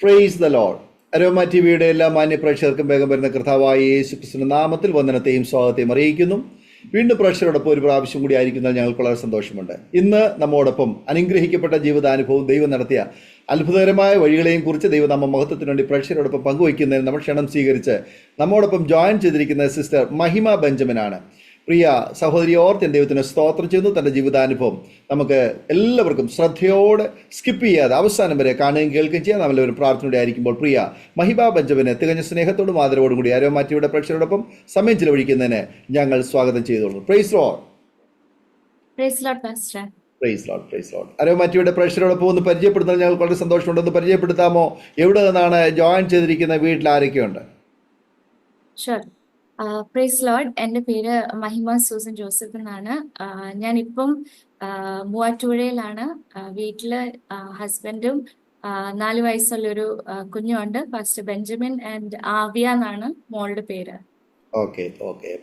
Praise the Lord. Aroma T വിയുടെ എല്ലാ മാന്യ പ്രേക്ഷകർക്കും വേഗം വരുന്ന കർത്താവായ യേശു ക്രിസ്തുവിന്റെ നാമത്തിൽ വന്ദനത്തെയും സ്വാഗതത്തെയും അറിയിക്കുന്നു. വീണ്ടും പ്രേക്ഷകരോടൊപ്പം ഒരു പ്രാവശ്യം കൂടി ആയിരിക്കുന്നതിൽ ഞങ്ങൾക്ക് വളരെ സന്തോഷമുണ്ട്. ഇന്ന് നമ്മോടൊപ്പം അനുഗ്രഹിക്കപ്പെട്ട ജീവിതാനുഭവം ദൈവം നടത്തിയ അത്ഭുതകരമായ വഴികളെയും കുറിച്ച് ദൈവനാമ മഹത്വത്തിന് വേണ്ടി പ്രേക്ഷകരോടൊപ്പം പങ്കുവയ്ക്കുന്നതിന് നമ്മൾ ക്ഷണം സ്വീകരിച്ച് നമ്മോടൊപ്പം ജോയിൻ ചെയ്തിരിക്കുന്ന സിസ്റ്റർ മഹിമ ബെഞ്ചമിനാണ്. പ്രിയ സഹോദരി ഓർത്ത് ദൈവത്തിന് സ്തോത്രം ചെയ്യുന്നു. തൻ്റെ ജീവിതാനുഭവം നമുക്ക് എല്ലാവർക്കും ശ്രദ്ധയോടെ സ്കിപ്പ് ചെയ്യാതെ അവസാനം വരെ കാണുകയും കേൾക്കുകയും ചെയ്യാം. നമ്മളെല്ലാവരും പ്രാർത്ഥനയോടെ ആയിരിക്കുമ്പോൾ പ്രിയ മഹിമ ബെഞ്ചമിനെ തികഞ്ഞ സ്നേഹത്തോടും ആദരവോടും കൂടി അരോമാറ്റിയുടെ പ്രേക്ഷകരോടൊപ്പം സമയം ചിലവഴിക്കുന്നതിന് ഞങ്ങൾ സ്വാഗതം ചെയ്തോളൂ. Praise lord. Praise lord pastor. Praise lord, praise lord. അരോമാറ്റിയുടെ പ്രേക്ഷകരോടൊപ്പം ഒന്ന് പരിചയപ്പെടുത്തുന്നത് ഞങ്ങൾക്ക് വളരെ സന്തോഷമുണ്ടെന്ന് പരിചയപ്പെടുത്താമോ? എവിടെ നിന്നാണ് ജോയിൻ ചെയ്തിരിക്കുന്ന? വീട്ടിൽ ആരൊക്കെയുണ്ട്? ഷുവർ. Praise Lord. എൻ്റെ പേര് മഹിമ സൂസൻ ജോസഫ് എന്നാണ്. ഞാനിപ്പം മൂവാറ്റുപുഴയിലാണ്. വീട്ടില് ഹസ്ബൻഡും 4 വയസ്സുള്ളൊരു കുഞ്ഞുണ്ട്. പാസ്റ്റർ ബെഞ്ചമിൻ ആൻഡ് ആവിയ എന്നാണ് മോളുടെ പേര്. ഓക്കെ,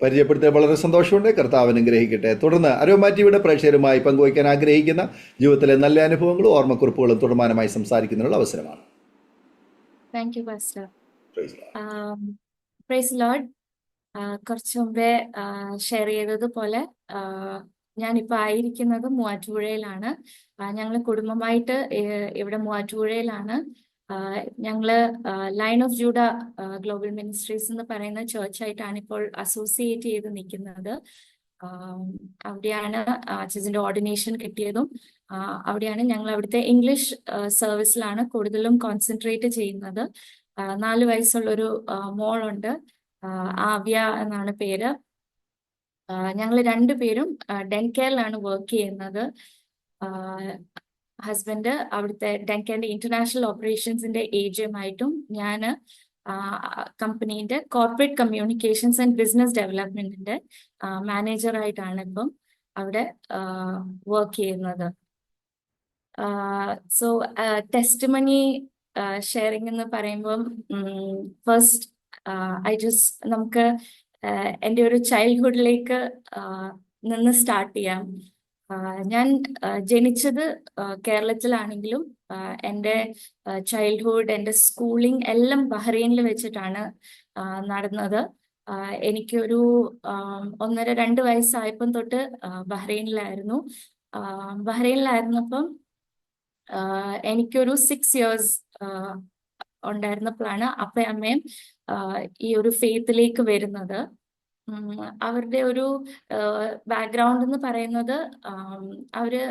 പരിചയപ്പെടുത്തിയ വളരെ സന്തോഷമുണ്ട്. കർത്താവ് അനുഗ്രഹിക്കട്ടെ. തുടർന്ന് അരോമാറ്റിയുടെ പ്രേക്ഷകരുമായി പങ്കുവയ്ക്കാൻ ആഗ്രഹിക്കുന്ന ജീവിതത്തിലെ നല്ല അനുഭവങ്ങളും ഓർമ്മക്കുറിപ്പുകളും തുടർമാനമായി സംസാരിക്കുന്നതിനുള്ള അവസരമാണ്. Thank you pastor. Praise praise Lord. കുറച്ചു മുമ്പേ ഷെയർ ചെയ്തതുപോലെ ഞാനിപ്പോൾ ആയിരിക്കുന്നത് മൂവാറ്റുപുഴയിലാണ്. ഞങ്ങൾ കുടുംബമായിട്ട് ഇവിടെ മൂവാറ്റുപുഴയിലാണ്. ഞങ്ങൾ ലൈൻ ഓഫ് ജൂഡ ഗ്ലോബൽ മിനിസ്ട്രീസ് എന്ന് പറയുന്ന ചേർച്ചായിട്ടാണ് ഇപ്പോൾ അസോസിയേറ്റ് ചെയ്ത് നിൽക്കുന്നത്. അവിടെയാണ് അച്ഛൻ്റെ ഓർഡിനേഷൻ കിട്ടിയതും. അവിടെയാണ് ഞങ്ങൾ അവിടുത്തെ ഇംഗ്ലീഷ് സർവീസിലാണ് കൂടുതലും കോൺസെൻട്രേറ്റ് ചെയ്യുന്നത്. 4 വയസ്സുള്ളൊരു മോളുണ്ട്, ആവ്യ എന്നാണ് പേര്. ഞങ്ങൾ രണ്ടുപേരും ഡെൻകെയറിലാണ് വർക്ക് ചെയ്യുന്നത്. ഹസ്ബൻഡ് അവിടുത്തെ ഡെൻകെയറിന്റെ ഇന്റർനാഷണൽ ഓപ്പറേഷൻസിന്റെ ഏജുമായിട്ടും ഞാൻ കമ്പനീന്റെ കോർപ്പറേറ്റ് കമ്മ്യൂണിക്കേഷൻസ് ആൻഡ് ബിസിനസ് ഡെവലപ്മെന്റിന്റെ മാനേജറായിട്ടാണ് ഇപ്പം അവിടെ വർക്ക് ചെയ്യുന്നത്. സോ ടെസ്റ്റിമണി ഷെയറിംഗ് എന്ന് പറയുമ്പം ഫസ്റ്റ് നമുക്ക് എൻ്റെ ഒരു ചൈൽഡ്ഹുഡിലേക്ക് നിന്ന് സ്റ്റാർട്ട് ചെയ്യാം. ഞാൻ ജനിച്ചത് കേരളത്തിലാണെങ്കിലും എൻ്റെ ചൈൽഡ്ഹുഡ്, എൻ്റെ സ്കൂളിംഗ് എല്ലാം ബഹ്റൈനിൽ വെച്ചിട്ടാണ് നടന്നത്. എനിക്കൊരു 1.5-2 വയസ്സായപ്പം തൊട്ട് ബഹ്റൈനിലായിരുന്നപ്പം എനിക്കൊരു 6 ഇയേഴ്സ് ഉണ്ടായിരുന്നപ്പോഴാണ് അപ്പയും അമ്മയും ഈ ഒരു ഫെയ്ത്തിലേക്ക് വരുന്നത്. അവരുടെ ഒരു ബാക്ക്ഗ്രൗണ്ട് എന്ന് പറയുന്നത് അവര്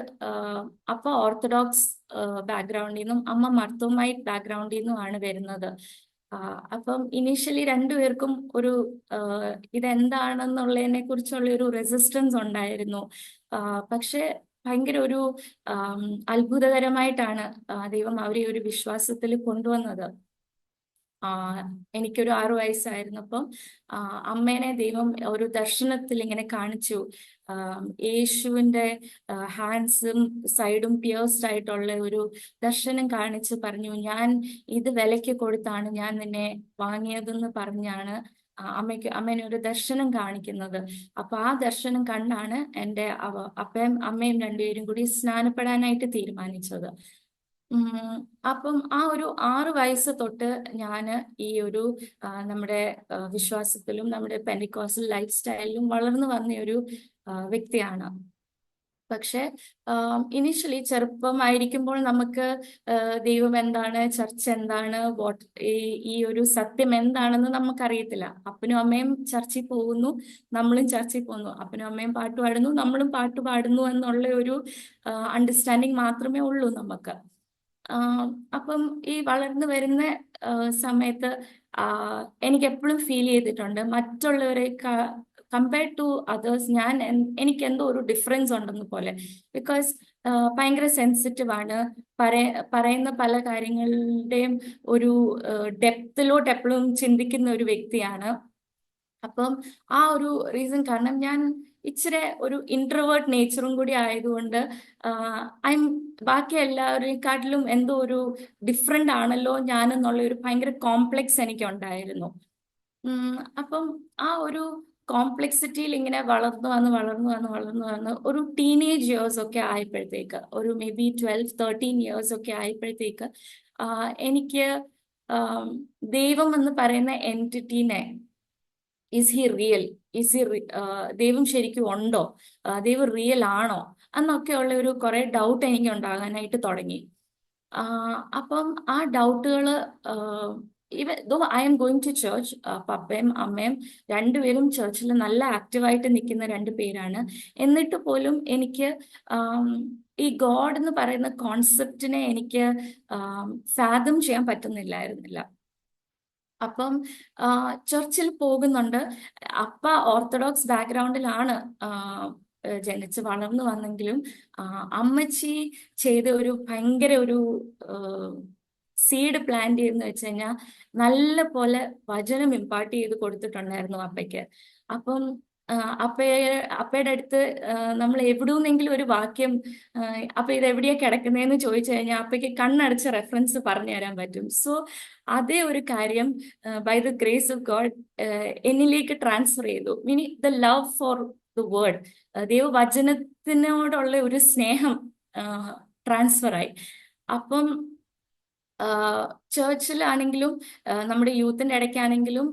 അപ്പ ഓർത്തഡോക്സ് ബാക്ക്ഗ്രൗണ്ടിൽ നിന്നും അമ്മ മർത്തോമൈറ്റ് ബാക്ക്ഗ്രൗണ്ടിൽ നിന്നുമാണ് വരുന്നത്. അപ്പം ഇനീഷ്യലി രണ്ടുപേർക്കും ഒരു ഇതെന്താണെന്നുള്ളതിനെ കുറിച്ചുള്ള ഒരു റെസിസ്റ്റൻസ് ഉണ്ടായിരുന്നു. പക്ഷെ ഭയങ്കര ഒരു അത്ഭുതകരമായിട്ടാണ് ദൈവം അവരെ ഒരു വിശ്വാസത്തിൽ കൊണ്ടുവന്നത്. എനിക്കൊരു 6 വയസ്സായിരുന്നപ്പം അമ്മേനെ ദൈവം ഒരു ദർശനത്തിൽ ഇങ്ങനെ കാണിച്ചു. യേശുവിൻ്റെ ഹാൻഡ്സും സൈഡും പിയേഴ്സ്ഡ് ആയിട്ടുള്ള ഒരു ദർശനം കാണിച്ച് പറഞ്ഞു, ഞാൻ ഇത് വിലയ്ക്ക് കൊടുത്താണ് ഞാൻ നിന്നെ വാങ്ങിയതെന്ന് പറഞ്ഞാണ് അമ്മേനെ ഒരു ദർശനം കാണിക്കുന്നത്. അപ്പൊ ആ ദർശനം കണ്ടാണ് എൻ്റെ അപ്പയും അമ്മയും രണ്ടുപേരും കൂടി സ്നാനപ്പെടാനായിട്ട് തീരുമാനിച്ചത്. അപ്പം ആ ഒരു 6 വയസ്സ് തൊട്ട് ഞാൻ ഈ ഒരു നമ്മുടെ വിശ്വാസത്തിലും നമ്മുടെ പെന്റിക്കോസ്റ്റൽ ലൈഫ് സ്റ്റൈലിലും വളർന്നു വന്ന ഒരു വ്യക്തിയാണ്. പക്ഷെ ഇനിഷ്യലി ചെറുപ്പമായിരിക്കുമ്പോൾ നമുക്ക് ദൈവം എന്താണ്, ചർച്ച എന്താണ്, ഈ ഒരു സത്യം എന്താണെന്ന് നമുക്കറിയത്തില്ല. അപ്പനും അമ്മയും ചർച്ചിൽ പോകുന്നു, നമ്മളും ചർച്ചിൽ പോകുന്നു. അപ്പനും അമ്മയും പാട്ട് പാടുന്നു, നമ്മളും പാട്ട് പാടുന്നു എന്നുള്ള ഒരു അണ്ടർസ്റ്റാൻഡിങ് മാത്രമേ ഉള്ളൂ നമുക്ക്. അപ്പം ഈ വളർന്നു വരുന്ന സമയത്ത് എനിക്ക് എപ്പോഴും ഫീൽ ചെയ്തിട്ടുണ്ട് മറ്റുള്ളവരെ കമ്പയർഡ് ടു അതേഴ്സ് എനിക്ക് എന്തോ ഒരു ഡിഫറൻസ് ഉണ്ടെന്ന് പോലെ. ബിക്കോസ് ഭയങ്കര സെൻസിറ്റീവ് ആണ്. പറയുന്ന പല കാര്യങ്ങളുടെയും ഒരു ഡെപ്തിലോട്ട് എപ്പോഴും ചിന്തിക്കുന്ന ഒരു വ്യക്തിയാണ്. അപ്പം ആ ഒരു റീസൺ കാരണം ഞാൻ ഇച്ചിരി ഒരു ഇൻട്രോവേർട്ട് നേച്ചറും കൂടി ആയതുകൊണ്ട് ബാക്കി എല്ലാവരെക്കാട്ടിലും എന്തോ ഒരു ഡിഫറെന്റ് ആണല്ലോ ഞാൻ എന്നുള്ള ഒരു ഭയങ്കര കോംപ്ലെക്സ് എനിക്ക് ഉണ്ടായിരുന്നു. അപ്പം ആ ഒരു കോംപ്ലെക്സിറ്റിയിൽ ഇങ്ങനെ വളർന്നു വന്ന് ഒരു ടീനേജ് ഇയേഴ്സ് ഒക്കെ ആയപ്പോഴത്തേക്ക്, ഒരു മേ ബി 12-13 ഇയേഴ്സ് ഒക്കെ ആയപ്പോഴത്തേക്ക് എനിക്ക് ആം, ദൈവം എന്ന് പറയുന്ന എൻറ്റിറ്റീനെ, is he real, is he, ദൈവം ശരിക്കും ഉണ്ടോ, ദൈവം റിയൽ ആണോ എന്നൊക്കെയുള്ള ഒരു കുറെ ഡൗട്ട് എനിക്ക് ഉണ്ടാകാനായിട്ട് തുടങ്ങി. അപ്പം ആ ഡൗട്ടുകൾ, ഇവ though I am going to church, പപ്പയും അമ്മയും രണ്ടുപേരും ചേർച്ചിൽ നല്ല ആക്റ്റീവായിട്ട് നിൽക്കുന്ന രണ്ട് പേരാണ്. എന്നിട്ട് പോലും എനിക്ക് ആം, ഈ ഗോഡ് എന്ന് പറയുന്ന കോൺസെപ്റ്റിനെ എനിക്ക് ഫാദം ചെയ്യാൻ പറ്റുന്നില്ലായിരുന്നില്ല. അപ്പം ചർച്ചിൽ പോകുന്നുണ്ട്. അപ്പ ഓർത്തഡോക്സ് ബാക്ക്ഗ്രൗണ്ടിലാണ് ജനിച്ച് വളർന്നു വന്നെങ്കിലും അമ്മച്ചി ചെയ്ത ഒരു ഭയങ്കര ഒരു സീഡ് പ്ലാന്റ് ചെയ്തെന്ന് വെച്ച് കഴിഞ്ഞാൽ നല്ല പോലെ വചനം ഇമ്പാർട്ട് ചെയ്ത് കൊടുത്തിട്ടുണ്ടായിരുന്നു അപ്പയ്ക്ക്. അപ്പം അപ്പയെ അപ്പയുടെ അടുത്ത് നമ്മൾ എവിടുന്നെങ്കിലും ഒരു വാക്യം, അപ്പൊ ഇത് എവിടെയാ കിടക്കുന്നതെന്ന് ചോദിച്ചു കഴിഞ്ഞാൽ അപ്പയ്ക്ക് കണ്ണടച്ച് റെഫറൻസ് പറഞ്ഞു തരാൻ പറ്റും. സോ അതേ ഒരു കാര്യം by the grace of God എന്നിലേക്ക് ട്രാൻസ്ഫർ ചെയ്തു. Meaning the love for the word, ദൈവവചനത്തിനോടുള്ള ഒരു സ്നേഹം ട്രാൻസ്ഫർ ആയി. അപ്പം ചേർച്ചിലാണെങ്കിലും നമ്മുടെ യൂത്തിന്റെ ഇടയ്ക്കാണെങ്കിലും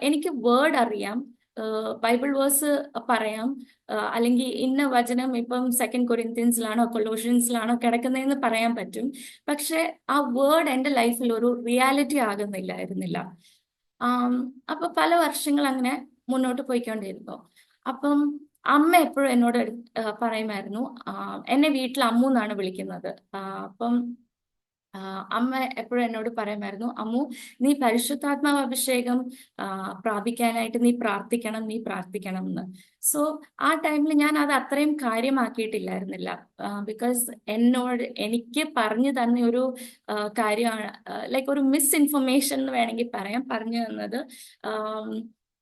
എനിക്ക് വേർഡ് അറിയാം, ബൈബിൾ വേഴ്സ് പറയാം, അല്ലെങ്കിൽ ഇന്ന വചനം ഇപ്പം 2 കൊരിന്ത്യൻസിലാണോ കൊളോഷ്യൻസിലാണോ കിടക്കുന്നതെന്ന് പറയാൻ പറ്റും. പക്ഷെ ആ വേർഡ് എൻ്റെ ലൈഫിൽ ഒരു റിയാലിറ്റി ആകുന്നില്ലായിരുന്നില്ല. അപ്പൊ പല വർഷങ്ങൾ അങ്ങനെ മുന്നോട്ട് പോയിക്കൊണ്ടിരുന്നു. അപ്പം അമ്മ എപ്പോഴും എന്നോട് പറയുമായിരുന്നു, എന്നെ വീട്ടിൽ അമ്മു എന്നാണ് വിളിക്കുന്നത്. അപ്പം അമ്മ എപ്പോഴും എന്നോട് പറയുമായിരുന്നു, അമ്മു നീ പരിശുദ്ധാത്മാവ് അഭിഷേകം പ്രാപിക്കാനായിട്ട് നീ പ്രാർത്ഥിക്കണം, നീ പ്രാർത്ഥിക്കണം എന്ന്. സോ ആ ടൈമിൽ ഞാൻ അത് അത്രയും കാര്യമാക്കിയിട്ടില്ലായിരുന്നില്ല. ബിക്കോസ് എനിക്ക് പറഞ്ഞു തന്ന ഒരു കാര്യമാണ്, ലൈക്ക് ഒരു മിസ് ഇൻഫർമേഷൻ എന്ന് വേണമെങ്കിൽ പറയാം. പറഞ്ഞു തന്നത്,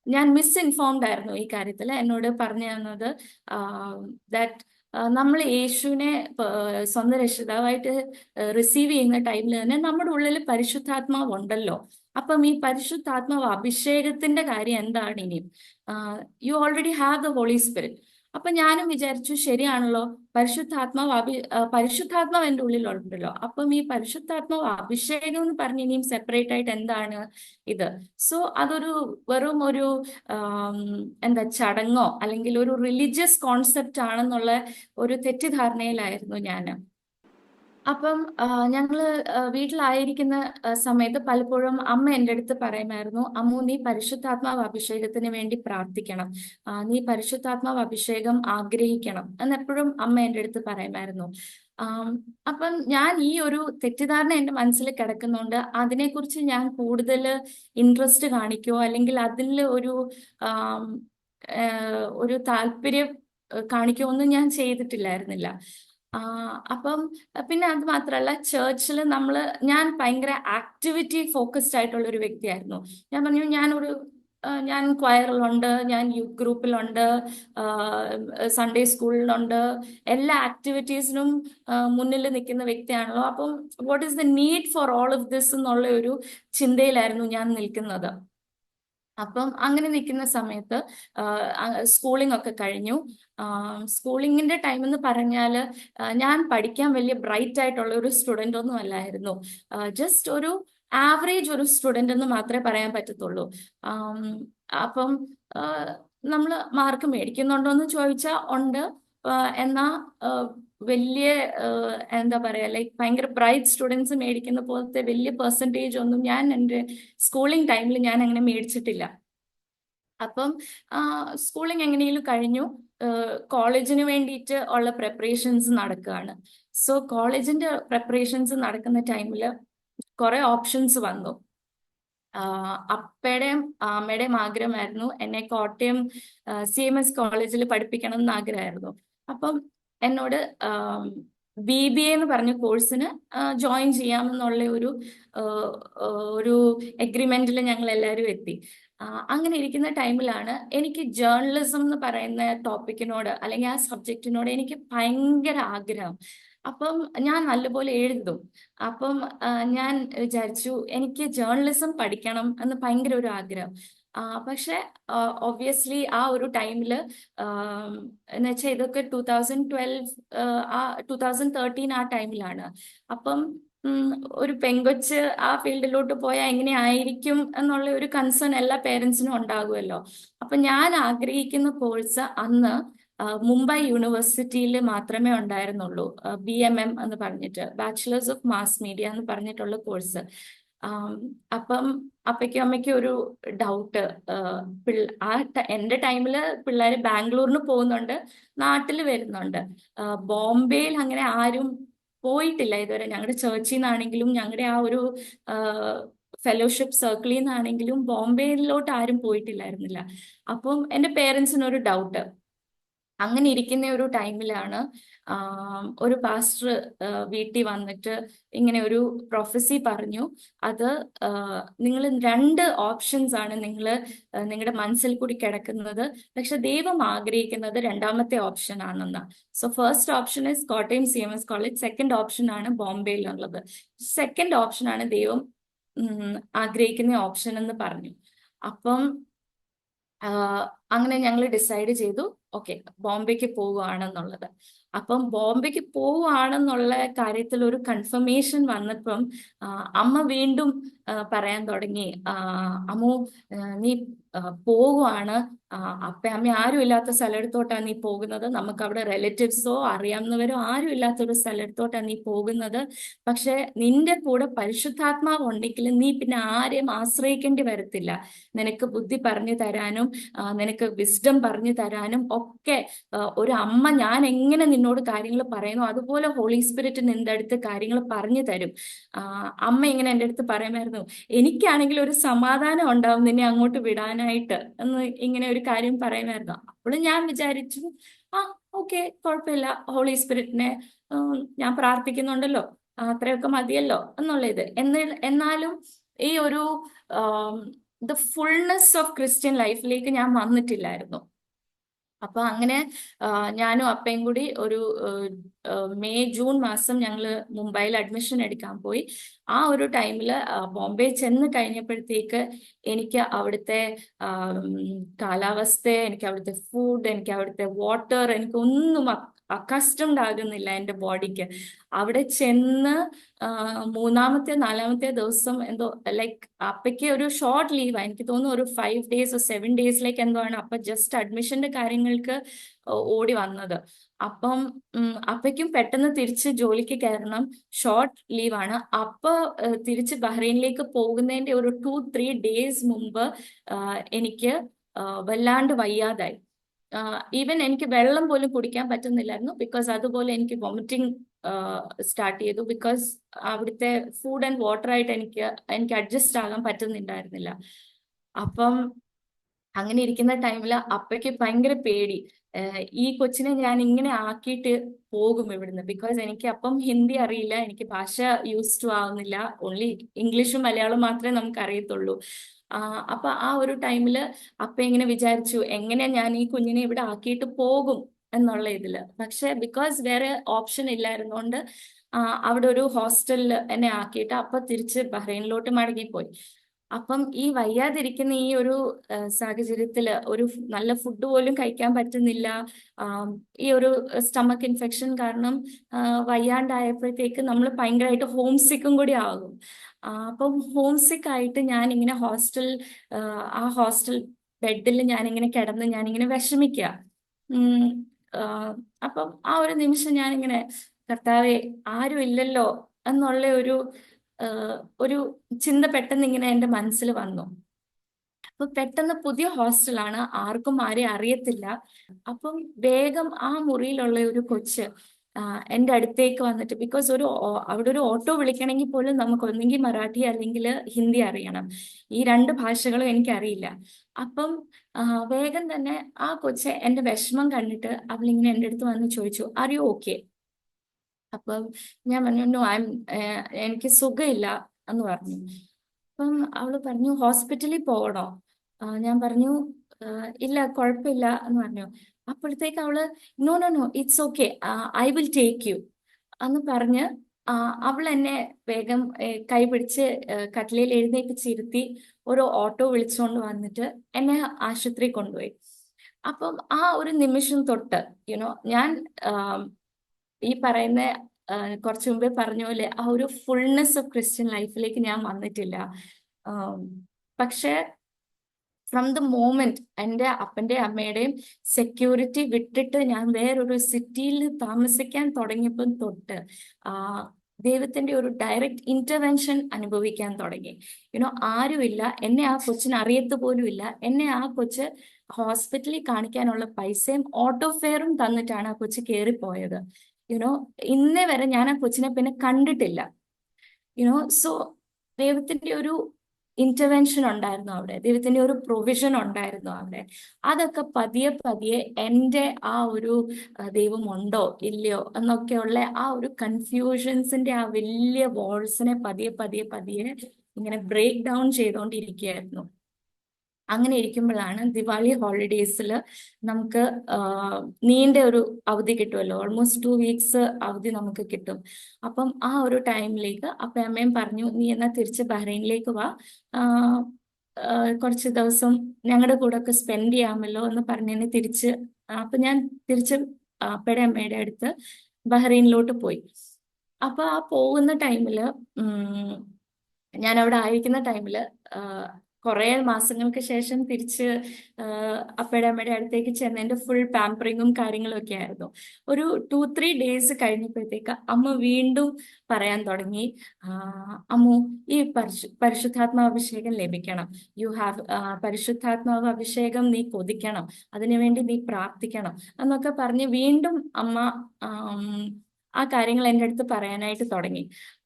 ഞാൻ മിസ് ഇൻഫോംഡ് ആയിരുന്നു ഈ കാര്യത്തിൽ. എന്നോട് പറഞ്ഞു തന്നത് ദാറ്റ് നമ്മൾ യേശുവിനെ സ്വന്തം രക്ഷിതാവായിട്ട് റിസീവ് ചെയ്യുന്ന ടൈമിൽ തന്നെ നമ്മുടെ ഉള്ളിൽ പരിശുദ്ധാത്മാവ് ഉണ്ടല്ലോ. അപ്പം ഈ പരിശുദ്ധാത്മാവ് അഭിഷേകത്തിന്റെ കാര്യം എന്താണ് ഇനിയും? You already have the Holy Spirit. അപ്പൊ ഞാനും വിചാരിച്ചു, ശരിയാണല്ലോ, പരിശുദ്ധാത്മാവ് എൻ്റെ ഉള്ളിലുണ്ടല്ലോ. അപ്പം ഈ പരിശുദ്ധാത്മാവ് അഭിഷേകം എന്ന് പറഞ്ഞ് ഇനിയും സെപ്പറേറ്റ് ആയിട്ട് എന്താണ് ഇത്? സോ അതൊരു വെറും ഒരു എന്താ ചടങ്ങോ അല്ലെങ്കിൽ ഒരു റിലീജിയസ് കോൺസെപ്റ്റ് ആണെന്നുള്ള ഒരു തെറ്റിദ്ധാരണയിലായിരുന്നു ഞാൻ. അപ്പം ഞങ്ങള് വീട്ടിലായിരിക്കുന്ന സമയത്ത് പലപ്പോഴും അമ്മ എൻ്റെ അടുത്ത് പറയുമായിരുന്നു, അമ്മു നീ പരിശുദ്ധാത്മാവ് അഭിഷേകത്തിന് വേണ്ടി പ്രാർത്ഥിക്കണം, നീ പരിശുദ്ധാത്മാവ് അഭിഷേകം ആഗ്രഹിക്കണം എന്നെപ്പോഴും അമ്മ എൻ്റെ അടുത്ത് പറയുമായിരുന്നു. അപ്പം ഞാൻ ഈ ഒരു തെറ്റിദ്ധാരണ എൻ്റെ മനസ്സിൽ കിടക്കുന്നുണ്ട്, അതിനെക്കുറിച്ച് ഞാൻ കൂടുതൽ ഇൻട്രസ്റ്റ് കാണിക്കുകയോ അല്ലെങ്കിൽ അതിൽ ഒരു താല്പര്യം കാണിക്കുകയോ ഒന്നും ഞാൻ ചെയ്തിട്ടില്ലായിരുന്നില്ല. അപ്പം പിന്നെ അത് മാത്രമല്ല, ചേർച്ചിൽ ഞാൻ ഭയങ്കര ആക്ടിവിറ്റി ഫോക്കസ്ഡ് ആയിട്ടുള്ള ഒരു വ്യക്തിയായിരുന്നു. ഞാൻ പറഞ്ഞു, ഞാൻ ക്വയറിലുണ്ട്, ഞാൻ യൂത്ത് ഗ്രൂപ്പിലുണ്ട്, സൺഡേ സ്കൂളിലുണ്ട്, എല്ലാ ആക്ടിവിറ്റീസിനും മുന്നിൽ നിൽക്കുന്ന വ്യക്തിയാണല്ലോ. അപ്പം what is the need for all of this എന്നുള്ള ഒരു ചിന്തയിലായിരുന്നു ഞാൻ നിൽക്കുന്നത്. അപ്പം അങ്ങനെ നിൽക്കുന്ന സമയത്ത് സ്കൂളിംഗ് ഒക്കെ കഴിഞ്ഞു. സ്കൂളിങ്ങിന്റെ ടൈം എന്ന് പറഞ്ഞാൽ ഞാൻ പഠിക്കാൻ വലിയ ബ്രൈറ്റ് ആയിട്ടുള്ള ഒരു സ്റ്റുഡൻ്റ് ഒന്നും അല്ലായിരുന്നു. ജസ്റ്റ് ഒരു ആവറേജ് ഒരു സ്റ്റുഡൻ്റ് എന്ന് മാത്രമേ പറയാൻ പറ്റത്തുള്ളൂ. അപ്പം നമ്മൾ മാർക്ക് മേടിക്കുന്നുണ്ടോ എന്ന് ചോദിച്ചാൽ ഉണ്ട്. എന്നാ വലിയ എന്താ പറയാ, ലൈക്ക് ഭയങ്കര ബ്രൈറ്റ് സ്റ്റുഡൻസ് മേടിക്കുന്ന പോലത്തെ വലിയ പെർസെൻറ്റേജ് ഒന്നും ഞാൻ എൻ്റെ സ്കൂളിംഗ് ടൈമിൽ ഞാൻ അങ്ങനെ മേടിച്ചിട്ടില്ല. അപ്പം സ്കൂളിംഗ് എങ്ങനെയും കഴിഞ്ഞു. കോളേജിന് വേണ്ടിയിട്ട് ഉള്ള പ്രിപ്പറേഷൻസ് നടക്കുകയാണ്. സോ കോളേജിന്റെ പ്രിപ്പറേഷൻസ് നടക്കുന്ന ടൈമിൽ കുറെ ഓപ്ഷൻസ് വന്നു. അപ്പയുടെയും അമ്മയുടെയും ആഗ്രഹമായിരുന്നു എന്നെ കോട്ടയം CMS കോളേജിൽ പഠിപ്പിക്കണം എന്ന് ആഗ്രഹമായിരുന്നു. അപ്പം എന്നോട് BBA എന്ന് പറഞ്ഞ കോഴ്സിന് ജോയിൻ ചെയ്യാമെന്നുള്ള ഒരു എഗ്രിമെന്റിൽ ഞങ്ങൾ എല്ലാവരും എത്തി. അങ്ങനെ ഇരിക്കുന്ന ടൈമിലാണ് എനിക്ക് ജേർണലിസം എന്ന് പറയുന്ന ടോപ്പിക്കിനോട് അല്ലെങ്കിൽ ആ സബ്ജക്റ്റിനോട് എനിക്ക് ഭയങ്കര ആഗ്രഹം. അപ്പം ഞാൻ നല്ലപോലെ എഴുതും. അപ്പം ഞാൻ വിചാരിച്ചു എനിക്ക് ജേർണലിസം പഠിക്കണം എന്ന് ഭയങ്കര ഒരു ആഗ്രഹം. പക്ഷെ ഒബ്വിയസ്ലി ആ ഒരു ടൈമിൽ എന്ന് വെച്ചാൽ ഇതൊക്കെ 2012 2013 ആ ടൈമിലാണ്. അപ്പം ഉം, ഒരു പെങ്കൊച്ച് ആ ഫീൽഡിലോട്ട് പോയാൽ എങ്ങനെയായിരിക്കും എന്നുള്ള ഒരു കൺസേൺ എല്ലാ പേരൻസിനും ഉണ്ടാകുമല്ലോ. അപ്പൊ ഞാൻ ആഗ്രഹിക്കുന്ന കോഴ്സ് അന്ന് മുംബൈ യൂണിവേഴ്സിറ്റിയിൽ മാത്രമേ ഉണ്ടായിരുന്നുള്ളൂ. BMM എന്ന് പറഞ്ഞിട്ട്, ബാച്ചിലേഴ്സ് ഓഫ് മാസ് മീഡിയ എന്ന് പറഞ്ഞിട്ടുള്ള കോഴ്സ്. അപ്പം അപ്പയ്ക്കും അമ്മയ്ക്കും ഒരു ഡൗട്ട്. എന്റെ ടൈമില് പിള്ളേര് ബാംഗ്ലൂരിന് പോകുന്നുണ്ട്, നാട്ടിൽ വരുന്നുണ്ട്. ബോംബെയിൽ അങ്ങനെ ആരും പോയിട്ടില്ല ഇതുവരെ. ഞങ്ങളുടെ ചേർച്ചിൽ നിന്നാണെങ്കിലും ഞങ്ങളുടെ ആ ഒരു ഫെലോഷിപ്പ് സർക്കിളിൽ നിന്നാണെങ്കിലും ബോംബെയിലോട്ട് ആരും പോയിട്ടില്ലായിരുന്നില്ല. അപ്പം എൻ്റെ പേരൻസിനൊരു ഡൗട്ട്. അങ്ങനെ ഇരിക്കുന്ന ഒരു ടൈമിലാണ് ഒരു പാസ്റ്റർ വീട്ടിൽ വന്നിട്ട് ഇങ്ങനെ ഒരു പ്രൊഫസി പറഞ്ഞു. അത് നിങ്ങൾ 2 ഓപ്ഷൻസ് ആണ് നിങ്ങൾ നിങ്ങളുടെ മനസ്സിൽ കൂടി കിടക്കുന്നത്, പക്ഷെ ദൈവം ആഗ്രഹിക്കുന്നത് 2ാമത്തെ ഓപ്ഷൻ ആണെന്ന്. So first option is Kottayam CMS college, second option ആണ് ബോംബെയിലുള്ളത്. സെക്കൻഡ് ഓപ്ഷൻ ആണ് ദൈവം ആഗ്രഹിക്കുന്ന ഓപ്ഷൻ എന്ന് പറഞ്ഞു. അപ്പം അങ്ങനെ ഞങ്ങൾ ഡിസൈഡ് ചെയ്തു, ഓക്കെ ബോംബെക്ക് പോവുകയാണെന്നുള്ളത്. അപ്പം ബോംബെക്ക് പോവുകയാണെന്നുള്ള കാര്യത്തിൽ ഒരു കൺഫർമേഷൻ വന്നപ്പം അമ്മ വീണ്ടും പറയാൻ തുടങ്ങി, അമ്മു നീ പോവുകയാണ്, അമ്മ ആരും ഇല്ലാത്ത സ്ഥലത്തോട്ടാണ് നീ പോകുന്നത്, നമുക്ക് അവിടെ റിലേറ്റീവ്സോ അറിയാവുന്നവരോ ആരും ഇല്ലാത്തൊരു സ്ഥലത്തോട്ടാണ് നീ പോകുന്നത്. പക്ഷെ നിന്റെ കൂടെ പരിശുദ്ധാത്മാവ് ഉണ്ടെങ്കിൽ നീ പിന്നെ ആരെയും ആശ്രയിക്കേണ്ടി വരത്തില്ല. നിനക്ക് ബുദ്ധി പറഞ്ഞു തരാനും നിനക്ക് വിസ്ഡം പറഞ്ഞു തരാനും ഒക്കെ ഒരു അമ്മ ഞാൻ എങ്ങനെ നിന്നോട് കാര്യങ്ങൾ പറയുന്നു അതുപോലെ ഹോളി സ്പിരിറ്റ് നിന്റെ അടുത്ത് കാര്യങ്ങൾ പറഞ്ഞു തരും. അമ്മ ഇങ്ങനെ എൻ്റെ അടുത്ത് പറയുമായിരുന്നു, എനിക്കാണെങ്കിൽ ഒരു സമാധാനം ഉണ്ടാവും നിന്നെ അങ്ങോട്ട് വിടാനായിട്ട് എന്ന് ഇങ്ങനെ ഒരു കാര്യം പറയുമായിരുന്നു. അപ്പോഴും ഞാൻ വിചാരിച്ചു, ഓക്കെ കുഴപ്പമില്ല, ഹോളി സ്പിരിറ്റിനെ ഞാൻ പ്രാർത്ഥിക്കുന്നുണ്ടല്ലോ, അത്രയൊക്കെ മതിയല്ലോ എന്നുള്ള ഇത്. എന്നാലും ഈ ഒരു ദ ഫുൾനെസ് ഓഫ് ക്രിസ്ത്യൻ ലൈഫിലേക്ക് ഞാൻ വന്നിട്ടില്ലായിരുന്നു. അപ്പൊ അങ്ങനെ ഞാനും അപ്പയും കൂടി ഒരു മെയ് ജൂൺ മാസം ഞങ്ങൾ മുംബൈയിൽ അഡ്മിഷൻ എടുക്കാൻ പോയി. ആ ഒരു ടൈമില് ബോംബെ ചെന്ന് കഴിഞ്ഞപ്പോഴത്തേക്ക് എനിക്ക് അവിടുത്തെ കാലാവസ്ഥ, എനിക്ക് അവിടുത്തെ ഫുഡ്, എനിക്ക് അവിടുത്തെ വാട്ടർ, എനിക്കൊന്നും അക്കസ്റ്റംഡ് ആകുന്നില്ല എൻ്റെ ബോഡിക്ക്. അവിടെ ചെന്ന് 3ാമത്തെ 4ാമത്തെ ദിവസം എന്തോ ലൈക്ക് അപ്പയ്ക്ക് ഒരു ഷോർട്ട് ലീവാണ്, എനിക്ക് തോന്നുന്നു ഒരു 5 days 7 days എന്തോ ആണ് അപ്പൊ ജസ്റ്റ് അഡ്മിഷന്റെ കാര്യങ്ങൾക്ക് ഓടി വന്നത്. അപ്പം അപ്പയ്ക്കും പെട്ടെന്ന് തിരിച്ച് ജോലിക്ക് കയറണം, ഷോർട്ട് ലീവാണ്. അപ്പൊ തിരിച്ച് ബഹ്റൈനിലേക്ക് പോകുന്നതിന്റെ ഒരു 2-3 days മുമ്പ് എനിക്ക് വല്ലാണ്ട് വയ്യാതായി. ഈവൻ എനിക്ക് വെള്ളം പോലും കുടിക്കാൻ പറ്റുന്നില്ലായിരുന്നു, ബിക്കോസ് അതുപോലെ എനിക്ക് വോമിറ്റിംഗ് സ്റ്റാർട്ട് ചെയ്തു. ബിക്കോസ് അവിടുത്തെ ഫുഡ് ആൻഡ് വാട്ടർ ആയിട്ട് എനിക്ക് അഡ്ജസ്റ്റ് ആകാൻ പറ്റുന്നുണ്ടായിരുന്നില്ല. അപ്പം അങ്ങനെ ഇരിക്കുന്ന ടൈമിൽ അപ്പയ്ക്ക് ഭയങ്കര പേടി, ഈ കൊച്ചിനെ ഞാൻ ഇങ്ങനെ ആക്കിയിട്ട് പോകും ഇവിടുന്ന്. ബിക്കോസ് എനിക്ക് അപ്പം ഹിന്ദി അറിയില്ല, എനിക്ക് ഭാഷ യൂസ് ടു ആവുന്നില്ല, ഓൺലി ഇംഗ്ലീഷും മലയാളവും മാത്രമേ നമുക്ക് അറിയത്തുള്ളൂ. അപ്പൊ ആ ഒരു ടൈമില് അപ്പ ഇങ്ങനെ വിചാരിച്ചു, എങ്ങനെ ഞാൻ ഈ കുഞ്ഞിനെ ഇവിടെ ആക്കിയിട്ട് പോകും എന്നുള്ള ഇതില്. പക്ഷെ ബിക്കോസ് വേറെ ഓപ്ഷൻ ഇല്ലായിരുന്നോണ്ട് അവിടെ ഒരു ഹോസ്റ്റലിൽ എന്നെ ആക്കിയിട്ട് അപ്പൊ തിരിച്ച് ബഹ്റൈനിലോട്ട് മടങ്ങിപ്പോയി. അപ്പം ഈ വയ്യാതിരിക്കുന്ന ഈ ഒരു സാഹചര്യത്തില് ഒരു നല്ല ഫുഡ് പോലും കഴിക്കാൻ പറ്റുന്നില്ല. ഈ ഒരു സ്റ്റമക്ക് ഇൻഫെക്ഷൻ കാരണം വയ്യാണ്ടായപ്പോഴത്തേക്ക് നമ്മൾ ഭയങ്കരമായിട്ട് ഹോം സിക്കും കൂടി ആകും. അപ്പം ഹോം സിക്ക് ആയിട്ട് ഞാൻ ഇങ്ങനെ ആ ഹോസ്റ്റൽ ബെഡിൽ ഞാനിങ്ങനെ കിടന്ന് ഞാനിങ്ങനെ വിഷമിക്കുക. അപ്പം ആ ഒരു നിമിഷം ഞാനിങ്ങനെ, കർത്താവെ ആരും ഇല്ലല്ലോ എന്നുള്ള ഒരു ചിന്ത പെട്ടെന്ന് ഇങ്ങനെ എൻ്റെ മനസ്സിൽ വന്നു. അപ്പൊ പെട്ടെന്ന് പുതിയ ഹോസ്റ്റലാണ്, ആർക്കും ആരെയും അറിയത്തില്ല. അപ്പം വേഗം ആ മുറിയിലുള്ള ഒരു കൊച്ച് എൻ്റെ അടുത്തേക്ക് വന്നിട്ട്, ബിക്കോസ് അവിടെ ഒരു ഓട്ടോ വിളിക്കണമെങ്കിൽ പോലും നമുക്ക് ഒന്നെങ്കിൽ മറാഠി അല്ലെങ്കിൽ ഹിന്ദി അറിയണം, ഈ 2 ഭാഷകളും എനിക്കറിയില്ല. അപ്പം വേഗം തന്നെ ആ കൊച്ച് എൻ്റെ വിഷമം കണ്ടിട്ട് അവളിങ്ങനെ എൻ്റെ അടുത്ത് വന്ന് ചോദിച്ചു, ആർ യു ഓക്കെ? അപ്പം ഞാൻ പറഞ്ഞു, നോ എനിക്ക് സുഖമില്ല എന്ന് പറഞ്ഞു. അപ്പം അവള് പറഞ്ഞു, ഹോസ്പിറ്റലിൽ പോകണോ? ഞാൻ പറഞ്ഞു, ഇല്ല കുഴപ്പമില്ല എന്ന് പറഞ്ഞു. അപ്പോഴത്തേക്ക് അവള്, no no no it's okay, I will take you എന്ന് പറഞ്ഞ് അവൾ എന്നെ വേഗം കൈ പിടിച്ച് കട്ടിലയിൽ എഴുന്നേൽപ്പിച്ചിരുത്തി ഒരു ഓട്ടോ വിളിച്ചുകൊണ്ട് വന്നിട്ട് എന്നെ ആശുപത്രി കൊണ്ടുപോയി. അപ്പം ആ ഒരു നിമിഷം തൊട്ട് ഞാൻ ഈ പറയുന്ന കുറച്ചു മുമ്പേ പറഞ്ഞ പോലെ ആ ഒരു ഫുൾനെസ് ഓഫ് ക്രിസ്ത്യൻ ലൈഫിലേക്ക് ഞാൻ വന്നിട്ടില്ല. ആം, പക്ഷേ ഫ്രം ദ മോമെന്റ് എൻ്റെ അപ്പൻ്റെ അമ്മയുടെയും സെക്യൂരിറ്റി വിട്ടിട്ട് ഞാൻ വേറൊരു സിറ്റിയിൽ താമസിക്കാൻ തുടങ്ങിയപ്പം തൊട്ട് ആ, ദൈവത്തിന്റെ ഒരു ഡയറക്റ്റ് ഇന്റർവെൻഷൻ അനുഭവിക്കാൻ തുടങ്ങി. ആരുമില്ല, എന്നെ ആ കൊച്ചിന് അറിയത്ത് പോലും ഇല്ല. എന്നെ ആ കൊച്ച് ഹോസ്പിറ്റലിൽ കാണിക്കാനുള്ള പൈസയും ഓട്ടോ ഫെയറും തന്നിട്ടാണ് ആ കൊച്ച് കയറിപ്പോയത്. യുനോ ഇന്നേ വരെ ഞാൻ ആ കൊച്ചിനെ പിന്നെ കണ്ടിട്ടില്ല. സോ ദൈവത്തിന്റെ ഒരു ഇന്റർവെൻഷൻ ഉണ്ടായിരുന്നു അവിടെ, ദൈവത്തിന്റെ ഒരു പ്രൊവിഷൻ ഉണ്ടായിരുന്നു അവിടെ. അതൊക്കെ പതിയെ പതിയെ എൻ്റെ ആ ഒരു ദൈവം ഉണ്ടോ ഇല്ലയോ എന്നൊക്കെയുള്ള ആ ഒരു കൺഫ്യൂഷൻസിന്റെ ആ വലിയ വോൾസിനെ പതിയെ പതിയെ പതിയെ ഇങ്ങനെ ബ്രേക്ക് ഡൗൺ ചെയ്തുകൊണ്ടിരിക്കുകയായിരുന്നു. അങ്ങനെ ഇരിക്കുമ്പോഴാണ് ദിവാലി ഹോളിഡേയ്സിൽ നമുക്ക് നീണ്ട ഒരു അവധി കിട്ടുമല്ലോ, ഓൾമോസ്റ്റ് 2 വീക്സ് അവധി നമുക്ക് കിട്ടും. അപ്പം ആ ഒരു ടൈമിലേക്ക് അപ്പയും അമ്മയും പറഞ്ഞു, നീ എന്നാ തിരിച്ച് ബഹ്റൈനിലേക്ക് വാ, ആഹ് കുറച്ച് ദിവസം ഞങ്ങളുടെ കൂടെ ഒക്കെ സ്പെൻഡ് ചെയ്യാമല്ലോ എന്ന് പറഞ്ഞ് എന്നെ തിരിച്ച് അപ്പൊ ഞാൻ തിരിച്ച് അപ്പയുടെ അമ്മയുടെ അടുത്ത് ബഹ്റൈനിലോട്ട് പോയി. അപ്പൊ ആ പോകുന്ന ടൈമില് ഞാൻ അവിടെ ആയിരിക്കുന്ന ടൈമില് കുറെ മാസങ്ങൾക്ക് ശേഷം തിരിച്ച് അപ്പയുടെ അമ്മയുടെ അടുത്തേക്ക് ചെന്നതിന്റെ ഫുൾ പാമ്പറിങ്ങും കാര്യങ്ങളും ഒക്കെ ആയിരുന്നു. ഒരു 2-3 ഡേയ്സ് കഴിഞ്ഞപ്പോഴത്തേക്ക് അമ്മ വീണ്ടും പറയാൻ തുടങ്ങി, അമ്മു ഈ പരിശുദ്ധാത്മാവ് അഭിഷേകം ലഭിക്കണം, യു ഹാവ് പരിശുദ്ധാത്മാവ് അഭിഷേകം നീ കൊതിക്കണം, അതിനുവേണ്ടി നീ പ്രാർത്ഥിക്കണം എന്നൊക്കെ പറഞ്ഞ് വീണ്ടും അമ്മ ആ കാര്യങ്ങൾ എൻ്റെ അടുത്ത് പറയാനായിട്ട് തുടങ്ങി.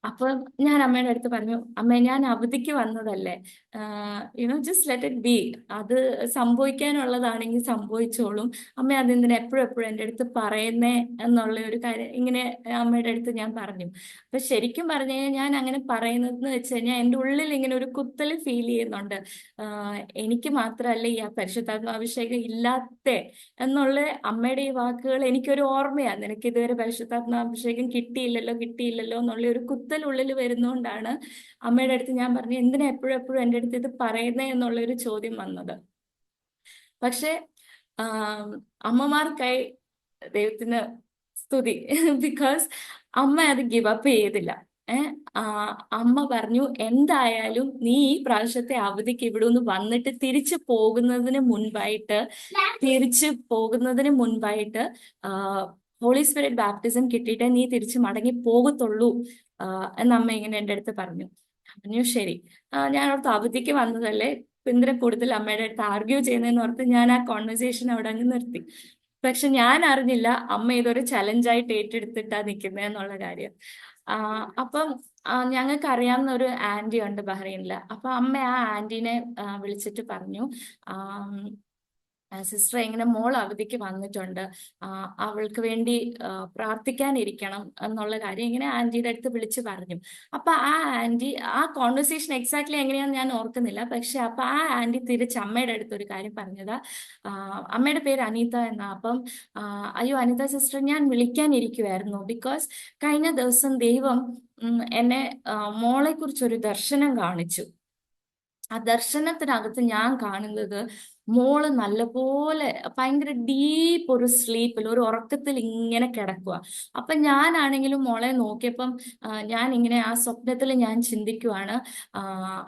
അപ്പൊ ഞാൻ അമ്മയുടെ അടുത്ത് പറഞ്ഞു, അമ്മ ഞാൻ അവധിക്ക് വന്നതല്ലേ, ജസ്റ്റ് ലെറ്റ് ഇറ്റ് ബി, അത് സംഭവിക്കാനുള്ളതാണെങ്കിൽ സംഭവിച്ചോളും, അമ്മ അതെന്തിനാ എപ്പോഴും എപ്പോഴും എൻ്റെ അടുത്ത് പറയുന്നേ എന്നുള്ള ഒരു കാര്യം ഇങ്ങനെ അമ്മയുടെ അടുത്ത് ഞാൻ പറഞ്ഞു. അപ്പൊ ശരിക്കും പറഞ്ഞു കഴിഞ്ഞാൽ ഞാൻ അങ്ങനെ പറയുന്നതെന്ന് വെച്ച് കഴിഞ്ഞാൽ എൻ്റെ ഉള്ളിൽ ഇങ്ങനെ ഒരു കുത്തൽ ഫീൽ ചെയ്യുന്നുണ്ട്. എനിക്ക് മാത്രമല്ല ഈ ആ പരിശുദ്ധാത്മാഭിഷേകം ഇല്ലാത്ത എന്നുള്ള അമ്മയുടെ ഈ വാക്കുകൾ എനിക്കൊരു ഓർമ്മയാണ്. നിനക്ക് ഇതുവരെ പരിശുദ്ധാത്മാഭിഷേകം കിട്ടിയില്ലല്ലോ കിട്ടിയില്ലല്ലോ എന്നുള്ള ഒരു കുത്തൽ ഉള്ളിൽ വരുന്നോണ്ടാണ് അമ്മയുടെ അടുത്ത് ഞാൻ പറഞ്ഞു, എന്തിനാ എപ്പോഴും എപ്പോഴും എൻ്റെ അടുത്ത് ഇത് പറയുന്നേ എന്നുള്ള ഒരു ചോദ്യം വന്നത്. പക്ഷെ അമ്മമാർക്കായി ദൈവത്തിന് സ്തുതി, ബിക്കോസ് അമ്മ അത് ഗിവ് അപ്പ് ചെയ്തില്ല. അമ്മ പറഞ്ഞു, എന്തായാലും നീ ഈ പ്രാവശ്യത്തെ അവധിക്ക് ഇവിടെ നിന്ന് വന്നിട്ട് തിരിച്ചു പോകുന്നതിന് മുൻപായിട്ട് ഹോളി സ്പിരിറ്റ് ബാപ്റ്റിസം കിട്ടിയിട്ട് നീ തിരിച്ച് മടങ്ങി പോകത്തുള്ളൂ എന്ന് അമ്മ ഇങ്ങനെ എൻ്റെ അടുത്ത് പറഞ്ഞു. ശരി, ഞാൻ ഓർത്ത് അവധിക്ക് വന്നതല്ലേ, എന്തിനാ കൂടുതൽ അമ്മയുടെ അടുത്ത് ആർഗ്യൂ ചെയ്യുന്നതെന്ന് ഓർത്ത് ഞാൻ ആ കോൺവെർസേഷൻ അവിടെ അങ്ങ് നിർത്തി. പക്ഷെ ഞാൻ അറിഞ്ഞില്ല അമ്മ ഇതൊരു ചലഞ്ചായിട്ട് ഏറ്റെടുത്തിട്ടാ നിൽക്കുന്നത് എന്നുള്ള കാര്യം. അപ്പം ഞങ്ങൾക്ക് അറിയാവുന്ന ഒരു ആന്റി ഉണ്ട് ബഹ്റൈനില്. അപ്പൊ അമ്മ ആ ആന്റീനെ വിളിച്ചിട്ട് പറഞ്ഞു, സിസ്റ്റർ ഇങ്ങനെ മോൾ അവധിക്ക് വന്നിട്ടുണ്ട്, അവൾക്ക് വേണ്ടി പ്രാർത്ഥിക്കാനിരിക്കണം എന്നുള്ള കാര്യം ഇങ്ങനെ ആന്റിയുടെ അടുത്ത് വിളിച്ച് പറഞ്ഞു. അപ്പൊ ആ ആന്റി, ആ കോൺവെർസേഷൻ എക്സാക്ട്ലി എങ്ങനെയാന്ന് ഞാൻ ഓർക്കുന്നില്ല, പക്ഷെ അപ്പൊ ആ ആന്റി തിരിച്ച് അമ്മയുടെ അടുത്ത് ഒരു കാര്യം പറഞ്ഞതാ. അമ്മയുടെ പേര് അനീത എന്നാ. അപ്പം അയ്യോ അനിത സിസ്റ്റർ, ഞാൻ വിളിക്കാനിരിക്കുമായിരുന്നു, ബിക്കോസ് കഴിഞ്ഞ ദിവസം ദൈവം എന്നെ മോളെ കുറിച്ചൊരു ദർശനം കാണിച്ചു. ആ ദർശനത്തിനകത്ത് ഞാൻ കാണുന്നത് മോള് നല്ലപോലെ ഭയങ്കര ഡീപ്പ് ഒരു സ്ലീപ്പിൽ, ഒരു ഉറക്കത്തിൽ ഇങ്ങനെ കിടക്കുക. അപ്പൊ ഞാനാണെങ്കിലും മോളെ നോക്കിയപ്പം ഞാൻ ഇങ്ങനെ ആ സ്വപ്നത്തിൽ ഞാൻ ചിന്തിക്കുവാണ്,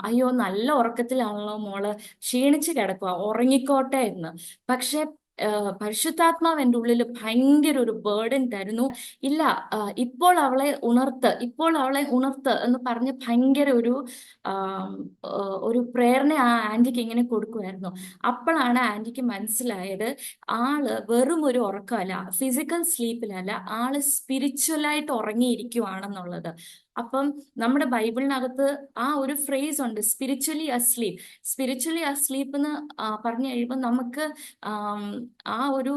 അയ്യോ നല്ല ഉറക്കത്തിലാണല്ലോ മോള്, ക്ഷീണിച്ച് കിടക്കുക, ഉറങ്ങിക്കോട്ടെ എന്ന്. പക്ഷെ പരിശുദ്ധാത്മാവ് എൻ്റെ ഉള്ളിൽ ഭയങ്കര ഒരു ബേർഡൻ തരുന്നു. ഇല്ല, ഇപ്പോൾ അവളെ ഉണർത്ത് എന്ന് പറഞ്ഞ് ഭയങ്കര ഒരു പ്രേരണ ആ ആന്റിക്ക് ഇങ്ങനെ കൊടുക്കുമായിരുന്നു. അപ്പോഴാണ് ആന്റിക്ക് മനസ്സിലായത്, ആള് വെറും ഒരു ഉറക്കമല്ല, ഫിസിക്കൽ സ്ലീപ്പിലല്ല, ആള് സ്പിരിച്വലായിട്ട് ഉറങ്ങിയിരിക്കുവാണെന്നുള്ളത്. അപ്പം നമ്മുടെ ബൈബിളിനകത്ത് ആ ഒരു ഫ്രേസ് ഉണ്ട്, സ്പിരിച്വലി അസ്ലീപ്പ് എന്ന് പറഞ്ഞു കഴിയുമ്പോൾ നമുക്ക് ആ ഒരു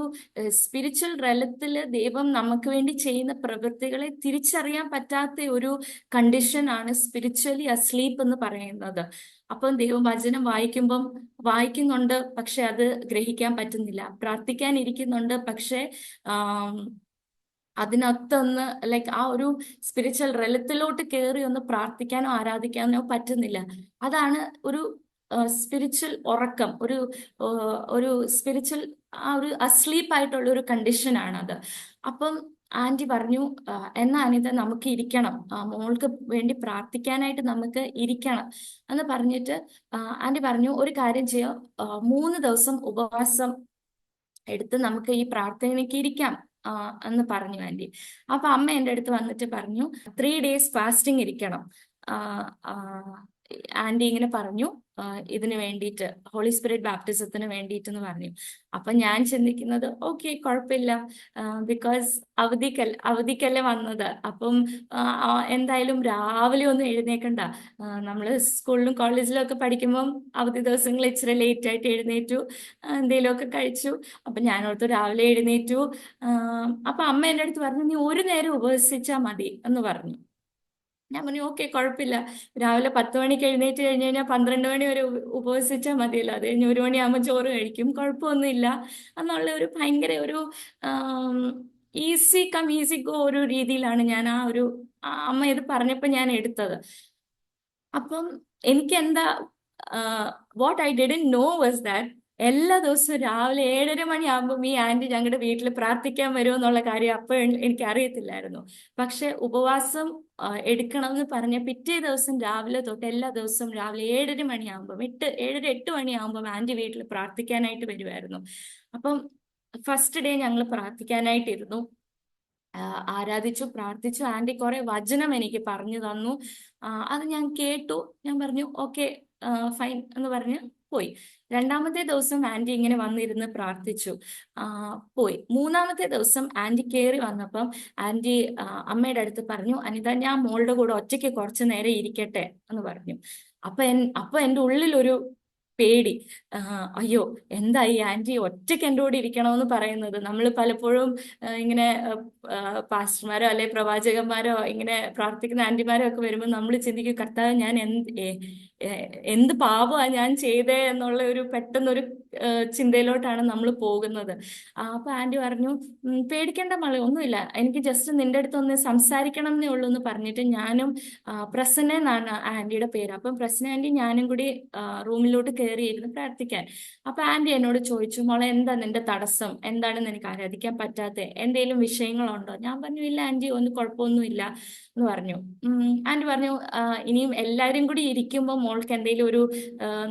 സ്പിരിച്വൽ റലത്തില് ദൈവം നമുക്ക് വേണ്ടി ചെയ്യുന്ന പ്രവൃത്തികളെ തിരിച്ചറിയാൻ പറ്റാത്ത ഒരു കണ്ടീഷൻ ആണ് സ്പിരിച്വലി അസ്ലീപ്പ് എന്ന് പറയുന്നത്. അപ്പം ദൈവം വചനം വായിക്കുന്നുണ്ട്, പക്ഷെ അത് ഗ്രഹിക്കാൻ പറ്റുന്നില്ല. പ്രാർത്ഥിക്കാൻ ഇരിക്കുന്നുണ്ട്, പക്ഷെ അതിനകത്തൊന്ന് ലൈക്ക് ആ ഒരു സ്പിരിച്വൽ റലത്തിലോട്ട് കയറി ഒന്ന് പ്രാർത്ഥിക്കാനോ ആരാധിക്കാനോ പറ്റുന്നില്ല. അതാണ് ഒരു സ്പിരിച്വൽ ഉറക്കം, ഒരു സ്പിരിച്വൽ ആ ഒരു അസ്ലീപ്പ് ആയിട്ടുള്ള ഒരു കണ്ടീഷൻ ആണ് അത്. അപ്പം ആന്റി പറഞ്ഞു, എന്നാ അനിത നമുക്ക് ഇരിക്കണം, മോൾക്ക് വേണ്ടി പ്രാർത്ഥിക്കാനായിട്ട് നമുക്ക് ഇരിക്കണം എന്ന് പറഞ്ഞിട്ട് ആന്റി പറഞ്ഞു ഒരു കാര്യം ചെയ്യാം, 3 ദിവസം ഉപവാസം എടുത്ത് നമുക്ക് ഈ പ്രാർത്ഥനയ്ക്ക് ഇരിക്കാം എന്ന് പറഞ്ഞു ആന്റി. അപ്പൊ അമ്മ എൻ്റെ അടുത്ത് വന്നിട്ട് പറഞ്ഞു 3 days ഫാസ്റ്റിംഗ് ഇരിക്കണം. ആ, ആ, ആന്റി ഇങ്ങനെ പറഞ്ഞു, ഇതിന് വേണ്ടിയിട്ട് ഹോളി സ്പിരിറ്റ് ബാപ്റ്റിസത്തിന് വേണ്ടിയിട്ട് എന്ന് പറഞ്ഞു. അപ്പൊ ഞാൻ ചിന്തിക്കുന്നത് ഓക്കെ കുഴപ്പമില്ല, ബിക്കോസ് അവധിക്കല്ലേ വന്നത്, അപ്പം എന്തായാലും രാവിലെ ഒന്നും എഴുന്നേക്കണ്ട. നമ്മൾ സ്കൂളിലും കോളേജിലും ഒക്കെ പഠിക്കുമ്പം അവധി ദിവസങ്ങൾ ഇച്ചിരി ലേറ്റ് ആയിട്ട് എഴുന്നേറ്റു, എന്തെങ്കിലുമൊക്കെ കഴിച്ചു. അപ്പൊ ഞാനോർത്തു രാവിലെ എഴുന്നേറ്റു. അപ്പൊ അമ്മ എൻ്റെ അടുത്ത് പറഞ്ഞു നീ ഒരു നേരം ഉപവസിച്ചാൽ മതി എന്ന് പറഞ്ഞു. ഞാൻ പറഞ്ഞു ഓക്കെ കുഴപ്പമില്ല, രാവിലെ 10 മണിക്ക് എഴുന്നേറ്റ് കഴിഞ്ഞ് കഴിഞ്ഞാൽ 12 മണി വരെ ഉപവസിച്ചാൽ മതിയല്ലോ, അത് കഴിഞ്ഞ് 1 മണിയാകുമ്പോൾ ചോറ് കഴിക്കും, കുഴപ്പമൊന്നുമില്ല എന്നുള്ള ഒരു ഭയങ്കര ഒരു ഈസി കം ഈസി ഗോ ഒരു രീതിയിലാണ് ഞാൻ അമ്മ ഇത് പറഞ്ഞപ്പോൾ ഞാൻ എടുത്തത്. അപ്പം എനിക്ക് എന്താ, what I didn't know was that എല്ലാ ദിവസവും രാവിലെ 7:30 മണിയാകുമ്പോൾ ഈ ആന്റി ഞങ്ങളുടെ വീട്ടിൽ പ്രാർത്ഥിക്കാൻ വരുമോ എന്നുള്ള കാര്യം അപ്പോൾ എനിക്ക് അറിയത്തില്ലായിരുന്നു. പക്ഷെ ഉപവാസം എടുക്കണമെന്ന് പറഞ്ഞ പിറ്റേ ദിവസം രാവിലെ തൊട്ട് എല്ലാ ദിവസവും രാവിലെ 7:30 മണിയാകുമ്പോൾ 7:08 മണിയാകുമ്പോൾ ആന്റി വീട്ടിൽ പ്രാർത്ഥിക്കാനായിട്ട് വരുമായിരുന്നു. അപ്പം ഫസ്റ്റ് ഡേ ഞങ്ങൾ പ്രാർത്ഥിക്കാനായിട്ടിരുന്നു, ആരാധിച്ചു, പ്രാർത്ഥിച്ചു. ആന്റി കുറെ വചനം എനിക്ക് പറഞ്ഞു തന്നു, അത് ഞാൻ കേട്ടു. ഞാൻ പറഞ്ഞു ഓക്കെ ഫൈൻ എന്ന് പറഞ്ഞ് പോയി. 2-മത്തെ ദിവസം ആന്റി ഇങ്ങനെ വന്നിരുന്ന് പ്രാർത്ഥിച്ചു, പോയി. 3-മത്തെ ദിവസം ആന്റി കയറി വന്നപ്പം ആന്റി അമ്മയുടെ അടുത്ത് പറഞ്ഞു അനിത ഞാൻ മോളുടെ കൂടെ ഒറ്റയ്ക്ക് കുറച്ചു നേരം ഇരിക്കട്ടെ എന്ന് പറഞ്ഞു. അപ്പൊ എൻ്റെ ഉള്ളിലൊരു പേടി, അയ്യോ എന്താ ഈ ആന്റി ഒറ്റയ്ക്ക് എൻ്റെ കൂടെ ഇരിക്കണമെന്ന് പറയുന്നത്. നമ്മൾ പലപ്പോഴും ഇങ്ങനെ പാസ്റ്റർമാരോ അല്ലെ പ്രവാചകന്മാരോ ഇങ്ങനെ പ്രാർത്ഥിക്കുന്ന ആന്റിമാരോ ഒക്കെ വരുമ്പോൾ നമ്മൾ ചിന്തിക്കും കർത്താവ് ഞാൻ എന്ത് പാപമാണ് ഞാൻ ചെയ്തേ എന്നുള്ള ഒരു പെട്ടെന്നൊരു ചിന്തയിലോട്ടാണ് നമ്മൾ പോകുന്നത്. അപ്പൊ ആന്റി പറഞ്ഞു പേടിക്കേണ്ട മോളെ, ഒന്നുമില്ല, എനിക്ക് ജസ്റ്റ് നിന്റെ അടുത്ത് ഒന്ന് സംസാരിക്കണം എന്നേ ഉള്ളൂ എന്ന് പറഞ്ഞിട്ട് ഞാനും പ്രസന്ന എന്നാണ് ആന്റിയുടെ പേര്. അപ്പം പ്രസന്ന ആന്റി ഞാനും കൂടി റൂമിലോട്ട് കയറിയിരുന്നു പ്രാർത്ഥിക്കാൻ. അപ്പൊ ആന്റി എന്നോട് ചോദിച്ചു മോളെ എന്താ നിന്റെ തടസ്സം, എന്താണ് നിനക്ക് ആരാധിക്കാൻ പറ്റാത്ത, എന്തെങ്കിലും വിഷയങ്ങളുണ്ടോ? ഞാൻ പറഞ്ഞു ഇല്ല ആന്റി ഒന്നും കുഴപ്പമൊന്നുമില്ല എന്ന് പറഞ്ഞു. ആന്റി പറഞ്ഞു ഇനിയും എല്ലാവരും കൂടി ഇരിക്കുമ്പോൾ മോൾക്ക് എന്തെങ്കിലും ഒരു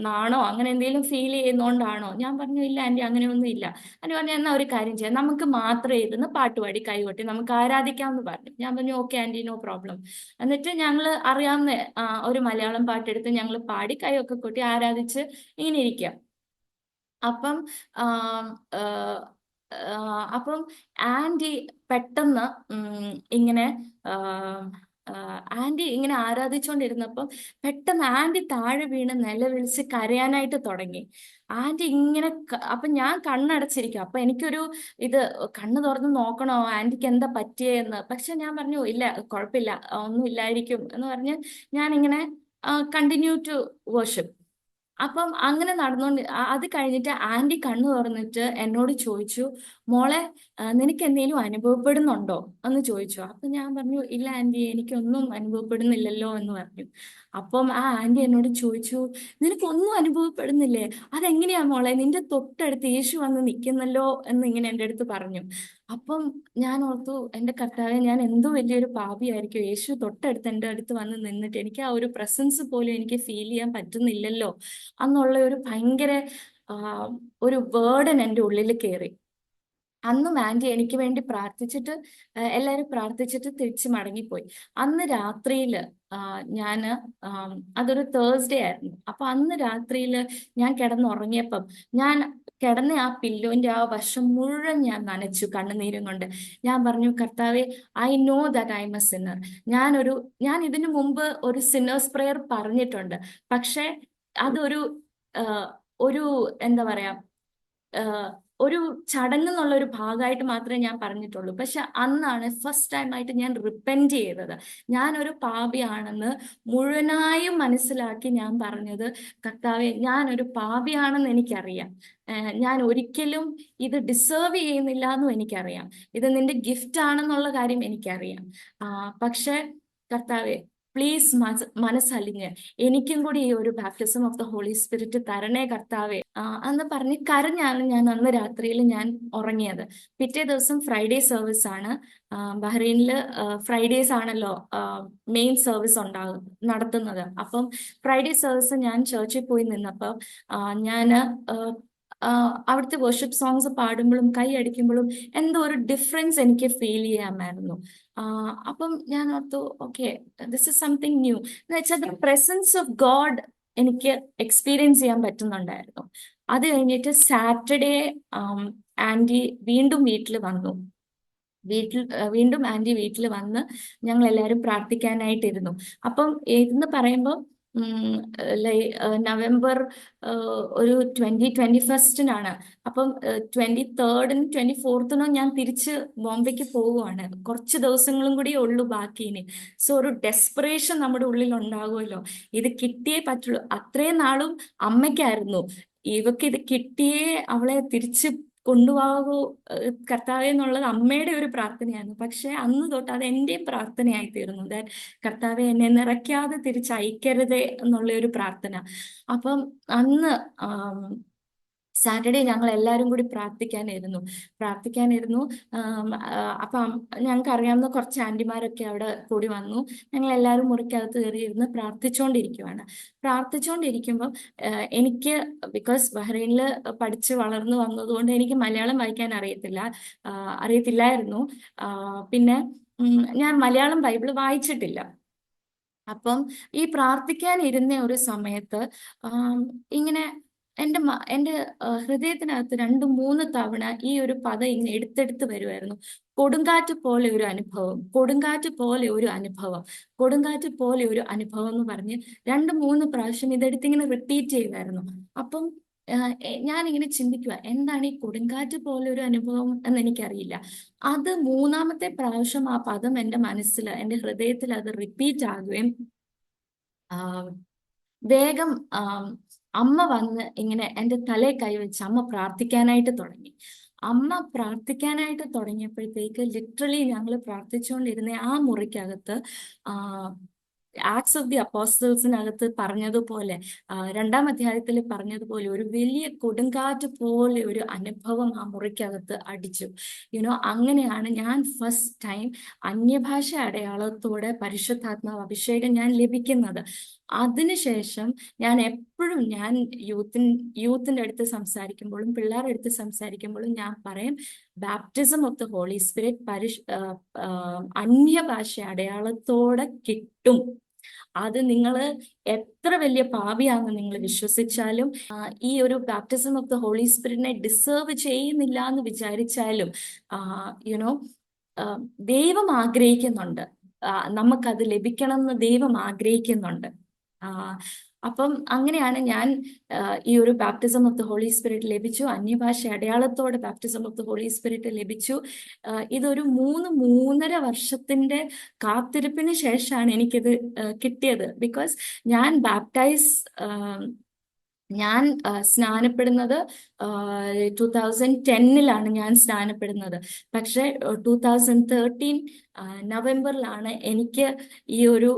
നാണോ അങ്ങനെ എന്തെങ്കിലും ഫീൽ ചെയ്യുന്നോണ്ടാണോ? ഞാൻ പറഞ്ഞു ഇല്ല ആന്റി അങ്ങനെയൊന്നും ഇല്ല. ആന്റി പറഞ്ഞു എന്നാ ഒരു കാര്യം ചെയ്യാം, നമുക്ക് മാത്രം ഇരുന്ന് പാട്ടുപാടി കൈകൊട്ടി നമുക്ക് ആരാധിക്കാമെന്ന് പറഞ്ഞു. ഞാൻ പറഞ്ഞു ഓക്കെ ആന്റി നോ പ്രോബ്ലം. എന്നിട്ട് ഞങ്ങൾ അറിയാവുന്ന ഒരു മലയാളം പാട്ടെടുത്ത് ഞങ്ങൾ പാടി കൈയൊക്കെ കൊട്ടി ആരാധിച്ച് ഇങ്ങനെ ഇരിക്കാം. അപ്പം അപ്പം ആന്റി പെട്ടെന്ന് ഇങ്ങനെ ആന്റി ഇങ്ങനെ ആരാധിച്ചുകൊണ്ടിരുന്നപ്പം പെട്ടെന്ന് ആന്റി താഴെ വീണ് നിലവിളിച്ച് കരയാനായിട്ട് തുടങ്ങി. ആന്റി ഇങ്ങനെ അപ്പൊ ഞാൻ കണ്ണടച്ചിരിക്കും. അപ്പൊ എനിക്കൊരു ഇത് കണ്ണ് തുറന്ന് നോക്കണോ ആന്റിക്ക് എന്താ പറ്റിയെന്ന്. പക്ഷെ ഞാൻ പറഞ്ഞു ഇല്ല കുഴപ്പമില്ല ഒന്നും ഇല്ലായിരിക്കും എന്ന് പറഞ്ഞ് ഞാനിങ്ങനെ കണ്ടിന്യൂ ടു വർഷിപ്പ്. അപ്പം അങ്ങനെ നടന്നുകൊണ്ട് അത് കഴിഞ്ഞിട്ട് ആന്റി കണ്ണു തുറന്നിട്ട് എന്നോട് ചോദിച്ചു മോളെ നിനക്ക് എന്തെങ്കിലും അനുഭവപ്പെടുന്നുണ്ടോ എന്ന് ചോദിച്ചു. അപ്പൊ ഞാൻ പറഞ്ഞു ഇല്ല ആന്റി എനിക്കൊന്നും അനുഭവപ്പെടുന്നില്ലല്ലോ എന്ന് പറഞ്ഞു. അപ്പം ആന്റി എന്നോട് ചോദിച്ചു നിനക്കൊന്നും അനുഭവപ്പെടുന്നില്ലേ, അതെങ്ങനെയാ മോളെ, നിന്റെ തൊട്ടടുത്ത് യേശു വന്ന് നിൽക്കുന്നല്ലോ എന്ന് ഇങ്ങനെ എൻ്റെ അടുത്ത് പറഞ്ഞു. അപ്പം ഞാൻ ഓർത്തു എൻ്റെ കർത്താവെ ഞാൻ എന്തോ വലിയൊരു പാപിയായിരിക്കും, യേശു തൊട്ടടുത്ത് എൻ്റെ അടുത്ത് വന്ന് നിന്നിട്ട് എനിക്ക് ആ ഒരു പ്രസൻസ് പോലും എനിക്ക് ഫീൽ ചെയ്യാൻ പറ്റുന്നില്ലല്ലോ എന്നുള്ള ഒരു ഭയങ്കര ഒരു ബേർഡൻ എൻ്റെ ഉള്ളിൽ കയറി. അന്നും ആന്റി എനിക്ക് വേണ്ടി പ്രാർത്ഥിച്ചിട്ട് എല്ലാവരും പ്രാർത്ഥിച്ചിട്ട് തിരിച്ച് മടങ്ങിപ്പോയി. അന്ന് രാത്രിയിൽ ഞാന് അതൊരു തേഴ്സ്ഡേ ആയിരുന്നു. അപ്പൊ അന്ന് രാത്രിയിൽ ഞാൻ കിടന്നുറങ്ങിയപ്പം ഞാൻ കിടന്ന ആ പില്ലോന്റെ ആ വശം മുഴുവൻ ഞാൻ നനച്ചു കണ്ണുനീരും കൊണ്ട്. ഞാൻ പറഞ്ഞു കർത്താവെ I know that I M A Sinner. ഞാൻ ഇതിനു മുമ്പ് ഒരു സിന്നേഴ്സ് പ്രെയർ പറഞ്ഞിട്ടുണ്ട്, പക്ഷെ അതൊരു ഒരു എന്താ പറയാ ഒരു ചടങ്ങ് എന്നുള്ള ഒരു ഭാഗമായിട്ട് മാത്രമേ ഞാൻ പറഞ്ഞിട്ടുള്ളൂ. പക്ഷെ അന്നാണ് ഫസ്റ്റ് ടൈം ആയിട്ട് ഞാൻ റിപ്പൻറ്റ് ചെയ്തത്. ഞാനൊരു പാപിയാണെന്ന് മുഴുവനായും മനസ്സിലാക്കി ഞാൻ പറഞ്ഞത് കർത്താവെ ഞാനൊരു പാപിയാണെന്ന് എനിക്കറിയാം, ഞാൻ ഒരിക്കലും ഇത് ഡിസേർവ് ചെയ്യുന്നില്ല എന്നും എനിക്കറിയാം, ഇത് നിന്റെ ഗിഫ്റ്റ് ആണെന്നുള്ള കാര്യം എനിക്കറിയാം. പക്ഷെ കർത്താവെ പ്ലീസ് മനസ്സലിഞ്ഞ് എനിക്കും കൂടി ഈ ഒരു baptism of the Holy Spirit തരണേ കർത്താവേ എന്ന് പറഞ്ഞ് കരഞ്ഞാണ് ഞാൻ അന്ന് രാത്രിയിൽ ഞാൻ ഉറങ്ങിയത്. പിറ്റേ ദിവസം ഫ്രൈഡേ സർവീസ് ആണ്. ബഹ്റൈനില് ഫ്രൈഡേസ് ആണല്ലോ മെയിൻ സർവീസ് നടത്തുന്നത്. അപ്പം ഫ്രൈഡേ സർവീസ് ഞാൻ ചർച്ചിൽ പോയി നിന്നപ്പം ഞാൻ അവിടുത്തെ വർഷിപ്പ് സോങ്സ് പാടുമ്പോഴും കൈ അടിക്കുമ്പോഴും എന്തോ ഒരു ഡിഫറൻസ് എനിക്ക് ഫീൽ ചെയ്യാമായിരുന്നു. അപ്പം ഞാൻ ഓർത്തു, okay, this is something new എന്ന് വെച്ചാൽ ദ പ്രസൻസ് ഓഫ് ഗോഡ് എനിക്ക് എക്സ്പീരിയൻസ് ചെയ്യാൻ പറ്റുന്നുണ്ടായിരുന്നു. അത് കഴിഞ്ഞിട്ട് സാറ്റർഡേ ആന്റി വീണ്ടും വീട്ടിൽ വന്നു. വീണ്ടും ആന്റി വീട്ടിൽ വന്ന് ഞങ്ങൾ എല്ലാവരും പ്രാർത്ഥിക്കാനായിട്ടിരുന്നു. അപ്പം എന്ന് പറയുമ്പോൾ നവംബർ ഒരു 21st അപ്പം 23rd-നും 24th-നോ ഞാൻ തിരിച്ച് ബോംബെക്ക് പോവുകയാണ്. കുറച്ച് ദിവസങ്ങളും കൂടി ഉള്ളൂ ബാക്കിന്. സോ ഒരു ഡെസ്പറേഷൻ നമ്മുടെ ഉള്ളിൽ ഉണ്ടാകുമല്ലോ, ഇത് കിട്ടിയേ പറ്റുള്ളൂ. അത്രയും നാളും അമ്മയ്ക്കായിരുന്നു, ഇവക്ക് ഇത് കിട്ടിയേ അവളെ തിരിച്ച് കൊണ്ടുപോകൂ കർത്താവേ എന്നുള്ളത് അമ്മയുടെ ഒരു പ്രാർത്ഥനയായിരുന്നു. പക്ഷെ അന്ന് തൊട്ട് അത് എന്റെയും പ്രാർത്ഥനയായി തീർന്നു. ദാറ്റ് കർത്താവെ എന്നെ നിറയ്ക്കാതെ തിരിച്ചയക്കരുതേ എന്നുള്ള ഒരു പ്രാർത്ഥന. അപ്പം അന്ന് സാറ്റർഡേ ഞങ്ങൾ എല്ലാവരും കൂടി പ്രാർത്ഥിക്കാനിരുന്നു. അപ്പം ഞങ്ങൾക്ക് അറിയാവുന്ന കുറച്ച് ആന്റിമാരൊക്കെ അവിടെ കൂടി വന്നു. ഞങ്ങൾ എല്ലാവരും മുറിക്കകത്ത് കയറിയിരുന്ന് പ്രാർത്ഥിച്ചുകൊണ്ടിരിക്കുമ്പോൾ എനിക്ക്, ബിക്കോസ് ബഹ്റൈനിൽ പഠിച്ച് വളർന്നു വന്നതുകൊണ്ട് എനിക്ക് മലയാളം വായിക്കാൻ അറിയത്തില്ലായിരുന്നു. പിന്നെ ഞാൻ മലയാളം ബൈബിൾ വായിച്ചിട്ടില്ല. അപ്പം ഈ പ്രാർത്ഥിക്കാൻ ഇരുന്ന ഒരു സമയത്ത് ഇങ്ങനെ എൻ്റെ ഹൃദയത്തിനകത്ത് 2-3 തവണ ഈ ഒരു പദം ഇങ്ങനെ എടുത്തെടുത്ത് വരുമായിരുന്നു. കൊടുങ്കാറ്റ് പോലെ ഒരു അനുഭവം, കൊടുങ്കാറ്റ് പോലെ ഒരു അനുഭവം, കൊടുങ്കാറ്റ് പോലെ ഒരു അനുഭവം എന്ന് പറഞ്ഞ് 2-3 പ്രാവശ്യം ഇതെടുത്ത് ഇങ്ങനെ റിപ്പീറ്റ് ചെയ്തായിരുന്നു. അപ്പം ഞാനിങ്ങനെ ചിന്തിക്കുക, എന്താണ് ഈ കൊടുങ്കാറ്റ് പോലെ ഒരു അനുഭവം എന്ന് എനിക്കറിയില്ല. അത് 3-മത്തെ പ്രാവശ്യം ആ പദം എൻ്റെ മനസ്സിൽ, എൻ്റെ ഹൃദയത്തിൽ അത് റിപ്പീറ്റ് ആകുകയും വേഗം അമ്മ വന്ന് ഇങ്ങനെ എൻ്റെ തലയിൽ കൈവച്ച് അമ്മ പ്രാർത്ഥിക്കാനായിട്ട് തുടങ്ങിയപ്പോഴത്തേക്ക് ലിറ്ററലി ഞങ്ങൾ പ്രാർത്ഥിച്ചുകൊണ്ടിരുന്ന ആ മുറിക്കകത്ത് ആക്ട്സ് ഓഫ് ദി അപ്പോസ്റ്റൽസിനകത്ത് പറഞ്ഞതുപോലെ, 2-ാം അധ്യായത്തിൽ പറഞ്ഞതുപോലെ ഒരു വലിയ കൊടുങ്കാറ്റ് പോലെ ഒരു അനുഭവം ആ മുറിക്കകത്ത് അടിച്ചു. അങ്ങനെയാണ് ഞാൻ ഫസ്റ്റ് ടൈം അന്യഭാഷ അടയാളത്തോടെ പരിശുദ്ധാത്മാവ് അഭിഷേകം ഞാൻ ലഭിക്കുന്നത്. അതിനുശേഷം ഞാൻ എപ്പോഴും യൂത്തിൻ്റെ അടുത്ത് സംസാരിക്കുമ്പോഴും പിള്ളേരുടെ അടുത്ത് സംസാരിക്കുമ്പോഴും ഞാൻ പറയും, baptism of the Holy Spirit അന്യഭാഷ അടയാളത്തോടെ കിട്ടും. അത് നിങ്ങൾ എത്ര വലിയ പാപിയാണെന്ന് നിങ്ങൾ വിശ്വസിച്ചാലും, ഈ ഒരു ബാപ്റ്റിസം ഓഫ് ദ ഹോളി സ്പിരിറ്റിനെ ഡിസേർവ് ചെയ്യുന്നില്ല എന്ന് വിചാരിച്ചാലും, ദൈവം ആഗ്രഹിക്കുന്നുണ്ട്, നമുക്കത് ലഭിക്കണം എന്ന് ദൈവം ആഗ്രഹിക്കുന്നുണ്ട്. അപ്പം അങ്ങനെയാണ് ഞാൻ ഈ ഒരു baptism of the Holy Spirit ലഭിച്ചു. അന്യഭാഷ അടയാളത്തോടെ baptism of the Holy Spirit ലഭിച്ചു. ഇതൊരു 3-3.5 വർഷത്തിന്റെ കാത്തിരിപ്പിന് ശേഷമാണ് എനിക്കിത് കിട്ടിയത്. ബിക്കോസ് ഞാൻ സ്നാനപ്പെടുന്നത് 2010-ലാണ് ഞാൻ സ്നാനപ്പെടുന്നത്. പക്ഷെ 2013 നവംബറിലാണ് എനിക്ക് ഈ ഒരു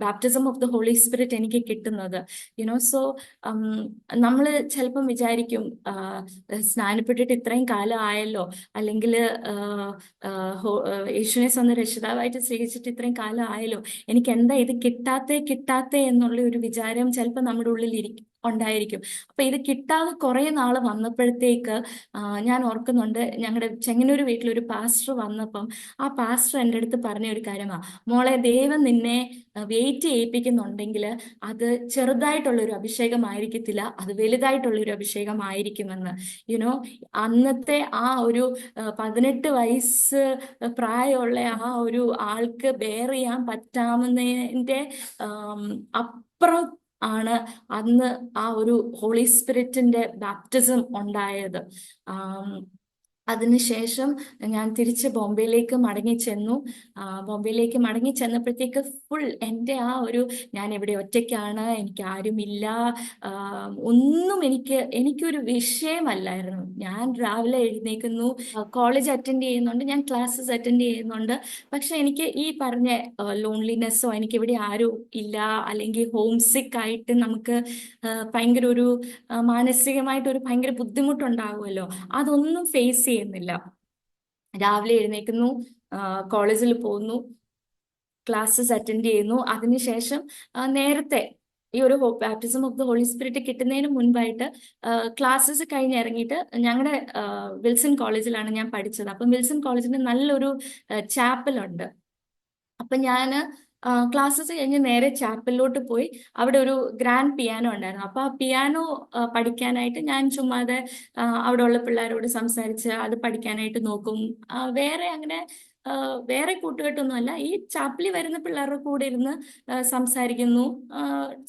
baptism of the Holy Spirit എനിക്ക് കിട്ടുന്നത്. സോ നമ്മൾ ചിലപ്പം വിചാരിക്കും, സ്നാനപ്പെട്ടിട്ട് ഇത്രയും കാലം ആയല്ലോ, അല്ലെങ്കിൽ യേശുവിനെ സ്വന്തം രക്ഷിതാവായിട്ട് സ്വീകരിച്ചിട്ട് ഇത്രയും കാലം ആയല്ലോ, എനിക്ക് എന്താ ഇത് കിട്ടാത്തേ എന്നുള്ള ഒരു വിചാരം ചിലപ്പോൾ നമ്മുടെ ഉള്ളിൽ ഉണ്ടായിരിക്കും. അപ്പൊ ഇത് കിട്ടാതെ കുറെ നാള് വന്നപ്പോഴത്തേക്ക് ഞാൻ ഓർക്കുന്നുണ്ട്, ഞങ്ങളുടെ ചെങ്ങന്നൂർ വീട്ടിലൊരു പാസ്റ്റർ വന്നപ്പം ആ പാസ്റ്റർ എൻ്റെ അടുത്ത് പറഞ്ഞ ഒരു കാര്യമാണ്, മോളെ, ദൈവം നിന്നെ വെയിറ്റ് ചെയ്യിപ്പിക്കുന്നുണ്ടെങ്കിൽ അത് ചെറുതായിട്ടുള്ളൊരു അഭിഷേകമായിരിക്കത്തില്ല, അത് വലുതായിട്ടുള്ളൊരു അഭിഷേകമായിരിക്കുമെന്ന്. അന്നത്തെ ആ ഒരു 18 വയസ്സ് പ്രായമുള്ള ആ ഒരു ആൾക്ക് ബെയർ ചെയ്യാൻ പറ്റാവുന്നതിൻ്റെ അപ്പുറം ആണ് അന്ന് ആ ഒരു ഹോളി സ്പിരിറ്റിന്റെ ബാപ്റ്റിസം ഉണ്ടായത്. അതിനുശേഷം ഞാൻ തിരിച്ച് ബോംബെയിലേക്ക് മടങ്ങി ചെന്നു. ബോംബെയിലേക്ക് മടങ്ങി ചെന്നപ്പോഴത്തേക്ക് ഫുൾ എൻ്റെ ആ ഒരു, ഞാൻ ഇവിടെ ഒറ്റയ്ക്കാണ്, എനിക്ക് ആരുമില്ല, ഒന്നും എനിക്കൊരു വിഷയമല്ലായിരുന്നു. ഞാൻ രാവിലെ എഴുന്നേൽക്കുന്നു, കോളേജ് അറ്റൻഡ് ചെയ്യുന്നുണ്ട്, ഞാൻ ക്ലാസ്സസ് അറ്റൻഡ് ചെയ്യുന്നുണ്ട്. പക്ഷെ എനിക്ക് ഈ പറഞ്ഞ ലോൺലിനെസ്സോ, എനിക്കിവിടെ ആരും ഇല്ല, അല്ലെങ്കിൽ ഹോം സിക്ക് ആയിട്ട് നമുക്ക് ഭയങ്കര ഒരു മാനസികമായിട്ട് ഒരു ഭയങ്കര ബുദ്ധിമുട്ടുണ്ടാകുമല്ലോ, അതൊന്നും ഫേസ് ചെയ്യുന്നില്ല. രാവിലെ എഴുന്നേൽക്കുന്നു, കോളേജിൽ പോകുന്നു, ക്ലാസ്സസ് അറ്റൻഡ് ചെയ്യുന്നു. അതിനുശേഷം നേരത്തെ ഈ ഒരു baptism of the Holy Spirit കിട്ടുന്നതിന് മുൻപായിട്ട് ക്ലാസ്സസ് കഴിഞ്ഞ് ഇറങ്ങിയിട്ട്, ഞങ്ങളുടെ വിൽസൺ കോളേജിലാണ് ഞാൻ പഠിച്ചത്. അപ്പം വിൽസൺ കോളേജിന് നല്ലൊരു ചാപ്പലുണ്ട്. അപ്പൊ ഞാന് ക്ലാസ്സസ് കഴിഞ്ഞ് നേരെ ചാപ്പലിലോട്ട് പോയി. അവിടെ ഒരു ഗ്രാൻഡ് പിയാനോ ഉണ്ടായിരുന്നു. അപ്പൊ ആ പിയാനോ പഠിക്കാനായിട്ട് ഞാൻ ചുമ്മാതെ അവിടെ ഉള്ള പിള്ളേരോട് സംസാരിച്ച് അത് പഠിക്കാനായിട്ട് നോക്കും. വേറെ അങ്ങനെ വേറെ കൂട്ടുകെട്ടൊന്നുമല്ല, ഈ ചാപ്പലിൽ വരുന്ന പിള്ളേരുടെ കൂടെ ഇരുന്ന് സംസാരിക്കുന്നു,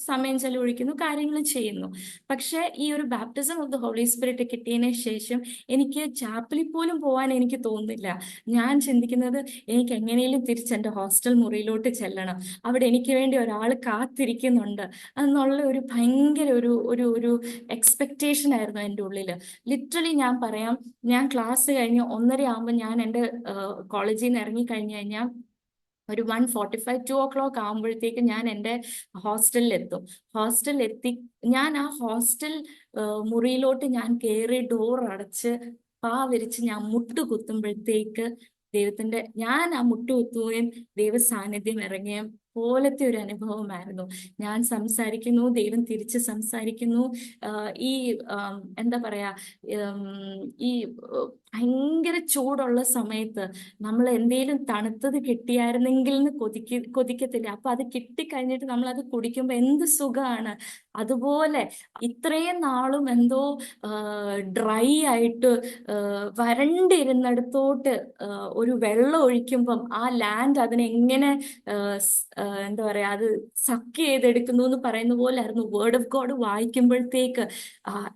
സമയം ചെലവഴിക്കുന്നു, കാര്യങ്ങൾ ചെയ്യുന്നു. പക്ഷെ ഈ ഒരു baptism of the Holy Spirit കിട്ടിയതിന് ശേഷം എനിക്ക് ചാപ്പലിൽ പോലും പോകാൻ എനിക്ക് തോന്നുന്നില്ല. ഞാൻ ചിന്തിക്കുന്നത്, എനിക്ക് എങ്ങനെയും തിരിച്ച് എൻ്റെ ഹോസ്റ്റൽ മുറിയിലോട്ട് ചെല്ലണം, അവിടെ എനിക്ക് വേണ്ടി ഒരാൾ കാത്തിരിക്കുന്നുണ്ട് എന്നുള്ള ഒരു ഭയങ്കര ഒരു ഒരു ഒരു എക്സ്പെക്റ്റേഷൻ ആയിരുന്നു എൻ്റെ ഉള്ളിൽ. ലിറ്ററലി ഞാൻ പറയാം, ഞാൻ ക്ലാസ് കഴിഞ്ഞ് 1:30 ആകുമ്പോൾ ഞാൻ എൻ്റെ കോളേജിൽ നിന്ന് ഇറങ്ങി കഴിഞ്ഞു കഴിഞ്ഞാൽ ഒരു 1:45 2 o'clock ആകുമ്പോഴത്തേക്ക് ഞാൻ എൻ്റെ ഹോസ്റ്റലിൽ എത്തും. ഹോസ്റ്റലിൽ എത്തി ഞാൻ ആ ഹോസ്റ്റൽ മുറിയിലോട്ട് ഞാൻ കയറി ഡോർ അടച്ച് വിരിച്ച് ഞാൻ മുട്ടുകുത്തുമ്പോഴത്തേക്ക് ഞാൻ ആ മുട്ടുകുത്തുകയും ദൈവ സാന്നിധ്യം ഇറങ്ങിയ പോലത്തെ ഒരു അനുഭവമായിരുന്നു. ഞാൻ സംസാരിക്കുന്നു, ദൈവം തിരിച്ച് സംസാരിക്കുന്നു. ഈ എന്താ പറയാ, ഈ ഭയങ്കര ചൂടുള്ള സമയത്ത് നമ്മൾ എന്തെങ്കിലും തണുത്തത് കിട്ടിയായിരുന്നെങ്കിൽ എന്ന് കൊതിക്കത്തില്ല. അപ്പൊ അത് കിട്ടിക്കഴിഞ്ഞിട്ട് നമ്മൾ അത് കുടിക്കുമ്പോൾ എന്ത് സുഖമാണ്. അതുപോലെ ഇത്രയും നാളും എന്തോ ഡ്രൈ ആയിട്ട് വരണ്ടിരുന്നിടത്തോട്ട് ഒരു വെള്ളം ഒഴിക്കുമ്പം ആ ലാൻഡ് അതിനെങ്ങനെ എന്താ പറയാ, അത് സക്ക് ചെയ്തെടുക്കുന്നു എന്ന് പറയുന്ന പോലെ ആയിരുന്നു വേർഡ് ഓഫ് ഗോഡ് വായിക്കുമ്പോഴത്തേക്ക്.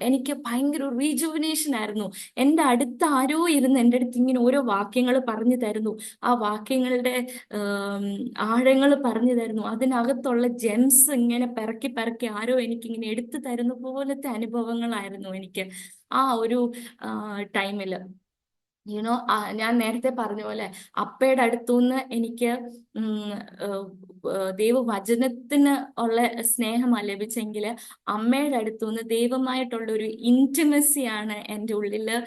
എനിക്ക് ഭയങ്കര റീജുവിനേഷൻ ആയിരുന്നു. എൻ്റെ അടുത്ത് ആരോ ഇരുന്ന് എൻ്റെ അടുത്ത് ഇങ്ങനെ ഓരോ വാക്യങ്ങൾ പറഞ്ഞു തരുന്നു. ആ വാക്യങ്ങളുടെ ആഴങ്ങൾ പറഞ്ഞു തരുന്നു. അതിനകത്തുള്ള ജെംസ് ഇങ്ങനെ പിറക്കി പിറക്കി ആരോ എനിക്കിങ്ങനെ എടുത്തു തരുന്ന പോലത്തെ അനുഭവങ്ങളായിരുന്നു എനിക്ക് ആ ഒരു ടൈമില്. യുനോ, ഞാൻ നേരത്തെ പറഞ്ഞ പോലെ അപ്പയുടെ അടുത്തുനിന്ന് എനിക്ക് ദൈവവചനത്തിന് ഉള്ള സ്നേഹമാണ് ലഭിച്ചെങ്കിൽ, അമ്മയുടെ അടുത്തുനിന്ന് ദൈവമായിട്ടുള്ള ഒരു ഇന്റിമസിയാണ് എൻ്റെ ഉള്ളില്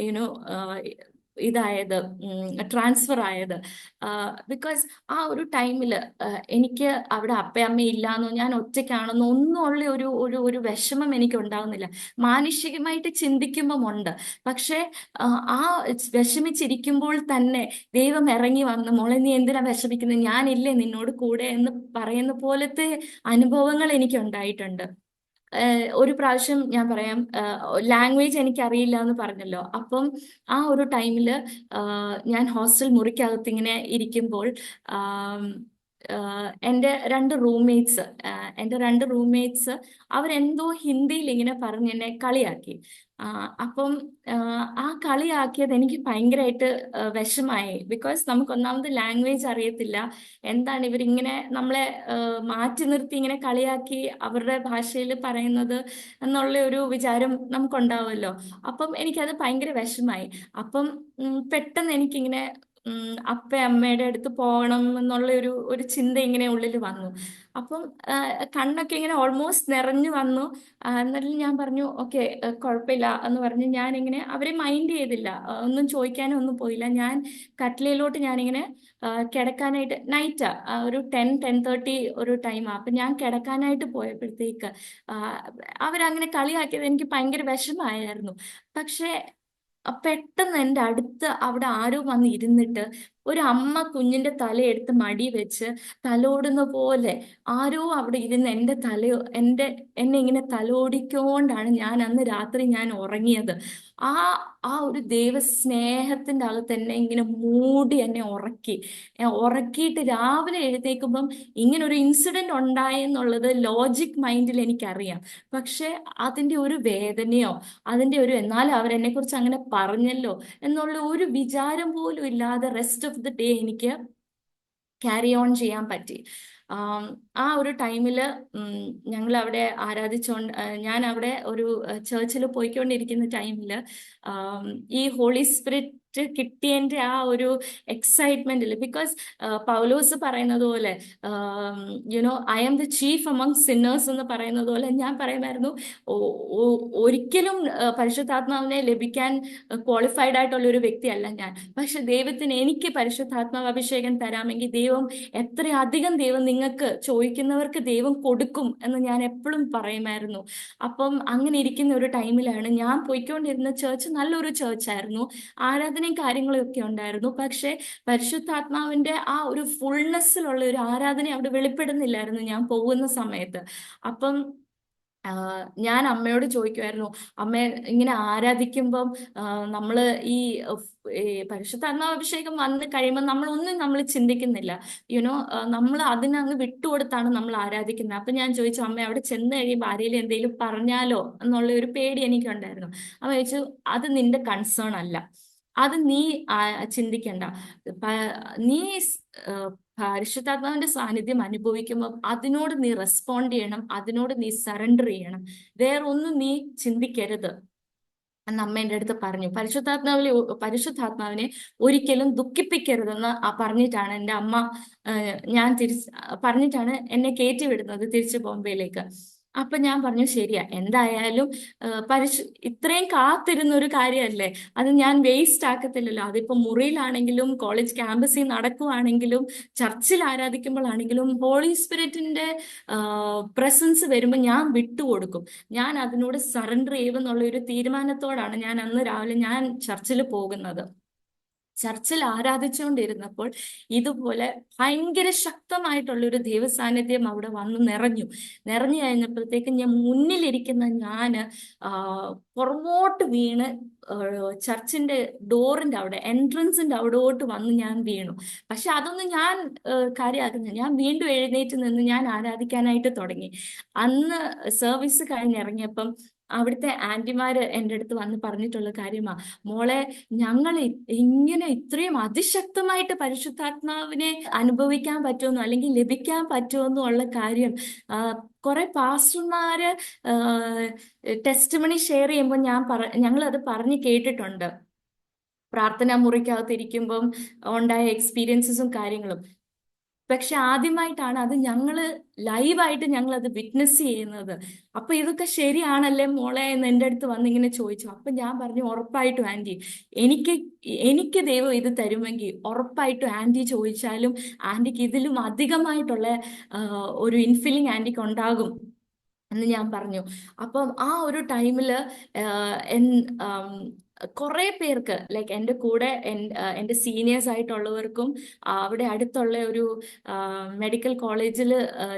യുനോ ഇതായത്, ട്രാൻസ്ഫർ ആയത്. ബിക്കോസ് ആ ഒരു ടൈമിൽ എനിക്ക് അവിടെ അപ്പയമ്മ ഇല്ലാന്നോ ഞാൻ ഒറ്റയ്ക്കാണെന്നോ ഒന്നും ഉള്ള ഒരു ഒരു ഒരു വിഷമം എനിക്ക് ഉണ്ടാകുന്നില്ല. മാനുഷികമായിട്ട് ചിന്തിക്കുമ്പം ഉണ്ട്. പക്ഷെ ആ വിഷമിച്ചിരിക്കുമ്പോൾ തന്നെ ദൈവം ഇറങ്ങി വന്ന്, മോളെ നീ എന്തിനാ വിഷമിക്കുന്നത്, ഞാനില്ലേ നിന്നോട് കൂടെ എന്ന് പറയുന്ന പോലത്തെ അനുഭവങ്ങൾ എനിക്ക് ഉണ്ടായിട്ടുണ്ട്. ഒരു പ്രാവശ്യം ഞാൻ പറയാം, ലാംഗ്വേജ് എനിക്ക് അറിയില്ല എന്ന് പറഞ്ഞല്ലോ. അപ്പം ആ ഒരു ടൈമില് ഞാൻ ഹോസ്റ്റൽ മുറിക്കകത്ത് ഇങ്ങനെ ഇരിക്കുമ്പോൾ എൻ്റെ രണ്ട് റൂംമേറ്റ്സ് അവരെന്തോ ഹിന്ദിയിൽ ഇങ്ങനെ പറഞ്ഞ് എന്നെ കളിയാക്കി. അപ്പം ആ കളിയാക്കിയത് എനിക്ക് ഭയങ്കരമായിട്ട് വിഷമായി. ബിക്കോസ് നമുക്ക് ഒന്നാമത് ലാംഗ്വേജ് അറിയത്തില്ല, എന്താണ് ഇവരിങ്ങനെ നമ്മളെ മാറ്റി നിർത്തി ഇങ്ങനെ കളിയാക്കി അവരുടെ ഭാഷയിൽ പറയുന്നത് എന്നുള്ള ഒരു വിചാരം നമുക്കുണ്ടാവുമല്ലോ. അപ്പം എനിക്കത് ഭയങ്കര വിഷമായി. അപ്പം പെട്ടെന്ന് എനിക്കിങ്ങനെ അമ്മയുടെ അടുത്ത് പോകണം എന്നുള്ള ഒരു ചിന്ത ഇങ്ങനെ ഉള്ളിൽ വന്നു. അപ്പം കണ്ണൊക്കെ ഇങ്ങനെ ഓൾമോസ്റ്റ് നിറഞ്ഞു വന്നു. എന്നാലും ഞാൻ പറഞ്ഞു ഓക്കെ, കുഴപ്പമില്ല എന്ന് പറഞ്ഞ് ഞാനിങ്ങനെ അവരെ മൈൻഡ് ചെയ്തില്ല, ഒന്നും ചോദിക്കാനും ഒന്നും പോയില്ല. ഞാൻ കട്ടിലയിലോട്ട് ഞാനിങ്ങനെ കിടക്കാനായിട്ട്, നൈറ്റാ, ഒരു 10-10:30 ഒരു ടൈമാ. അപ്പം ഞാൻ കിടക്കാനായിട്ട് പോയപ്പോഴത്തേക്ക് അവരങ്ങനെ കളിയാക്കിയത് എനിക്ക് ഭയങ്കര വിഷമായിരുന്നു. പക്ഷെ പെട്ടെന്ന് എൻ്റെ അടുത്ത് അവിടെ ആരോ വന്ന് ഇരുന്നിട്ട് ഒരു അമ്മ കുഞ്ഞിന്റെ തലയെടുത്ത് മടി വെച്ച് തലോടുന്ന പോലെ ആരോ അവിടെ ഇരുന്ന് എന്നെ ഇങ്ങനെ തലോടിക്കൊണ്ടാണ് ഞാൻ അന്ന് രാത്രി ഞാൻ ഉറങ്ങിയത്. ആ ആ ഒരു ദൈവസ്നേഹത്തിന്റെ അകത്ത് എന്നെ ഇങ്ങനെ മൂടി എന്നെ ഉറക്കി. ഉറക്കിയിട്ട് രാവിലെ എഴുന്നേൽക്കുമ്പം ഇങ്ങനെ ഒരു ഇൻസിഡന്റ് ഉണ്ടായെന്നുള്ളത് ലോജിക് മൈൻഡിൽ എനിക്കറിയാം. പക്ഷെ അതിന്റെ ഒരു വേദനയോ അതിന്റെ ഒരു എന്നാലും അവരെന്നെ കുറിച്ച് അങ്ങനെ പറഞ്ഞല്ലോ എന്നുള്ള ഒരു വിചാരം പോലും ഇല്ലാതെ റെസ്റ്റ് ഓഫ് ദി ഡേ എനിക്ക് ക്യാരി ഓൺ ചെയ്യാൻ പറ്റി. ആ ഒരു ടൈമില് ഞങ്ങൾ അവിടെ ഞാൻ അവിടെ ഒരു ചേർച്ചിൽ പോയിക്കൊണ്ടിരിക്കുന്ന ടൈമില് ഈ ഹോളി സ്പിരിറ്റ് കിട്ടിയതിന്റെ ആ ഒരു എക്സൈറ്റ്മെന്റിൽ, ബിക്കോസ് പൗലോസ് പറയുന്നത് പോലെ I am the chief among sinners എന്ന് പറയുന്നത് പോലെ ഞാൻ പറയുമായിരുന്നു, ഒരിക്കലും പരിശുദ്ധാത്മാവിനെ ലഭിക്കാൻ ക്വാളിഫൈഡ് ആയിട്ടുള്ള ഒരു വ്യക്തിയല്ല ഞാൻ. പക്ഷെ ദൈവത്തിന് എനിക്ക് പരിശുദ്ധാത്മാവ് അഭിഷേകം തരാമെങ്കിൽ എത്രയധികം ദൈവം നിങ്ങൾക്ക് ചോദിക്കുന്നവർക്ക് ദൈവം കൊടുക്കും എന്ന് ഞാൻ എപ്പോഴും പറയുമായിരുന്നു. അപ്പം അങ്ങനെ ഇരിക്കുന്ന ഒരു ടൈമിലാണ് ഞാൻ പോയിക്കൊണ്ടിരുന്ന ചേർച്ച് നല്ലൊരു ചേർച്ചായിരുന്നു, ആരാധനയും കാര്യങ്ങളും ഒക്കെ ഉണ്ടായിരുന്നു. പക്ഷെ പരിശുദ്ധാത്മാവിന്റെ ആ ഒരു ഫുൾനെസ്സിലുള്ള ഒരു ആരാധന അവിടെ വെളിപ്പെടുന്നില്ലായിരുന്നു ഞാൻ പോകുന്ന സമയത്ത്. അപ്പം ഞാൻ അമ്മയോട് ചോദിക്കുമായിരുന്നു, അമ്മ ഇങ്ങനെ ആരാധിക്കുമ്പം നമ്മള് ഈ പരിശുദ്ധാത്മാഭിഷേകം വന്ന് കഴിയുമ്പോൾ നമ്മൾ ചിന്തിക്കുന്നില്ല, നമ്മൾ അതിനങ്ങ് വിട്ടുകൊടുത്താണ് നമ്മൾ ആരാധിക്കുന്നത്. അപ്പൊ ഞാൻ ചോദിച്ചു, അമ്മ അവിടെ ചെന്ന് കഴിയുമ്പോൾ ആരെങ്കിലും എന്തെങ്കിലും പറഞ്ഞാലോ എന്നുള്ള ഒരു പേടി എനിക്കുണ്ടായിരുന്നു. അമ്മ ചോദിച്ചു, അത് നിന്റെ കൺസേൺ അല്ല, അത് നീ ചിന്തിക്കണ്ട. നീ പരിശുദ്ധാത്മാവിന്റെ സാന്നിധ്യം അനുഭവിക്കുമ്പോൾ അതിനോട് നീ റെസ്പോണ്ട് ചെയ്യണം, അതിനോട് നീ സറണ്ടർ ചെയ്യണം, വേറെ ഒന്നും നീ ചിന്തിക്കരുത് എന്ന് അമ്മ എൻ്റെ അടുത്ത് പറഞ്ഞു. പരിശുദ്ധാത്മാവിനെ ഒരിക്കലും ദുഃഖിപ്പിക്കരുതെന്ന് പറഞ്ഞിട്ടാണ് എൻ്റെ അമ്മ പറഞ്ഞിട്ടാണ് എന്നെ കയറ്റി വിടുന്നത് തിരിച്ച് ബോംബെയിലേക്ക്. അപ്പൊ ഞാൻ പറഞ്ഞു, ശരിയാ, എന്തായാലും ഇത്രയും കാത്തിരുന്ന ഒരു കാര്യമല്ലേ, അത് ഞാൻ വേസ്റ്റ് ആക്കത്തില്ലല്ലോ. അതിപ്പോ മുറിയിലാണെങ്കിലും കോളേജ് ക്യാമ്പസിൽ നടക്കുവാണെങ്കിലും ചർച്ചിൽ ആരാധിക്കുമ്പോഴാണെങ്കിലും ഹോളി സ്പിരിറ്റിന്റെ പ്രസൻസ് വരുമ്പോൾ ഞാൻ വിട്ടുകൊടുക്കും, ഞാൻ അതിനോട് സറണ്ടർ ചെയ്യുമെന്നുള്ള ഒരു തീരുമാനത്തോടാണ് ഞാൻ അന്ന് രാവിലെ ഞാൻ ചർച്ചിൽ പോകുന്നത്. ചർച്ചിൽ ആരാധിച്ചുകൊണ്ടിരുന്നപ്പോൾ ഇതുപോലെ ഭയങ്കര ശക്തമായിട്ടുള്ള ഒരു ദൈവസാന്നിധ്യം അവിടെ വന്ന് നിറഞ്ഞു കഴിഞ്ഞപ്പോഴത്തേക്ക് ഞാൻ മുന്നിലിരിക്കുന്ന ഞാന് പുറമോട്ട് വീണ് ചർച്ചിന്റെ ഡോറിന്റെ അവിടെ എൻട്രൻസിന്റെ അവിടോട്ട് വന്ന് ഞാൻ വീണു. പക്ഷെ അതൊന്നും ഞാൻ കാര്യമാക്കുന്നില്ല. ഞാൻ വീണ്ടും എഴുന്നേറ്റ് നിന്ന് ഞാൻ ആരാധിക്കാനായിട്ട് തുടങ്ങി. അന്ന് സർവീസ് കഴിഞ്ഞിറങ്ങിയപ്പം അവിടുത്തെ ആന്റിമാര് എൻ്റെ അടുത്ത് വന്ന് പറഞ്ഞിട്ടുള്ള കാര്യമാ, മോളെ, ഞങ്ങൾ ഇങ്ങനെ ഇത്രയും അതിശക്തമായിട്ട് പരിശുദ്ധാത്മാവിനെ അനുഭവിക്കാൻ പറ്റുമെന്നോ അല്ലെങ്കിൽ ലഭിക്കാൻ പറ്റുമെന്നോ ഉള്ള കാര്യം കുറെ പാസ്റ്റർമാര് ടെസ്റ്റ് മണി ഷെയർ ചെയ്യുമ്പോൾ ഞങ്ങളത് പറഞ്ഞ് കേട്ടിട്ടുണ്ട്, പ്രാർത്ഥനാ മുറിക്കകത്ത് ഇരിക്കുമ്പം ഉണ്ടായ എക്സ്പീരിയൻസസും കാര്യങ്ങളും. പക്ഷെ ആദ്യമായിട്ടാണ് അത് ലൈവായിട്ട് ഞങ്ങൾ അത് വിറ്റ്നസ് ചെയ്യുന്നത്. അപ്പൊ ഇതൊക്കെ ശരിയാണല്ലേ മോളെ എന്ന് എൻ്റെ അടുത്ത് വന്നിങ്ങനെ ചോദിച്ചു. അപ്പൊ ഞാൻ പറഞ്ഞു, ഉറപ്പായിട്ടും ആന്റി, എനിക്ക് ദൈവം ഇത് തരുമെങ്കിൽ ഉറപ്പായിട്ടും ആന്റി ചോദിച്ചാലും ആന്റിക്ക് ഇതിലും അധികമായിട്ടുള്ള ഒരു ഇൻഫില്ലിംഗ് ആന്റിക്ക് ഉണ്ടാകും എന്ന് ഞാൻ പറഞ്ഞു. അപ്പം ആ ഒരു ടൈമില് കുറെ പേർക്ക്, ലൈക്ക് എൻ്റെ കൂടെ എൻ്റെ സീനിയേഴ്സ് ആയിട്ടുള്ളവർക്കും അവിടെ അടുത്തുള്ള ഒരു മെഡിക്കൽ കോളേജിൽ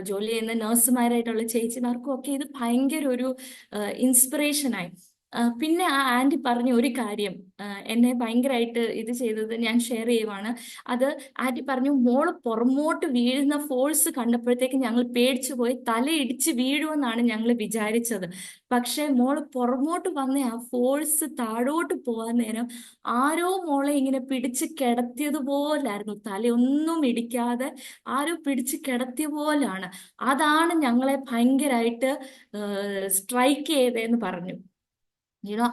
ജോലി ചെയ്യുന്ന നഴ്സുമാരായിട്ടുള്ള ചേച്ചിമാർക്കും ഒക്കെ ഇത് ഭയങ്കര ഒരു ഇൻസ്പിറേഷനായി. പിന്നെ ആ ആന്റി പറഞ്ഞ ഒരു കാര്യം എന്നെ ഭയങ്കരമായിട്ട് ഇത് ചെയ്തത് ഞാൻ ഷെയർ ചെയ്യുവാണ്. അത് ആന്റി പറഞ്ഞു, മോള് പുറമോട്ട് വീഴുന്ന ഫോഴ്സ് കണ്ടപ്പോഴത്തേക്ക് ഞങ്ങൾ പേടിച്ചു പോയി, തലയിടിച്ച് വീഴുമെന്നാണ് ഞങ്ങൾ വിചാരിച്ചത്. പക്ഷെ മോള് പുറമോട്ട് വന്ന ആ ഫോഴ്സ് താഴോട്ട് പോകാൻ നേരം ആരോ മോളെ ഇങ്ങനെ പിടിച്ച് കിടത്തിയതുപോലായിരുന്നു, തലയൊന്നും ഇടിക്കാതെ ആരോ പിടിച്ച് കിടത്തിയ പോലാണ്. അതാണ് ഞങ്ങളെ ഭയങ്കരമായിട്ട് സ്ട്രൈക്ക് ചെയ്തതെന്ന് പറഞ്ഞു.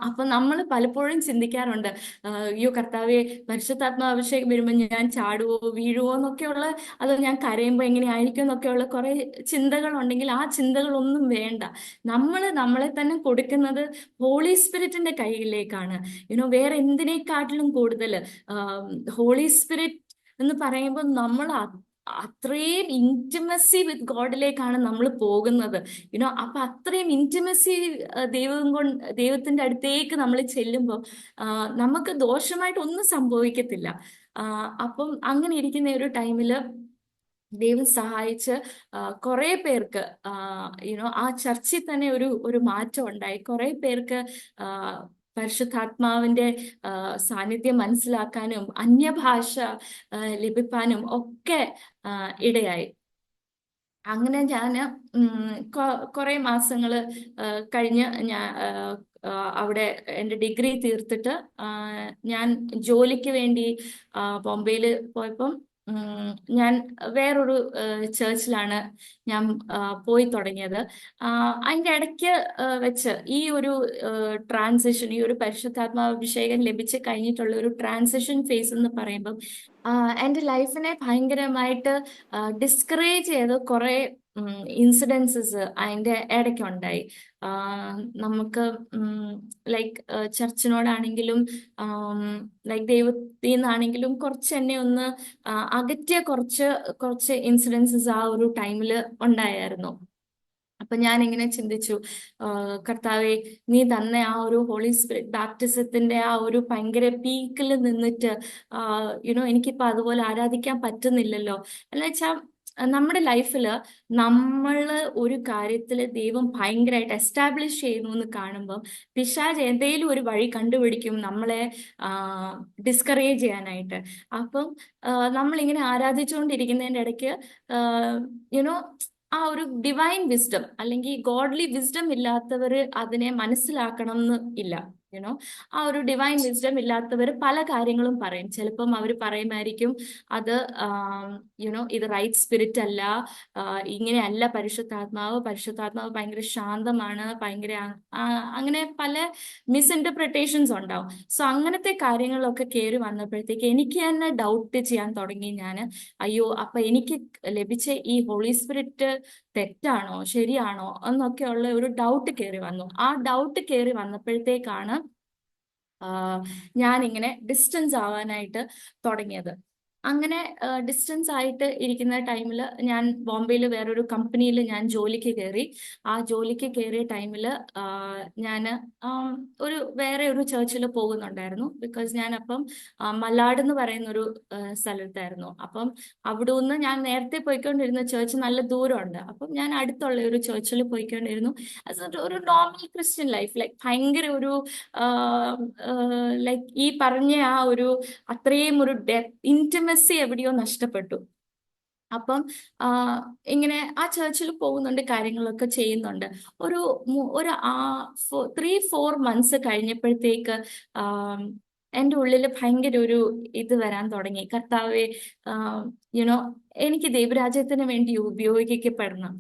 അപ്പൊ നമ്മൾ പലപ്പോഴും ചിന്തിക്കാറുണ്ട്, അയ്യോ കർത്താവെ, പരിശുദ്ധാത്മാഭിഷേകം വരുമ്പോൾ ഞാൻ ചാടുവോ വീഴുവോ എന്നൊക്കെയുള്ള, അതോ ഞാൻ കരയുമ്പോൾ എങ്ങനെയായിരിക്കും എന്നൊക്കെയുള്ള കുറെ ചിന്തകളുണ്ടെങ്കിൽ ആ ചിന്തകളൊന്നും വേണ്ട. നമ്മളെ തന്നെ കൊടുക്കുന്നത് ഹോളി സ്പിരിറ്റിന്റെ കയ്യിലേക്കാണ്. വേറെ എന്തിനേക്കാട്ടിലും കൂടുതൽ ഹോളി സ്പിരിറ്റ് എന്ന് പറയുമ്പോൾ നമ്മൾ അത്രയും ഇന്റിമസി വിത്ത് ഗോഡിലേക്കാണ് നമ്മൾ പോകുന്നത്. അപ്പൊ അത്രയും ഇന്റിമസി ദൈവത്തിന്റെ അടുത്തേക്ക് നമ്മൾ ചെല്ലുമ്പോൾ നമുക്ക് ദോഷമായിട്ട് ഒന്നും സംഭവിക്കത്തില്ല. അപ്പം അങ്ങനെ ഇരിക്കുന്ന ഒരു ടൈമില് ദൈവം സഹായിച്ച് കുറെ പേർക്ക് ആ ചർച്ചിൽ തന്നെ ഒരു മാറ്റം ഉണ്ടായി. കുറെ പേർക്ക് ആ, പരിശുദ്ധാത്മാവിന്റെ സാന്നിധ്യം മനസ്സിലാക്കാനും അന്യഭാഷ ലഭിക്കാനും ഒക്കെ ആ, ഇടയായി. അങ്ങനെ ഞാൻ കുറെ മാസങ്ങള് കഴിഞ്ഞ് ഞാൻ അവിടെ എൻ്റെ ഡിഗ്രി തീർത്തിട്ട് ആ, ഞാൻ ജോലിക്ക് വേണ്ടി ബോംബെയിൽ പോയപ്പം ഉം, ഞാൻ വേറൊരു ചേർച്ചിലാണ് ഞാൻ പോയി തുടങ്ങിയത്. അതിൻ്റെ ഇടയ്ക്ക് വെച്ച് ഈ ഒരു ട്രാൻസിഷൻ, ഈ ഒരു പരിശുദ്ധാത്മാഭിഷേകം ലഭിച്ച് കഴിഞ്ഞിട്ടുള്ള ഒരു ട്രാൻസിഷൻ ഫേസ് എന്ന് പറയുമ്പം എൻ്റെ ലൈഫിനെ ഭയങ്കരമായിട്ട് ഡിസ്കറേജ് ചെയ്ത് കുറെ ഇൻസിഡൻസസ് അതിൻ്റെ ഇടയ്ക്കുണ്ടായി. നമുക്ക് ലൈക്ക് ചർച്ചിനോടാണെങ്കിലും ലൈക്ക് ദൈവത്തിൽ നിന്നാണെങ്കിലും കുറച്ച് എന്നെ ഒന്ന് അകറ്റിയ കുറച്ച് കുറച്ച് ഇൻസിഡൻസസ് ആ ഒരു ടൈമിൽ ഉണ്ടായിരുന്നു. അപ്പൊ ഞാൻ ഇങ്ങനെ ചിന്തിച്ചു, കർത്താവെ, നീ തന്ന ആ ഒരു ഹോളി സ്പിരിറ്റ് ബാപ്റ്റിസത്തിന്റെ ആ ഒരു ഭയങ്കര പീക്കിൽ നിന്നിട്ട് എനിക്കിപ്പോ അതുപോലെ ആരാധിക്കാൻ പറ്റുന്നില്ലല്ലോ. എന്ന് വെച്ചാൽ നമ്മുടെ ലൈഫില് നമ്മള് ഒരു കാര്യത്തില് ദൈവം ഭയങ്കരമായിട്ട് എസ്റ്റാബ്ലിഷ് ചെയ്യുന്നു എന്ന് കാണുമ്പോൾ പിശാച് എന്തെങ്കിലും ഒരു വഴി കണ്ടുപിടിക്കും നമ്മളെ ഡിസ്കറേജ് ചെയ്യാനായിട്ട്. അപ്പം നമ്മളിങ്ങനെ ആരാധിച്ചുകൊണ്ടിരിക്കുന്നതിൻ്റെ ഇടയ്ക്ക് യുനോ ആ ഒരു ഡിവൈൻ വിസ്ഡം അല്ലെങ്കിൽ ഗോഡ്ലി വിസ്ഡം ഇല്ലാത്തവർ അതിനെ മനസ്സിലാക്കണം എന്ന് ഇല്ല. ആ ഒരു ഡിവൈൻ വിസ്ഡം ഇല്ലാത്തവർ പല കാര്യങ്ങളും പറയും. ചിലപ്പം അവർ പറയുമായിരിക്കും അത് ഇത് റൈറ്റ് സ്പിരിറ്റ് അല്ല, ഇങ്ങനെയല്ല പരിശുദ്ധാത്മാവ് ഭയങ്കര ശാന്തമാണ്, ഭയങ്കര അങ്ങനെ പല മിസ്ഇന്റർപ്രിട്ടേഷൻസ് ഉണ്ടാവും. സോ അങ്ങനത്തെ കാര്യങ്ങളൊക്കെ കയറി വന്നപ്പോഴത്തേക്ക് എനിക്ക് തന്നെ ഡൗട്ട് ചെയ്യാൻ തുടങ്ങി ഞാൻ. അയ്യോ, അപ്പൊ എനിക്ക് ലഭിച്ച ഈ ഹോളി സ്പിരിറ്റ് തെറ്റാണോ ശരിയാണോ എന്നൊക്കെയുള്ള ഒരു ഡൗട്ട് കയറി വന്നു. ആ ഡൗട്ട് കയറി വന്നപ്പോഴത്തേക്കാണ് ഞാൻ ഇങ്ങനെ ഡിസ്റ്റൻസ് ആവാനായിട്ട് തുടങ്ങിയത്. അങ്ങനെ ഡിസ്റ്റൻസ് ആയിട്ട് ഇരിക്കുന്ന ടൈമിൽ ഞാൻ ബോംബെയിൽ വേറൊരു കമ്പനിയിൽ ഞാൻ ജോലിക്ക് കയറി. ആ ജോലിക്ക് കയറിയ ടൈമിൽ ഞാൻ വേറെ ഒരു ചേർച്ചിൽ പോകുന്നുണ്ടായിരുന്നു. ബിക്കോസ് ഞാൻ അപ്പം മലാഡ് എന്ന് പറയുന്ന ഒരു സ്ഥലത്തായിരുന്നു. അപ്പം അവിടെ നിന്ന് ഞാൻ നേരത്തെ പോയിക്കൊണ്ടിരുന്ന ചേർച്ച് നല്ല ദൂരമുണ്ട്. അപ്പം ഞാൻ അടുത്തുള്ള ഒരു ചേർച്ചിൽ പോയിക്കൊണ്ടിരുന്നു. ഒരു നോർമൽ ക്രിസ്ത്യൻ ലൈഫ്, ലൈക്ക് ഭയങ്കര ഒരു ലൈക്ക് ഈ പറഞ്ഞ ആ ഒരു അത്രയും ഒരു ഇന്റിമസി എവിടെയോ നഷ്ടപ്പെട്ടു. അപ്പം ഇങ്ങനെ ആ ചേർച്ചിൽ പോകുന്നുണ്ട്, കാര്യങ്ങളൊക്കെ ചെയ്യുന്നുണ്ട്. ഒരു 3-4 months കഴിഞ്ഞപ്പോഴത്തേക്ക് എൻ്റെ ഉള്ളിൽ ഭയങ്കര ഒരു ഇത് വരാൻ തുടങ്ങി. കർത്താവെ, യുനോ എനിക്ക് ദൈവരാജ്യത്തിന് വേണ്ടി ഉപയോഗിക്കപ്പെടണം.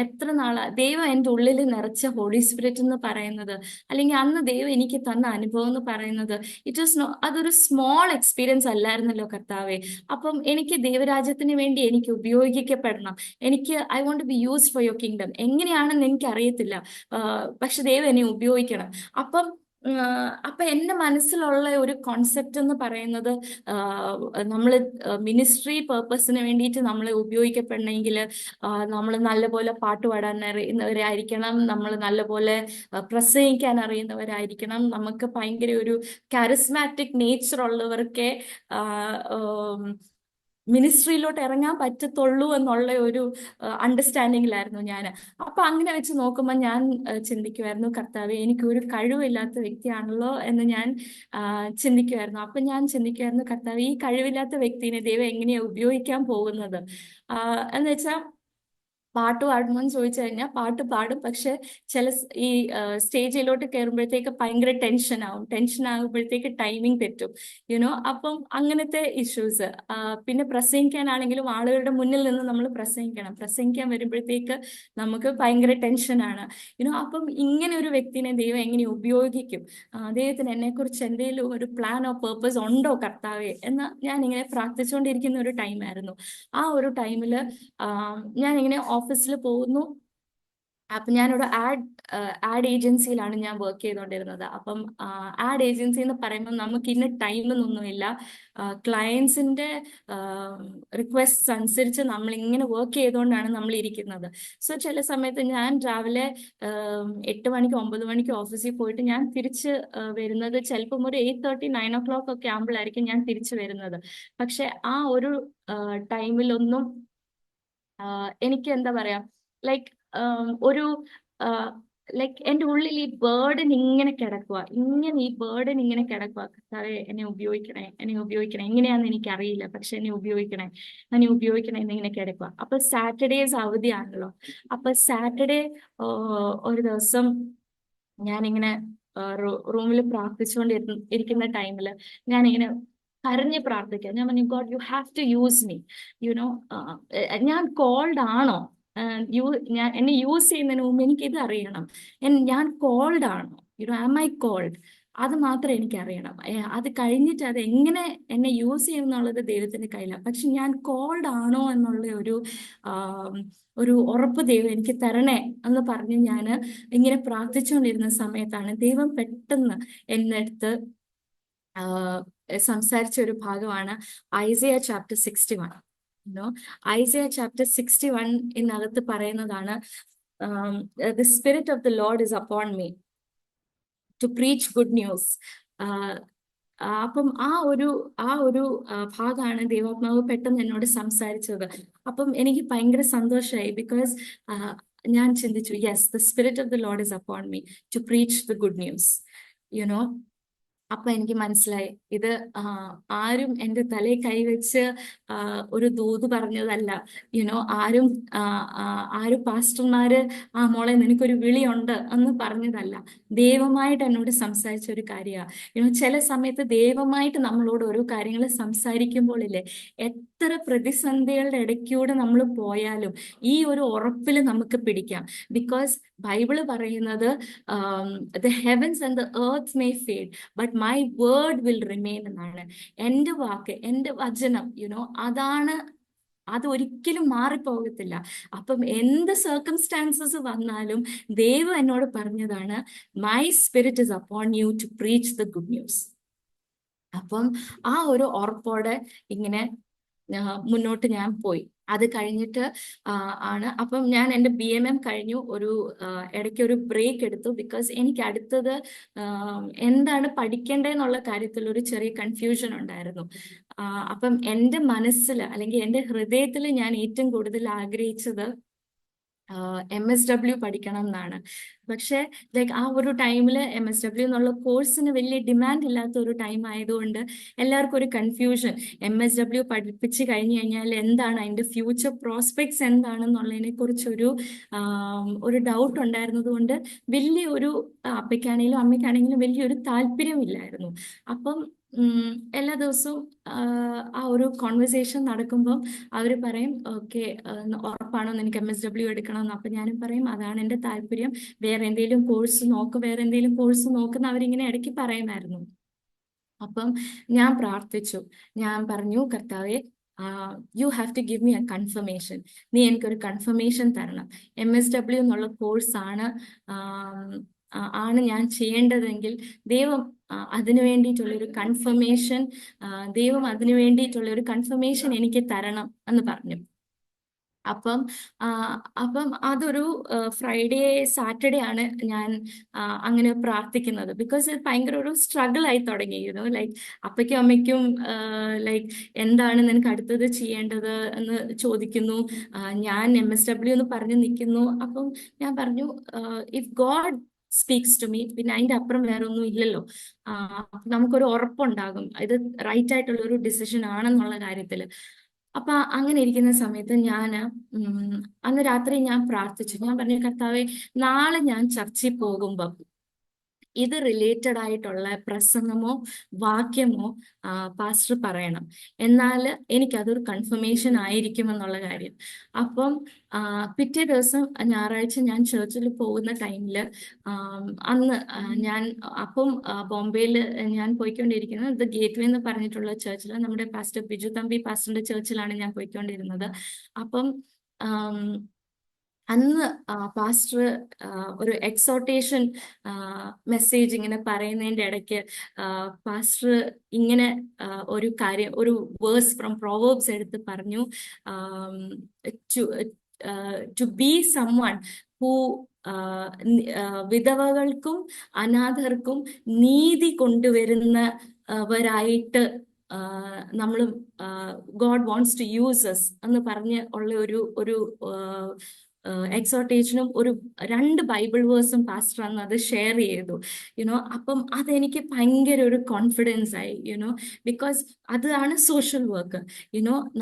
എത്ര നാളാ ദൈവം എൻ്റെ ഉള്ളിൽ നിറച്ച ഹോളി സ്പിരിറ്റ് എന്ന് പറയുന്നത്, അല്ലെങ്കിൽ അന്ന് ദൈവം എനിക്ക് തന്ന അനുഭവം എന്ന് പറയുന്നത് അതൊരു സ്മോൾ എക്സ്പീരിയൻസ് അല്ലായിരുന്നല്ലോ കർത്താവെ. അപ്പം എനിക്ക് ദൈവരാജ്യത്തിന് വേണ്ടി എനിക്ക് ഉപയോഗിക്കപ്പെടണം. I want to be used for your kingdom. എങ്ങനെയാണെന്ന് എനിക്ക് അറിയത്തില്ല, പക്ഷെ ദൈവം എന്നെ ഉപയോഗിക്കണം. അപ്പൊ എന്റെ മനസ്സിലുള്ള ഒരു കോൺസെപ്റ്റ് എന്ന് പറയുന്നത്, നമ്മൾ മിനിസ്ട്രി പേർപ്പസിന് വേണ്ടിയിട്ട് നമ്മളെ ഉപയോഗിക്കപ്പെടണമെങ്കിൽ നമ്മൾ നല്ലപോലെ പാട്ട് പാടാൻ അറിയുന്നവരായിരിക്കണം, നമ്മൾ നല്ലപോലെ പ്രസംഗിക്കാൻ അറിയുന്നവരായിരിക്കണം, നമുക്ക് ഭയങ്കര ഒരു കാരിസ്മാറ്റിക് നേച്ചർ ഉള്ളവർക്കെ മിനിസ്ട്രിയിലോട്ട് ഇറങ്ങാൻ പറ്റത്തുള്ളൂ എന്നുള്ള ഒരു അണ്ടർസ്റ്റാൻഡിങ്ങിലായിരുന്നു ഞാൻ. അപ്പൊ അങ്ങനെ വെച്ച് നോക്കുമ്പോൾ ഞാൻ ചിന്തിക്കുമായിരുന്നു, കർത്താവെ, എനിക്ക് ഒരു കഴിവില്ലാത്ത വ്യക്തിയാണല്ലോ എന്ന് ഞാൻ ചിന്തിക്കുമായിരുന്നു. അപ്പൊ ഞാൻ ചിന്തിക്കുമായിരുന്നു, കർത്താവെ, ഈ കഴിവില്ലാത്ത വ്യക്തിനെ ദൈവം എങ്ങനെയാ ഉപയോഗിക്കാൻ പോകുന്നത് എന്ന് വെച്ചാൽ പാട്ട് പാടുമെന്ന് ചോദിച്ചു കഴിഞ്ഞാൽ പാട്ട് പാടും, പക്ഷെ ഈ സ്റ്റേജിലോട്ട് കയറുമ്പോഴത്തേക്ക് ഭയങ്കര ടെൻഷൻ ആകുമ്പോഴത്തേക്ക് ടൈമിങ് തെറ്റും, അപ്പം അങ്ങനത്തെ ഇഷ്യൂസ്. പിന്നെ പ്രസംഗിക്കാനാണെങ്കിലും ആളുകളുടെ മുന്നിൽ നിന്ന് നമ്മൾ പ്രസംഗിക്കാൻ വരുമ്പോഴത്തേക്ക് നമുക്ക് ഭയങ്കര ടെൻഷനാണ്. അപ്പം ഇങ്ങനെ ഒരു വ്യക്തിനെ ദൈവം എങ്ങനെ ഉപയോഗിക്കും, ദൈവത്തിന് എന്നെക്കുറിച്ച് എന്തെങ്കിലും ഒരു പ്ലാൻ ഓഫ് പേർപ്പസ് ഉണ്ടോ കർത്താവെ എന്ന് ഞാൻ ഇങ്ങനെ പ്രാർത്ഥിച്ചുകൊണ്ടിരിക്കുന്ന ഒരു ടൈമായിരുന്നു. ആ ഒരു ടൈമില് ഞാൻ ഇങ്ങനെ ഓഫീസിൽ പോകുന്നു. അപ്പൊ ഞാനൊരു ആഡ് ഏജൻസിയിലാണ് ഞാൻ വർക്ക് ചെയ്തുകൊണ്ടിരുന്നത്. അപ്പം ആഡ് ഏജൻസി എന്ന് പറയുമ്പോൾ നമുക്ക് ഇന്ന ടൈം എന്നൊന്നുമില്ല. ക്ലയൻസിന്റെ റിക്വസ്റ്റ് അനുസരിച്ച് നമ്മൾ ഇങ്ങനെ വർക്ക് ചെയ്തുകൊണ്ടാണ് നമ്മൾ ഇരിക്കുന്നത്. സോ ചില സമയത്ത് ഞാൻ രാവിലെ 8 മണിക്ക് 9 മണിക്ക് ഓഫീസിൽ പോയിട്ട് ഞാൻ തിരിച്ച് വരുന്നത് ചിലപ്പം ഒരു 8:30 9 o'clock ഒക്കെ ആകുമ്പോഴായിരിക്കും ഞാൻ തിരിച്ചു വരുന്നത്. പക്ഷെ ആ ഒരു ടൈമിലൊന്നും എനിക്ക് എന്താ പറയാ, ലൈക്ക് ഒരു ലൈക്ക് എൻ്റെ ഉള്ളിൽ ഈ ബേർഡൻ ഇങ്ങനെ കിടക്കുക, ഇങ്ങനെ ഈ ബേർഡൻ ഇങ്ങനെ കിടക്കുക. കർത്താവേ എന്നെ ഉപയോഗിക്കണേ, എന്നെ ഉപയോഗിക്കണേ, എങ്ങനെയാന്ന് എനിക്കറിയില്ല, പക്ഷെ എന്നെ ഉപയോഗിക്കണേ, എന്നെ ഉപയോഗിക്കണേ എന്നിങ്ങനെ കിടക്കുക. അപ്പൊ സാറ്റർഡേസ് അവധിയാണല്ലോ. അപ്പൊ സാറ്റർഡേ ഒരു ദിവസം ഞാനിങ്ങനെ റൂമിൽ പ്രാർത്ഥിച്ചുകൊണ്ട് ഇരിക്കുന്ന ടൈമിൽ ഞാനിങ്ങനെ കരഞ്ഞ് പ്രാർത്ഥിക്കുക. ഞാൻ പറഞ്ഞു, God you have to use me, you know ഞാൻ കോൾഡ് ആണോ? ഞാൻ എന്നെ യൂസ് ചെയ്യുന്നതിന് മുമ്പ് എനിക്ക് ഇത് അറിയണം. ഞാൻ കോൾഡ് ആണോ? Am I cold? അത് മാത്രം എനിക്ക് അറിയണം. അത് കഴിഞ്ഞിട്ട് അത് എങ്ങനെ എന്നെ യൂസ് ചെയ്യും എന്നുള്ളത് ദൈവത്തിന്റെ കയ്യിലാണ്. പക്ഷെ ഞാൻ കോൾഡ് ആണോ എന്നുള്ള ഒരു ഉറപ്പ് ദൈവം എനിക്ക് തരണേ എന്ന് പറഞ്ഞ് ഞാൻ ഇങ്ങനെ പ്രാർത്ഥിച്ചുകൊണ്ടിരുന്ന സമയത്താണ് ദൈവം പെട്ടെന്ന് എന്നെടുത്ത് സംസാരിച്ച ഒരു ഭാഗമാണ് ഐസയ ചാപ്റ്റർ 61. ഐസയ ചാപ്റ്റർ 61 ഇതിനകത്ത് പറയുന്നതാണ്, the Spirit of the Lord is upon me to preach good news. അപ്പം ആ ഒരു ഭാഗമാണ് ദൈവാത്മാവ് പെട്ടെന്ന് എന്നോട് സംസാരിച്ചത്. അപ്പം എനിക്ക് ഭയങ്കര സന്തോഷമായി. ബിക്കോസ് ഞാൻ ചിന്തിച്ചു, yes, the Spirit of the Lord is upon me to preach the good news. You know അപ്പൊ എനിക്ക് മനസ്സിലായി, ഇത് ആരും എൻ്റെ തലയിൽ കൈവച്ച് ഒരു ദൂത് പറഞ്ഞതല്ല. ആരും പാസ്റ്റർമാര് മോളെ നിനക്കൊരു വിളിയുണ്ട് എന്ന് പറഞ്ഞതല്ല. ദൈവമായിട്ട് എന്നോട് സംസാരിച്ച ഒരു കാര്യമാണ്. ചില സമയത്ത് ദൈവമായിട്ട് നമ്മളോട് ഓരോ കാര്യങ്ങൾ സംസാരിക്കുമ്പോൾ ഇല്ലേ, എത്ര പ്രതിസന്ധികളുടെ ഇടയ്ക്കൂടെ നമ്മൾ പോയാലും ഈ ഒരു ഉറപ്പിൽ നമുക്ക് പിടിക്കാം. ബിക്കോസ് ബൈബിള് പറയുന്നത്, the heavens and the earth may fade but my word will remain എന്നാണ്. എൻ്റെ വാക്ക്, എൻ്റെ വചനം, അത് ഒരിക്കലും മാറിപ്പോകത്തില്ല. അപ്പം എന്ത് സർക്കംസ്റ്റാൻസസ് വന്നാലും ദൈവം എന്നോട് പറഞ്ഞതാണ്, my Spirit is upon you to preach the good news. അപ്പം ആ ഒരു ഉറപ്പോടെ ഇങ്ങനെ മുന്നോട്ട് ഞാൻ പോയി. അത് കഴിഞ്ഞിട്ട് അപ്പം ഞാൻ എൻ്റെ BMM കഴിഞ്ഞു. ഇടയ്ക്ക് ഒരു ബ്രേക്ക് എടുത്തു. ബിക്കോസ് എനിക്ക് അടുത്തത് എന്താണ് പഠിക്കേണ്ടതെന്നുള്ള കാര്യത്തിൽ ഒരു ചെറിയ കൺഫ്യൂഷൻ ഉണ്ടായിരുന്നു. അപ്പം എൻ്റെ മനസ്സിൽ അല്ലെങ്കിൽ എൻ്റെ ഹൃദയത്തിൽ ഞാൻ ഏറ്റവും കൂടുതൽ ആഗ്രഹിച്ചത് MSW പഠിക്കണം എന്നാണ്. പക്ഷെ ലൈക്ക് ആ ഒരു ടൈമിൽ MSW എന്നുള്ള കോഴ്സിന് വലിയ ഡിമാൻഡ് ഇല്ലാത്ത ഒരു ടൈം ആയതുകൊണ്ട് എല്ലാവർക്കും ഒരു കൺഫ്യൂഷൻ, MSW പഠിപ്പിച്ച് കഴിഞ്ഞു കഴിഞ്ഞാൽ എന്താണ് അതിൻ്റെ ഫ്യൂച്ചർ പ്രോസ്പെക്ട്സ് എന്താണെന്നുള്ളതിനെ കുറിച്ചൊരു ഡൗട്ട് ഉണ്ടായിരുന്നത് കൊണ്ട് വലിയൊരു അപ്പയ്ക്കാണെങ്കിലും അമ്മയ്ക്കാണെങ്കിലും വലിയൊരു താല്പര്യമില്ലായിരുന്നു. അപ്പം എല്ലാ ദിവസവും ആ ഒരു കോൺവെർസേഷൻ നടക്കുമ്പം അവർ പറയും, ഓക്കെ ഉറപ്പാണോ നിനക്ക് MSW എടുക്കണമെന്ന്? അപ്പം ഞാനും പറയും, അതാണ് എൻ്റെ താല്പര്യം, വേറെ എന്തെങ്കിലും കോഴ്സ് നോക്കുന്ന അവരിങ്ങനെ ഇടയ്ക്ക് പറയുമായിരുന്നു. അപ്പം ഞാൻ പ്രാർത്ഥിച്ചു. ഞാൻ പറഞ്ഞു, കർത്താവെ, you have to give me a confirmation. നീ എനിക്കൊരു കൺഫർമേഷൻ തരണം. MSW എന്നുള്ള കോഴ്സാണ് ഞാൻ ചെയ്യേണ്ടതെങ്കിൽ ദൈവം അതിനു വേണ്ടിയിട്ടുള്ളൊരു കൺഫർമേഷൻ എനിക്ക് തരണം എന്ന് പറഞ്ഞു. അപ്പം അതൊരു ഫ്രൈഡേ സാറ്റർഡേ ആണ് ഞാൻ അങ്ങനെ പ്രാർത്ഥിക്കുന്നത്. ബിക്കോസ് ഇത് ഭയങ്കര ഒരു സ്ട്രഗിൾ ആയി തുടങ്ങി. ലൈക്ക് അപ്പയ്ക്കും അമ്മയ്ക്കും ലൈക്ക് എന്താണ് നിനക്ക് അടുത്തത് ചെയ്യേണ്ടത് എന്ന് ചോദിക്കുന്നു. ഞാൻ MSW എന്ന് പറഞ്ഞു നിൽക്കുന്നു. അപ്പം ഞാൻ പറഞ്ഞു, if God speaks to me, പിന്നെ അതിന്റെ അപ്പുറം വേറെ ഒന്നും ഇല്ലല്ലോ. നമുക്കൊരു ഉറപ്പുണ്ടാകും ഇത് റൈറ്റ് ആയിട്ടുള്ള ഒരു ഡിസിഷൻ ആണെന്നുള്ള കാര്യത്തിൽ. അപ്പൊ അങ്ങനെ ഇരിക്കുന്ന സമയത്ത് അന്ന് രാത്രി ഞാൻ പ്രാർത്ഥിച്ചു. ഞാൻ പറഞ്ഞു, കർത്താവെ, നാളെ ഞാൻ ചർച്ചിൽ പോകുമ്പം ഇത് റിലേറ്റഡ് ആയിട്ടുള്ള പ്രസംഗമോ വാക്യമോ പാസ്റ്റർ പറയണം, എന്നാൽ എനിക്കതൊരു കൺഫർമേഷൻ ആയിരിക്കും എന്നുള്ള കാര്യം. അപ്പം പിറ്റേ ദിവസം ഞായറാഴ്ച ഞാൻ ചർച്ചിൽ പോകുന്ന ടൈമിൽ അന്ന് ബോംബെയിൽ ഞാൻ പോയിക്കൊണ്ടിരിക്കുന്നത് ദ ഗേറ്റ് വേ എന്ന് പറഞ്ഞിട്ടുള്ള ചർച്ചിൽ, നമ്മുടെ പാസ്റ്റർ ബിജു തമ്പി പാസ്റ്ററിന്റെ ചർച്ചിലാണ് ഞാൻ പോയിക്കൊണ്ടിരുന്നത്. അപ്പം അന്ന് പാസ്റ്റർ ഒരു എക്സോട്ടേഷൻ മെസ്സേജ് ഇങ്ങനെ പറയുന്നതിന്റെ ഇടയ്ക്ക് പാസ്റ്റർ ഇങ്ങനെ ഒരു കാര്യം, ഒരു വേഴ്സ് ഫ്രം പ്രോവേർബ്സ് എടുത്ത് പറഞ്ഞു, ടു ബി സംവൺ ഹൂ വിധവകൾക്കും അനാഥർക്കും നീതി കൊണ്ടുവരുന്നവരായിട്ട് നമ്മൾ God wants to use us എന്ന് പറഞ്ഞ് ഉള്ള ഒരു എക്സോട്ടേഷനും ഒരു 2 ബൈബിൾ വേഴ്സും പാസ്റ്റർ അന്ന് അത് ഷെയർ ചെയ്തു. അപ്പം അതെനിക്ക് ഭയങ്കര ഒരു കോൺഫിഡൻസ് ആയി, ബിക്കോസ് അതാണ് സോഷ്യൽ വർക്ക്.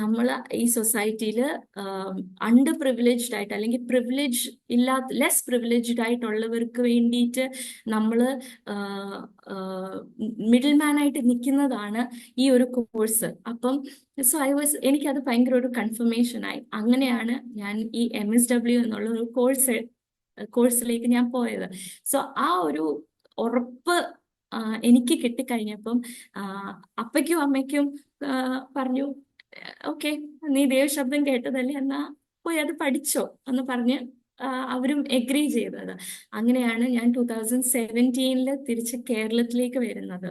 നമ്മൾ ഈ സൊസൈറ്റിയിൽ അണ്ടർ പ്രിവിലേജ്ഡ് ആയിട്ട് അല്ലെങ്കിൽ പ്രിവിലേജ് ഇല്ലാത്ത ലെസ് പ്രിവിലേജ്ഡ് ആയിട്ടുള്ളവർക്ക് വേണ്ടിയിട്ട് നമ്മൾ മിഡിൽ മാൻ ആയിട്ട് നിൽക്കുന്നതാണ് ഈ ഒരു കോഴ്സ്. അപ്പം എനിക്കത് ഭയങ്കര ഒരു കൺഫർമേഷൻ ആയി. അങ്ങനെയാണ് ഞാൻ ഈ MSW എന്നുള്ള ഒരു കോഴ്സിലേക്ക് ഞാൻ പോയത്. സോ ആ ഒരു ഉറപ്പ് എനിക്ക് കിട്ടിക്കഴിഞ്ഞപ്പം അപ്പയ്ക്കും അമ്മയ്ക്കും പറഞ്ഞു, ഓക്കെ, നീ ദൈവശബ്ദം കേട്ടതല്ലേ, എന്നാ പോയി അത് പഠിച്ചോ എന്ന് പറഞ്ഞ് അവരും എഗ്രി ചെയ്തത്. അങ്ങനെയാണ് ഞാൻ 2017 തിരിച്ച് കേരളത്തിലേക്ക് വരുന്നത്.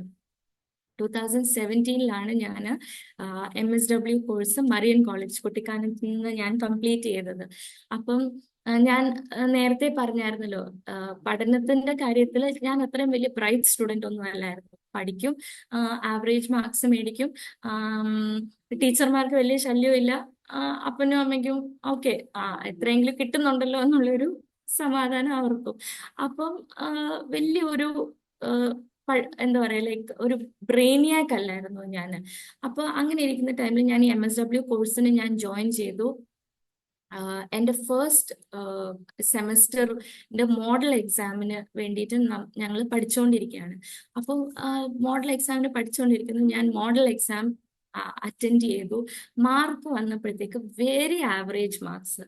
2017 ഞാൻ MSW കോഴ്സ് മറിയൻ കോളേജ് കുട്ടിക്കാനത്ത് നിന്ന് ഞാൻ കംപ്ലീറ്റ് ചെയ്തത്. അപ്പം ഞാൻ നേരത്തെ പറഞ്ഞായിരുന്നല്ലോ, പഠനത്തിന്റെ കാര്യത്തിൽ ഞാൻ അത്രയും വലിയ ബ്രൈറ്റ് സ്റ്റുഡന്റ് ഒന്നും അല്ലായിരുന്നു. പഠിക്കും, ആവറേജ് മാർക്സ് മേടിക്കും, ടീച്ചർമാർക്ക് വലിയ ശല്യവും ഇല്ല, അപ്പനും അമ്മയ്ക്കും ഓക്കെ, എത്രയെങ്കിലും കിട്ടുന്നുണ്ടല്ലോ എന്നുള്ളൊരു സമാധാനം അവർക്കും. അപ്പം വലിയൊരു എന്താ പറയാ, ലൈക്ക് ഒരു ബ്രെയിനിയാക്ക് അല്ലായിരുന്നു ഞാൻ. അപ്പൊ അങ്ങനെ ഇരിക്കുന്ന ടൈമിൽ ഞാൻ ഈ MSW കോഴ്സിന് ഞാൻ ജോയിൻ ചെയ്തു. എൻ്റെ ഫസ്റ്റ് സെമസ്റ്ററിന്റെ മോഡൽ എക്സാമിന് വേണ്ടിയിട്ട് ഞങ്ങൾ പഠിച്ചുകൊണ്ടിരിക്കുകയാണ്. അപ്പം മോഡൽ എക്സാമിന് പഠിച്ചുകൊണ്ടിരിക്കുന്നു, ഞാൻ മോഡൽ എക്സാം അറ്റൻഡ് ചെയ്തു. മാർക്ക് വന്നപ്പോഴത്തേക്ക് വെരി ആവറേജ് മാർക്സ്.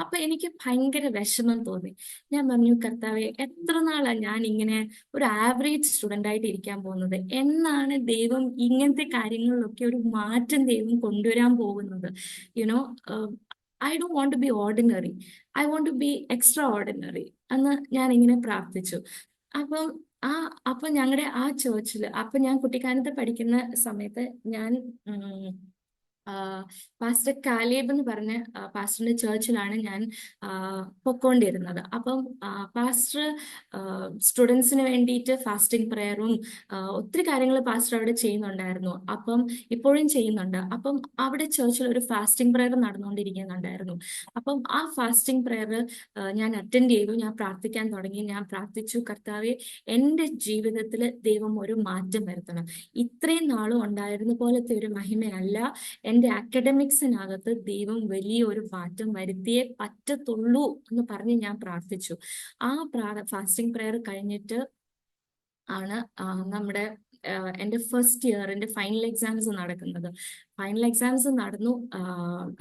അപ്പൊ എനിക്ക് ഭയങ്കര വിഷമം തോന്നി. ഞാൻ പറഞ്ഞു, കർത്താവേ, എത്ര നാളാ ഞാൻ ഇങ്ങനെ ഒരു ആവറേജ് സ്റ്റുഡന്റ് ആയിട്ട് ഇരിക്കാൻ പോകുന്നത്? എന്നാണ് ദൈവം ഇങ്ങനത്തെ കാര്യങ്ങളിലൊക്കെ ഒരു മാറ്റം ദൈവം കൊണ്ടുവരാൻ പോകുന്നത്? You know I don't want to be ordinary, I want to be extraordinary എന്ന് ഞാൻ ഇങ്ങനെ പ്രാർത്ഥിച്ചു. അപ്പൊ ഞങ്ങളുടെ ആ ചേർച്ചില്, അപ്പൊ ഞാൻ കുട്ടിക്കാനത്ത് പഠിക്കുന്ന സമയത്ത് ഞാൻ പാസ്റ്റർ കാലേബ് എന്ന് പറഞ്ഞ പാസ്റ്ററിന്റെ ചേർച്ചിലാണ് ഞാൻ പൊക്കോണ്ടിരുന്നത്. അപ്പം പാസ്റ്റർ സ്റ്റുഡൻസിന് വേണ്ടിയിട്ട് ഫാസ്റ്റിംഗ് പ്രെയറും ഒത്തിരി കാര്യങ്ങൾ പാസ്റ്റർ അവിടെ ചെയ്യുന്നുണ്ടായിരുന്നു. അപ്പം ഇപ്പോഴും ചെയ്യുന്നുണ്ട്. അപ്പം അവിടെ ചേർച്ചിൽ ഒരു ഫാസ്റ്റിംഗ് പ്രെയർ നടന്നുകൊണ്ടിരിക്കുന്നുണ്ടായിരുന്നു. അപ്പം ആ ഫാസ്റ്റിംഗ് പ്രെയർ ഞാൻ അറ്റൻഡ് ചെയ്തു. ഞാൻ പ്രാർത്ഥിക്കാൻ തുടങ്ങി. ഞാൻ പ്രാർത്ഥിച്ചു, കർത്താവെ, എൻ്റെ ജീവിതത്തിൽ ദൈവം ഒരു മാറ്റം വരുത്തണം. ഇത്രയും നാളും ഉണ്ടായിരുന്ന പോലത്തെ ഒരു മഹിമയല്ല, എൻ്റെ അക്കാഡമിക്സിനകത്ത് ദൈവം വലിയൊരു മാറ്റം വരുത്തിയേ പറ്റത്തുള്ളൂ എന്ന് പറഞ്ഞ് ഞാൻ പ്രാർത്ഥിച്ചു. ആ ഫാസ്റ്റിംഗ് പ്രെയർ കഴിഞ്ഞിട്ട് ആണ് നമ്മുടെ എൻ്റെ ഫസ്റ്റ് ഇയറിന്റെ ഫൈനൽ എക്സാംസ് നടക്കുന്നത്. ഫൈനൽ എക്സാംസ് നടന്നു,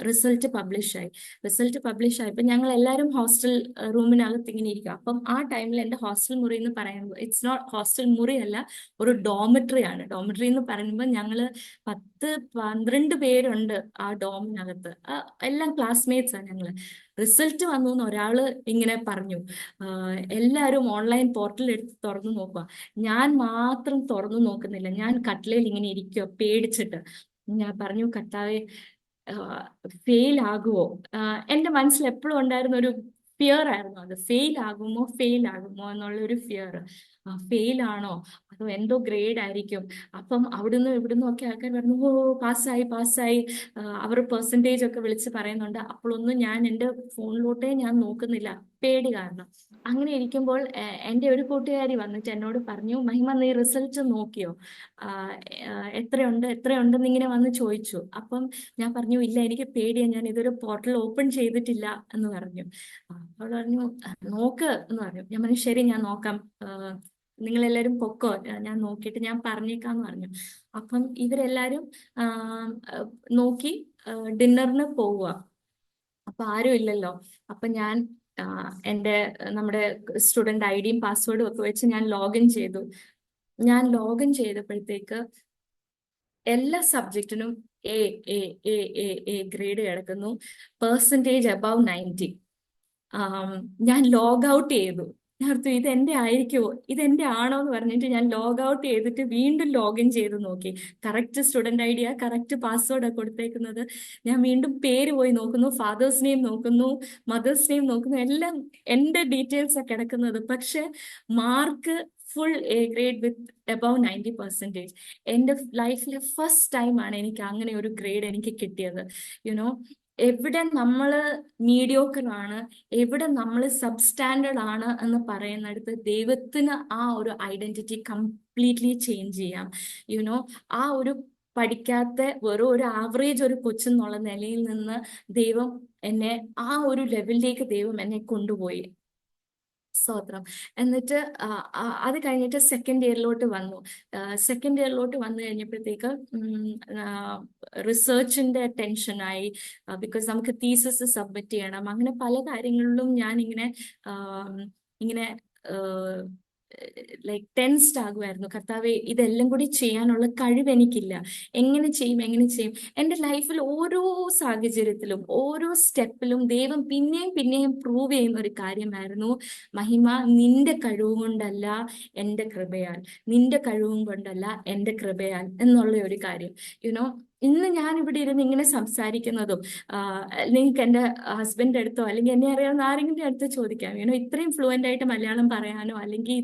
റിസൾട്ട് പബ്ലിഷ് ആയപ്പോൾ ഞങ്ങൾ എല്ലാവരും ഹോസ്റ്റൽ റൂമിനകത്ത് ഇങ്ങനെ ഇരിക്കുക. അപ്പം ആ ടൈമിൽ എൻ്റെ ഹോസ്റ്റൽ മുറി എന്ന് പറയുമ്പോൾ ഇറ്റ്സ് നോട്ട് ഹോസ്റ്റൽ മുറി അല്ല, ഒരു ഡോമിറ്ററി ആണ്. ഡോമിറ്ററി എന്ന് പറയുമ്പോൾ ഞങ്ങൾ 10-12 പേരുണ്ട് ആ ഡോമിനകത്ത്. എല്ലാം ക്ലാസ്മേറ്റ്സ് ആണ് ഞങ്ങൾ. റിസൾട്ട് വന്നു എന്ന് ഒരാള് ഇങ്ങനെ പറഞ്ഞു, എല്ലാവരും ഓൺലൈൻ പോർട്ടൽ എടുത്ത് തുറന്നു നോക്കുക. ഞാൻ മാത്രം തുറന്നു നോക്കുന്നില്ല, ഞാൻ കട്ടിലയിൽ ഇങ്ങനെ ഇരിക്കുക പേടിച്ചിട്ട്. ഞാൻ പറഞ്ഞു, കർത്താവെ, ഫെയിൽ ആകുമോ? എൻ്റെ മനസ്സിൽ എപ്പോഴും ഉണ്ടായിരുന്ന ഒരു ഫിയർ ആയിരുന്നു അത്. ഫെയിൽ ആകുമോ എന്നുള്ള ഒരു ഫിയർ. ഫെയിൽ ആണോ അതോ എന്തോ ഗ്രേഡ് ആയിരിക്കും. അപ്പം അവിടുന്ന് ഇവിടുന്ന് ഒക്കെ ആൾക്കാർ പറഞ്ഞു, ഓ, പാസ്സായി. അവർ പെർസെൻറ്റേജ് ഒക്കെ വിളിച്ച് പറയുന്നുണ്ട്. അപ്പോഴൊന്നും ഞാൻ എൻ്റെ ഫോണിലോട്ടേ ഞാൻ നോക്കുന്നില്ല, പേടി കാരണം. അങ്ങനെ ഇരിക്കുമ്പോൾ എൻ്റെ ഒരു കൂട്ടുകാരി വന്നിട്ട് എന്നോട് പറഞ്ഞു, മഹിമ, നീ റിസൾട്ട് നോക്കിയോ? എത്രയുണ്ടെന്ന് ഇങ്ങനെ വന്ന് ചോദിച്ചു. അപ്പം ഞാൻ പറഞ്ഞു, ഇല്ല, എനിക്ക് പേടിയാണ്, ഞാൻ ഇതൊരു പോർട്ടൽ ഓപ്പൺ ചെയ്തിട്ടില്ല എന്ന് പറഞ്ഞു. അവൾ പറഞ്ഞു, നോക്ക് എന്ന് പറഞ്ഞു. ഞാൻ പറഞ്ഞു, ശരി, ഞാൻ നോക്കാം, നിങ്ങളെല്ലാവരും പൊക്കോ, ഞാൻ നോക്കിയിട്ട് ഞാൻ പറഞ്ഞേക്കാന്ന് പറഞ്ഞു. അപ്പം ഇവരെല്ലാരും നോക്കി ഡിന്നറിന് പോവുക. അപ്പൊ ആരും ഇല്ലല്ലോ. അപ്പൊ ഞാൻ നമ്മുടെ സ്റ്റുഡന്റ് ഐഡിയും പാസ്വേഡും ഒക്കെ വെച്ച് ഞാൻ ലോഗിൻ ചെയ്തു. ഞാൻ ലോഗിൻ ചെയ്തപ്പോഴത്തേക്ക് എല്ലാ സബ്ജക്റ്റിനും A A A A grade കിടക്കുന്നു, പെർസെൻറ്റേജ് അബവ് 90. ഞാൻ ലോഗ് ഔട്ട് ചെയ്തു. ഞാൻ ഓർത്തു ഇതെന്റെ ആയിരിക്കുമോ, ഇതെന്റെ ആണോ എന്ന് പറഞ്ഞിട്ട് ഞാൻ ലോഗ് ഔട്ട് ചെയ്തിട്ട് വീണ്ടും ലോഗിൻ ചെയ്ത് നോക്കി. Correct student I D, correct പാസ്വേഡാണ് കൊടുത്തേക്കുന്നത്. ഞാൻ വീണ്ടും പേര് പോയി നോക്കുന്നു, ഫാദേഴ്സ് നെയിം നോക്കുന്നു, മദേഴ്സ് നെയിം നോക്കുന്നു, എല്ലാം എന്റെ ഡീറ്റെയിൽസ് ആണ് കിടക്കുന്നത്. പക്ഷെ mark full A grade with above 90%. എൻ്റെ ലൈഫിലെ ഫസ്റ്റ് ടൈമാണ് എനിക്ക് അങ്ങനെ ഒരു ഗ്രേഡ് എനിക്ക് കിട്ടിയത്. യുനോ, എവിടെ നമ്മൾ മീഡിയോക്കർ ആണ്, എവിടെ നമ്മൾ സബ്സ്റ്റാൻഡേർഡ് ആണ് എന്ന് പറയുന്നിടത്ത് ദൈവത്തിന് ആ ഒരു ഐഡന്റിറ്റി കംപ്ലീറ്റ്ലി ചേഞ്ച് ചെയ്യാം. യുനോ, ആ ഒരു പഠിക്കാത്ത വെറും ഒരു ആവറേജ് ഒരു കൊച്ചെന്നുള്ള നിലയിൽ നിന്ന് ദൈവം എന്നെ ആ ഒരു ലെവലിലേക്ക് ദൈവം എന്നെ കൊണ്ടുപോയി. സ്തോത്രം. എന്നിട്ട് അത് കഴിഞ്ഞിട്ട് സെക്കൻഡ് ഇയറിലോട്ട് വന്നു. സെക്കൻഡ് ഇയറിലോട്ട് വന്നു കഴിഞ്ഞപ്പോഴത്തേക്ക് റിസർച്ചിന്റെ ടെൻഷനായി. ബിക്കോസ് നമുക്ക് തീസിസ് സബ്മിറ്റ് ചെയ്യണം, അങ്ങനെ പല കാര്യങ്ങളിലും ഞാൻ ഇങ്ങനെ ലൈക്ക് ടെൻസ്ഡ് ആകുമായിരുന്നു. കർത്താവെ, ഇതെല്ലാം കൂടി ചെയ്യാനുള്ള കഴിവ് എനിക്കില്ല, എങ്ങനെ ചെയ്യും. എൻ്റെ ലൈഫിൽ ഓരോ സാഹചര്യത്തിലും ഓരോ സ്റ്റെപ്പിലും ദൈവം പിന്നെയും പിന്നെയും പ്രൂവ് ചെയ്യുന്ന ഒരു കാര്യമായിരുന്നു, മഹിമ, നിന്റെ കഴിവ് കൊണ്ടല്ല എൻ്റെ കൃപയാൽ, നിന്റെ കഴിവും കൊണ്ടല്ല എൻ്റെ കൃപയാൽ എന്നുള്ള ഒരു കാര്യം. യുനോ, ഇന്ന് ഞാൻ ഇവിടെ ഇരുന്ന് ഇങ്ങനെ സംസാരിക്കുന്നതും നിങ്ങൾക്ക് എൻ്റെ ഹസ്ബൻഡിന്റെ അടുത്തോ അല്ലെങ്കിൽ എന്നെ അറിയാവുന്ന ആരെങ്കിലും അടുത്ത് ചോദിക്കാം. ഇത്രയും ഫ്ലുവൻ്റ് ആയിട്ട് മലയാളം പറയാനോ അല്ലെങ്കിൽ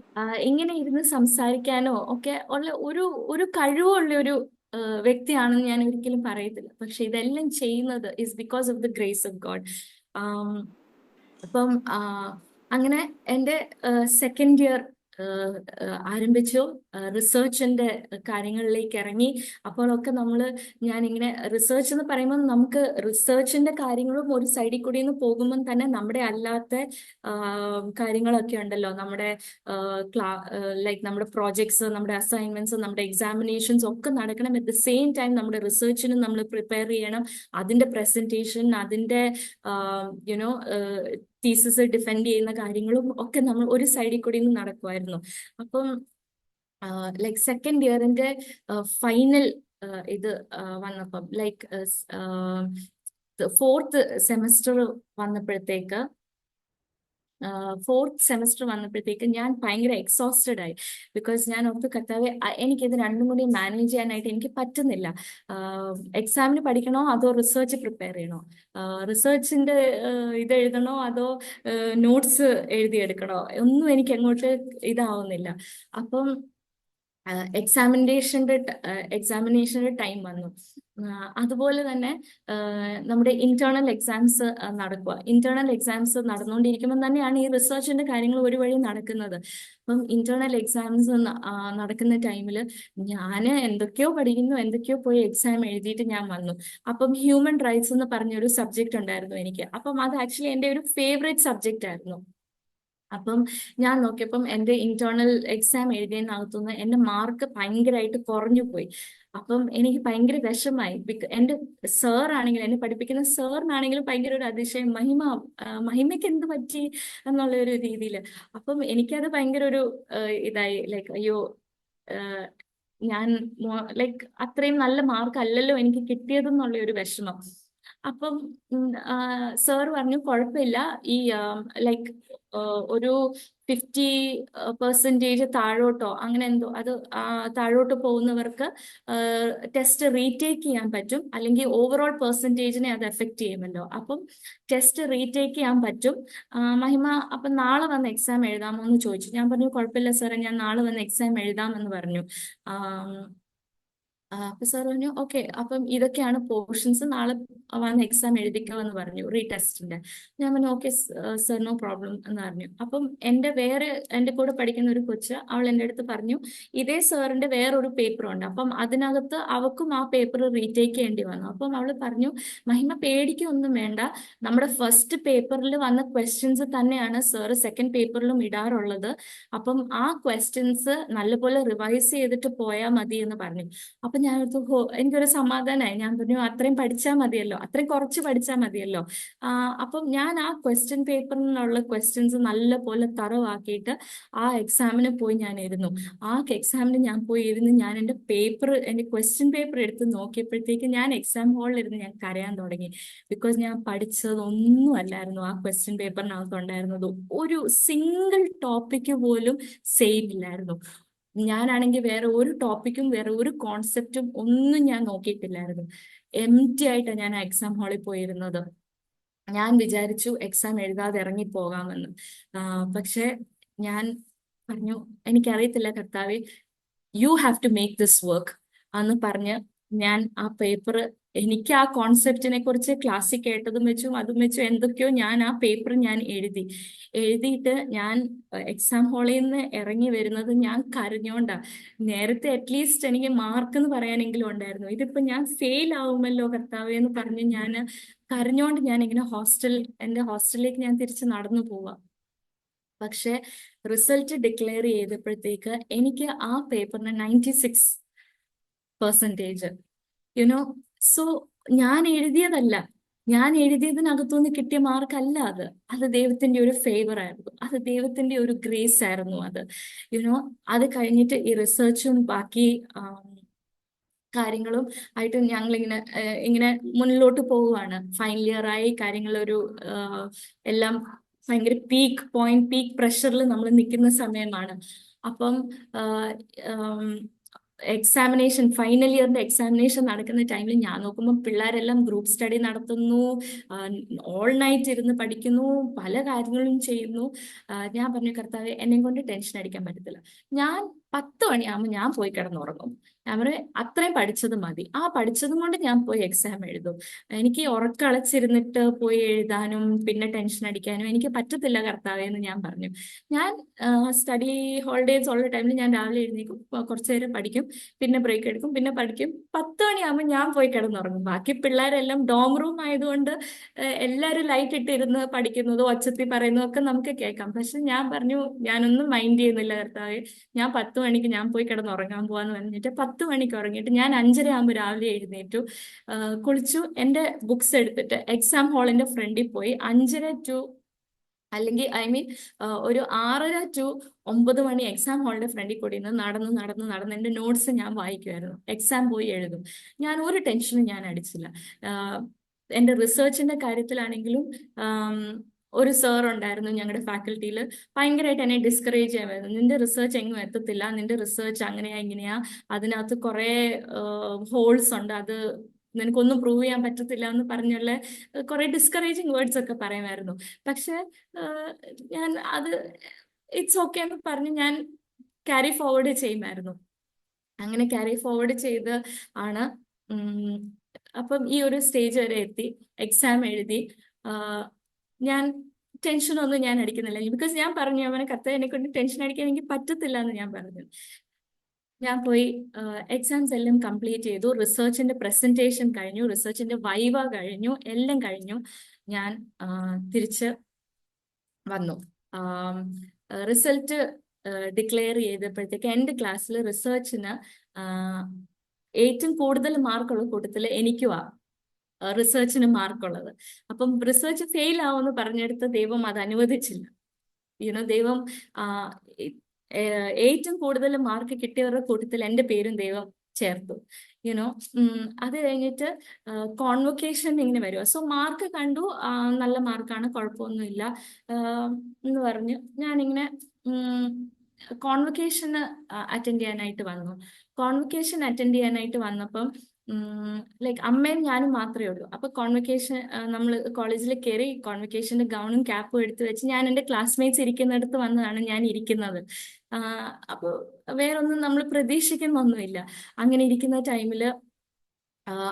ഇങ്ങനെ ഇരുന്ന് സംസാരിക്കാനോ ഒക്കെ ഉള്ള ഒരു കഴിവുള്ള ഒരു വ്യക്തിയാണെന്ന് ഞാൻ ഒരിക്കലും പറയത്തില്ല. പക്ഷെ ഇതെല്ലാം ചെയ്യുന്നത് is because of the grace of God. അപ്പം അങ്ങനെ എൻ്റെ സെക്കൻഡ് ഇയർ ആരംഭിച്ചു, റിസർച്ചിന്റെ കാര്യങ്ങളിലേക്ക് ഇറങ്ങി. അപ്പോഴൊക്കെ ഞാനിങ്ങനെ റിസർച്ച് എന്ന് പറയുമ്പോൾ നമുക്ക് റിസർച്ചിന്റെ കാര്യങ്ങളും ഒരു സൈഡിൽ കൂടി നിന്ന് പോകുമ്പോൾ തന്നെ നമ്മുടെ അല്ലാത്ത കാര്യങ്ങളൊക്കെ ഉണ്ടല്ലോ, നമ്മുടെ ലൈക്ക് നമ്മുടെ പ്രോജക്ട്സ്, നമ്മുടെ അസൈൻമെന്റ്സ്, നമ്മുടെ എക്സാമിനേഷൻസ് ഒക്കെ നടക്കണം. അറ്റ് ദ സെയിം ടൈം നമ്മുടെ റിസർച്ചിനും നമ്മൾ പ്രിപ്പയർ ചെയ്യണം. അതിന്റെ പ്രസന്റേഷൻ, അതിന്റെ യുനോ തീസിസ് ഡിഫെൻഡ് ചെയ്യുന്ന കാര്യങ്ങളും ഒക്കെ നമ്മൾ ഒരു സൈഡിൽ കൂടി നിന്ന് നടക്കുമായിരുന്നു. അപ്പം ലൈക്ക് സെക്കൻഡ് ഇയറിന്റെ ഫൈനൽ ഇത് വന്നപ്പം ലൈക്ക് ഫോർത്ത് സെമസ്റ്റർ വന്നപ്പോഴത്തേക്ക് ഞാൻ ഭയങ്കര എക്സോസ്റ്റഡ് ആയി. ബിക്കോസ് ഞാൻ ഓർത്ത്, കർത്താവെ, എനിക്കിത് രണ്ടും കൂടി മാനേജ് ചെയ്യാനായിട്ട് എനിക്ക് പറ്റുന്നില്ല. എക്സാമിന് പഠിക്കണോ അതോ റിസർച്ച് പ്രിപ്പയർ ചെയ്യണോ, റിസർച്ചിന്റെ ഇത് എഴുതണോ അതോ നോട്ട്സ് എഴുതിയെടുക്കണോ, ഒന്നും എനിക്ക് അങ്ങോട്ട് ഇതാവുന്നില്ല. അപ്പം എക്സാമിനേഷന്റെ ടൈം വന്നു. അതുപോലെ തന്നെ നമ്മുടെ ഇന്റേണൽ എക്സാംസ് നടക്കുക. ഇന്റേണൽ എക്സാംസ് നടന്നുകൊണ്ടിരിക്കുമ്പോൾ തന്നെയാണ് ഈ റിസർച്ചിന്റെ കാര്യങ്ങൾ ഒരു വഴി നടക്കുന്നത്. അപ്പം ഇന്റേണൽ എക്സാംസ് നടക്കുന്ന ടൈമിൽ ഞാൻ എന്തൊക്കെയോ പഠിക്കുന്നു, എന്തൊക്കെയോ പോയി എക്സാം എഴുതിയിട്ട് ഞാൻ വന്നു. അപ്പം ഹ്യൂമൻ റൈറ്റ്സ് എന്ന് പറഞ്ഞൊരു സബ്ജക്റ്റ് ഉണ്ടായിരുന്നു എനിക്ക്. അപ്പം അത് ആക്ച്വലി എൻ്റെ ഒരു ഫേവറേറ്റ് സബ്ജക്റ്റ് ആയിരുന്നു. അപ്പം ഞാൻ നോക്കിയപ്പം എൻ്റെ ഇന്റേണൽ എക്സാം എഴുതിയതിനകത്തുനിന്ന് എൻ്റെ മാർക്ക് ഭയങ്കരമായിട്ട് കുറഞ്ഞു പോയി. അപ്പം എനിക്ക് ഭയങ്കര വിഷമായി. എൻ്റെ സാറാണെങ്കിലും, എന്നെ പഠിപ്പിക്കുന്ന സാറിനാണെങ്കിലും ഭയങ്കര ഒരു അതിശയം, മഹിമയ്ക്ക് എന്ത് പറ്റി എന്നുള്ള ഒരു രീതിയിൽ. അപ്പം എനിക്കത് ഭയങ്കര ഒരു ഇതായി, ലൈക്ക് അയ്യോ, ഞാൻ ലൈക്ക് അത്രയും നല്ല മാർക്ക് അല്ലല്ലോ എനിക്ക് കിട്ടിയതെന്നുള്ള ഒരു വിഷമം. അപ്പം സാർ പറഞ്ഞു, കുഴപ്പമില്ല, ഈ ലൈക്ക് ഒരു 50% താഴോട്ടോ അങ്ങനെ എന്തോ, അത് താഴോട്ട് പോകുന്നവർക്ക് ടെസ്റ്റ് റീടേക്ക് ചെയ്യാൻ പറ്റും, അല്ലെങ്കിൽ ഓവറോൾ പെർസെൻറ്റേജിനെ അത് എഫക്ട് ചെയ്യുമല്ലോ. അപ്പം ടെസ്റ്റ് റീടേക്ക് ചെയ്യാൻ പറ്റും. മഹിമ, അപ്പം നാളെ വന്ന് എക്സാം എഴുതാമോ എന്ന് ചോദിച്ചു. ഞാൻ പറഞ്ഞു, കുഴപ്പമില്ല സാറേ, ഞാൻ നാളെ വന്ന് എക്സാം എഴുതാമെന്ന് പറഞ്ഞു. അപ്പൊ സാർ പറഞ്ഞു, ഓക്കെ, അപ്പം ഇതൊക്കെയാണ് പോർഷൻസ്, നാളെ വന്ന് എക്സാം എഴുതിക്കോ എന്ന് പറഞ്ഞു, റീടെസ്റ്റിന്റെ. ഞാൻ പറഞ്ഞു, ഓക്കെ സർ, നോ പ്രോബ്ലം എന്ന് പറഞ്ഞു. അപ്പം എൻ്റെ കൂടെ പഠിക്കുന്ന ഒരു കൊച്ച്, അവൾ എൻ്റെ അടുത്ത് പറഞ്ഞു, ഇതേ സാറിന്റെ വേറൊരു പേപ്പർ ഉണ്ട്, അപ്പം അതിനകത്ത് അവക്കും ആ പേപ്പർ റീടേക്ക് ചെയ്യേണ്ടി വന്നു. അപ്പം അവൾ പറഞ്ഞു, മഹിമ, പേടിക്കൊന്നും വേണ്ട, നമ്മുടെ ഫസ്റ്റ് പേപ്പറിൽ വന്ന ക്വസ്റ്റ്യൻസ് തന്നെയാണ് സാറ് സെക്കൻഡ് പേപ്പറിലും ഇടാറുള്ളത്. അപ്പം ആ ക്വസ്റ്റ്യൻസ് നല്ലപോലെ റിവൈസ് ചെയ്തിട്ട് പോയാൽ മതി എന്ന് പറഞ്ഞു. അപ്പൊ ഞാൻ എനിക്കൊരു സമാധാനമായി. ഞാൻ പറഞ്ഞു, അത്രയും പഠിച്ചാൽ മതിയല്ലോ. അത്രയും കുറച്ച് പഠിച്ചാൽ മതിയല്ലോ. അപ്പം ഞാൻ ആ ക്വസ്റ്റ്യൻ പേപ്പറിനുള്ള ക്വസ്റ്റ്യൻസ് നല്ലപോലെ തറവാക്കിയിട്ട് ആ എക്സാമിന് പോയി ഞാൻ ഇരുന്നു. ആ എക്സാമിന് ഞാൻ പോയി ഇരുന്ന് ഞാൻ എൻ്റെ ക്വസ്റ്റ്യൻ പേപ്പർ എടുത്ത് നോക്കിയപ്പോഴത്തേക്ക് ഞാൻ എക്സാം ഹാളിൽ ഇരുന്ന് ഞാൻ കരയാൻ തുടങ്ങി. ബിക്കോസ് ഞാൻ പഠിച്ചത് ഒന്നും അല്ലായിരുന്നു ആ ക്വസ്റ്റ്യൻ പേപ്പറിനകത്ത് ഉണ്ടായിരുന്നത്. ഒരു സിംഗിൾ ടോപ്പിക്ക് പോലും സെയിം ഇല്ലായിരുന്നു. ഞാനാണെങ്കിൽ വേറെ ഒരു ടോപ്പിക്കും വേറെ ഒരു കോൺസെപ്റ്റും ഒന്നും ഞാൻ നോക്കിയിട്ടില്ലായിരുന്നു. എം ടി ആയിട്ടാണ് ഞാൻ ആ എക്സാം ഹാളിൽ പോയിരുന്നത്. ഞാൻ വിചാരിച്ചു എക്സാം എഴുതാതെ ഇറങ്ങിപ്പോകാമെന്ന്. പക്ഷെ ഞാൻ പറഞ്ഞു, എനിക്കറിയത്തില്ല കർത്താവെ, you have to make this work എന്ന് പറഞ്ഞ് ഞാൻ ആ പേപ്പർ, എനിക്ക് ആ കോൺസെപ്റ്റിനെ കുറിച്ച് ക്ലാസ്സിൽ കേട്ടതും വെച്ചും അതും വെച്ചും എന്തൊക്കെയോ ഞാൻ ആ പേപ്പർ ഞാൻ എഴുതിയിട്ട് ഞാൻ എക്സാം ഹാളിൽ നിന്ന് ഇറങ്ങി വരുന്നത് ഞാൻ കരഞ്ഞോണ്ടാ. നേരത്തെ അറ്റ്ലീസ്റ്റ് എനിക്ക് മാർക്ക് എന്ന് പറയാനെങ്കിലും ഉണ്ടായിരുന്നു. ഇതിപ്പോ ഞാൻ ഫെയിൽ ആവുമല്ലോ കർത്താവേ എന്ന് പറഞ്ഞ് ഞാൻ കരഞ്ഞോണ്ട് ഞാൻ ഇങ്ങനെ എൻ്റെ ഹോസ്റ്റലിലേക്ക് ഞാൻ തിരിച്ച് നടന്നു പോവാ. പക്ഷെ റിസൾട്ട് ഡിക്ലെയർ ചെയ്തപ്പോഴത്തേക്ക് എനിക്ക് ആ പേപ്പറിന് 96%. യുനോ, സോ ഞാൻ എഴുതിയതല്ല, ഞാൻ എഴുതിയതിനകത്തുനിന്ന് കിട്ടിയ മാർക്കല്ല അത്. അത് ദൈവത്തിന്റെ ഒരു ഫേവർ ആയിരുന്നു, അത് ദൈവത്തിന്റെ ഒരു ഗ്രേസ് ആയിരുന്നു അത്. യുനോ, അത് കഴിഞ്ഞിട്ട് ഈ റിസർച്ചും ബാക്കി കാര്യങ്ങളും ആയിട്ട് ഞങ്ങൾ ഇങ്ങനെ മുന്നിലോട്ട് പോവുകയാണ്. ഫൈനൽ ഇയർ ആയി, കാര്യങ്ങളൊരു എല്ലാം ഭയങ്കര പീക്ക് പ്രഷറിൽ നമ്മൾ നിൽക്കുന്ന സമയമാണ്. അപ്പം ഫൈനൽ ഇയറിന്റെ എക്സാമിനേഷൻ നടക്കുന്ന ടൈമിൽ ഞാൻ നോക്കുമ്പോൾ പിള്ളേരെല്ലാം ഗ്രൂപ്പ് സ്റ്റഡി നടത്തുന്നു, ഓൾ നൈറ്റ് ഇരുന്ന് പഠിക്കുന്നു, പല കാര്യങ്ങളും ചെയ്യുന്നു. ഞാൻ പറഞ്ഞു, കർത്താവെ, എന്നെ കൊണ്ട് ടെൻഷൻ അടിക്കാൻ പറ്റത്തില്ല. ഞാൻ 10 മണിയാകുമ്പോൾ ഞാൻ പോയി കിടന്നുറങ്ങും. ഞാൻ പറയും, അത്രയും പഠിച്ചത് മതി, ആ പഠിച്ചതും കൊണ്ട് ഞാൻ പോയി എക്സാം എഴുതും. എനിക്ക് ഉറക്കളച്ചിരുന്നിട്ട് പോയി എഴുതാനും പിന്നെ ടെൻഷൻ അടിക്കാനും എനിക്ക് പറ്റത്തില്ല കർത്താവേ എന്ന് ഞാൻ പറഞ്ഞു. ഞാൻ സ്റ്റഡി ഹോളിഡേസ് ഉള്ള ടൈമിൽ ഞാൻ രാവിലെ എഴുന്നേക്കും, കുറച്ചു നേരം പഠിക്കും, പിന്നെ ബ്രേക്ക് എടുക്കും, പിന്നെ പഠിക്കും. 10 മണിയാകുമ്പോൾ ഞാൻ പോയി കിടന്നുറങ്ങും. ബാക്കി പിള്ളേരെല്ലാം ഡോം റൂം ആയതുകൊണ്ട് എല്ലാവരും ലൈറ്റ് ഇട്ടിരുന്ന് പഠിക്കുന്നതും ഒച്ചത്തിൽ പറയുന്നതും ഒക്കെ നമുക്ക് കേൾക്കാം. പക്ഷെ ഞാൻ പറഞ്ഞു, ഞാനൊന്നും മൈൻഡ് ചെയ്യുന്നില്ല കർത്താവേ, ഞാൻ 10 മണിക്ക് ഞാൻ പോയി കിടന്നുറങ്ങാൻ പോവാന്ന് പറഞ്ഞിട്ട് 10 മണിക്ക് ഉറങ്ങിയിട്ട് ഞാൻ 5:30 ആകുമ്പോൾ രാവിലെ എഴുന്നേറ്റു, കുളിച്ചു, എൻ്റെ ബുക്സ് എടുത്തിട്ട് എക്സാം ഹാളിന്റെ ഫ്രണ്ടിൽ പോയി 5:30 to അല്ലെങ്കിൽ ഒരു 6:30 to 9 മണി എക്സാം ഹാളിന്റെ ഫ്രണ്ടിൽ കൂടി നിന്ന് നടന്ന് എൻ്റെ നോട്ട്സ് ഞാൻ വായിക്കുമായിരുന്നു. എക്സാം പോയി എഴുതും. ഞാൻ ഒരു ടെൻഷനും ഞാൻ അടിച്ചില്ല. എൻ്റെ റിസർച്ചിന്റെ കാര്യത്തിലാണെങ്കിലും ഒരു സാർ ഉണ്ടായിരുന്നു ഞങ്ങളുടെ ഫാക്കൽറ്റിയിൽ, ഭയങ്കരമായിട്ട് എന്നെ ഡിസ്കറേജ് ചെയ്യാമായിരുന്നു. നിന്റെ റിസർച്ച് എങ്ങും എത്തത്തില്ല, നിന്റെ റിസർച്ച് അങ്ങനെയാ ഇങ്ങനെയാ, അതിനകത്ത് കുറെ ഹോൾസ് ഉണ്ട്, അത് നിനക്കൊന്നും പ്രൂവ് ചെയ്യാൻ പറ്റത്തില്ല എന്ന് പറഞ്ഞുള്ള കുറെ ഡിസ്കറേജിങ് വേർഡ്സ് ഒക്കെ പറയുമായിരുന്നു. പക്ഷെ ഞാൻ അത് ഇറ്റ്സ് ഓക്കെ എന്ന് പറഞ്ഞ് ഞാൻ ക്യാരി ഫോർവേഡ് ചെയ്യുമായിരുന്നു. അങ്ങനെ ക്യാരി ഫോർവേഡ് ചെയ്ത് ആണ് അപ്പം ഈ ഒരു സ്റ്റേജ് വരെ എത്തി. എക്സാം എഴുതി. ഞാൻ ടെൻഷനൊന്നും ഞാൻ അടിക്കുന്നില്ല, ബിക്കോസ് ഞാൻ പറഞ്ഞു, അവനെ കർത്താവ് എന്നെ കൊണ്ട് ടെൻഷൻ അടിക്കാൻ എനിക്ക് പറ്റത്തില്ല എന്ന് ഞാൻ പറഞ്ഞു. ഞാൻ പോയി എക്സാംസ് എല്ലാം കംപ്ലീറ്റ് ചെയ്തു. റിസർച്ചിന്റെ പ്രസന്റേഷൻ കഴിഞ്ഞു, റിസർച്ചിന്റെ വൈവ കഴിഞ്ഞു, എല്ലാം കഴിഞ്ഞു. ഞാൻ തിരിച്ച് വന്നു. റിസൾട്ട് ഡിക്ലെയർ ചെയ്തപ്പോഴത്തേക്ക് എൻ്റെ ക്ലാസ്സിൽ റിസർച്ചിന് ഏറ്റവും കൂടുതൽ മാർക്കുള്ള കൂട്ടത്തിൽ എനിക്കുവാ റിസർച്ചിന് മാർക്കുള്ളത്. അപ്പം റിസർച്ച് ഫെയിൽ ആവുമെന്ന് പറഞ്ഞെടുത്ത് ദൈവം അത് അനുവദിച്ചില്ല. ദൈവം ഏറ്റവും കൂടുതൽ മാർക്ക് കിട്ടിയവരുടെ കൂട്ടത്തിൽ എൻ്റെ പേരും ദൈവം ചേർത്തു. അത് കഴിഞ്ഞിട്ട് കോൺവൊക്കേഷൻ ഇങ്ങനെ വരുക. സോ മാർക്ക് കണ്ടു, നല്ല മാർക്കാണ്, കുഴപ്പമൊന്നുമില്ല എന്ന് പറഞ്ഞു. ഞാനിങ്ങനെ കോൺവൊക്കേഷന് അറ്റൻഡ് ചെയ്യാനായിട്ട് വന്നു. കോൺവൊക്കേഷൻ അറ്റൻഡ് ചെയ്യാനായിട്ട് വന്നപ്പം ലൈക്ക് അമ്മയും ഞാനും മാത്രമേ ഉള്ളൂ. അപ്പൊ കോൺവൊക്കേഷൻ നമ്മൾ കോളേജിൽ കയറി കോൺവൊക്കേഷന്റെ ഗൗണും ക്യാപ്പും എടുത്തു വെച്ച് ഞാൻ എൻ്റെ ക്ലാസ്മേറ്റ്സ് ഇരിക്കുന്നിടത്ത് വന്നതാണ് ഞാൻ ഇരിക്കുന്നത്. അപ്പൊ വേറൊന്നും നമ്മൾ പ്രതീക്ഷിക്കുന്നൊന്നുമില്ല. അങ്ങനെ ഇരിക്കുന്ന ടൈമില്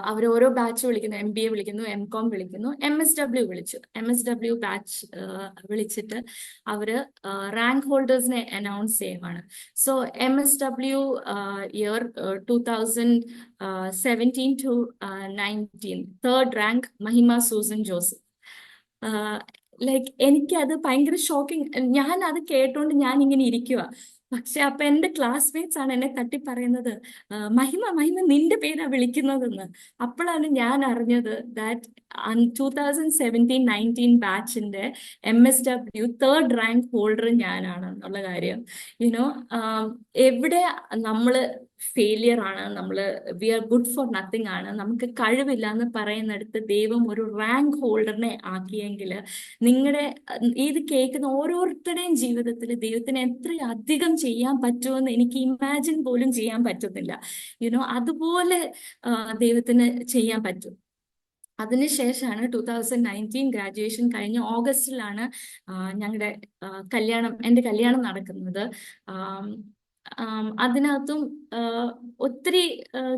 അവർ ഓരോ ബാച്ച് വിളിക്കുന്നു, MBA വിളിക്കുന്നു, MCOM വിളിക്കുന്നു, MSW വിളിച്ചു. MSW ബാച്ച് വിളിച്ചിട്ട് അവര് റാങ്ക് ഹോൾഡേഴ്സിനെ അനൗൺസ് ചെയ്യുവാണ്. So MSW year 2017 to 19 third rank മഹിമ സൂസൻ ജോസഫ്. ലൈക്ക് എനിക്കത് ഭയങ്കര ഷോക്കിംഗ്. ഞാൻ അത് കേട്ടോണ്ട് ഞാൻ ഇങ്ങനെ ഇരിക്കുക. പക്ഷെ അപ്പൊ എന്റെ ക്ലാസ്മേറ്റ്സ് ആണ് എന്നെ തട്ടി പറയുന്നത്, മഹിമ മഹിമ നിന്റെ പേരാ വിളിക്കുന്നതെന്ന്. അപ്പോഴാണ് ഞാൻ അറിഞ്ഞത് ദാറ്റ് 2017-19 ബാച്ചിന്റെ MSW തേർഡ് റാങ്ക് ഹോൾഡർ ഞാനാണ് എന്നുള്ള കാര്യം. യുനോ എവിടെ നമ്മള് ഫെയിലിയർ ആണ്, നമ്മള് we are good for nothing ആണ്, നമുക്ക് കഴിവില്ല എന്ന് പറയുന്നിടത്ത് ദൈവം ഒരു റാങ്ക് ഹോൾഡറിനെ ആക്കിയെങ്കിൽ നിങ്ങളുടെ ഇത് കേൾക്കുന്ന ഓരോരുത്തരുടെയും ജീവിതത്തിൽ ദൈവത്തിന് എത്രയധികം ചെയ്യാൻ പറ്റുമെന്ന് എനിക്ക് ഇമാജിൻ പോലും ചെയ്യാൻ പറ്റുന്നില്ല. അതുപോലെ ദൈവത്തിന് ചെയ്യാൻ പറ്റും. അതിനുശേഷമാണ് 2019 ഗ്രാജുവേഷൻ കഴിഞ്ഞ ഓഗസ്റ്റിലാണ് ഞങ്ങളുടെ എൻ്റെ കല്യാണം നടക്കുന്നത്. അതിനകത്തും ഒത്തിരി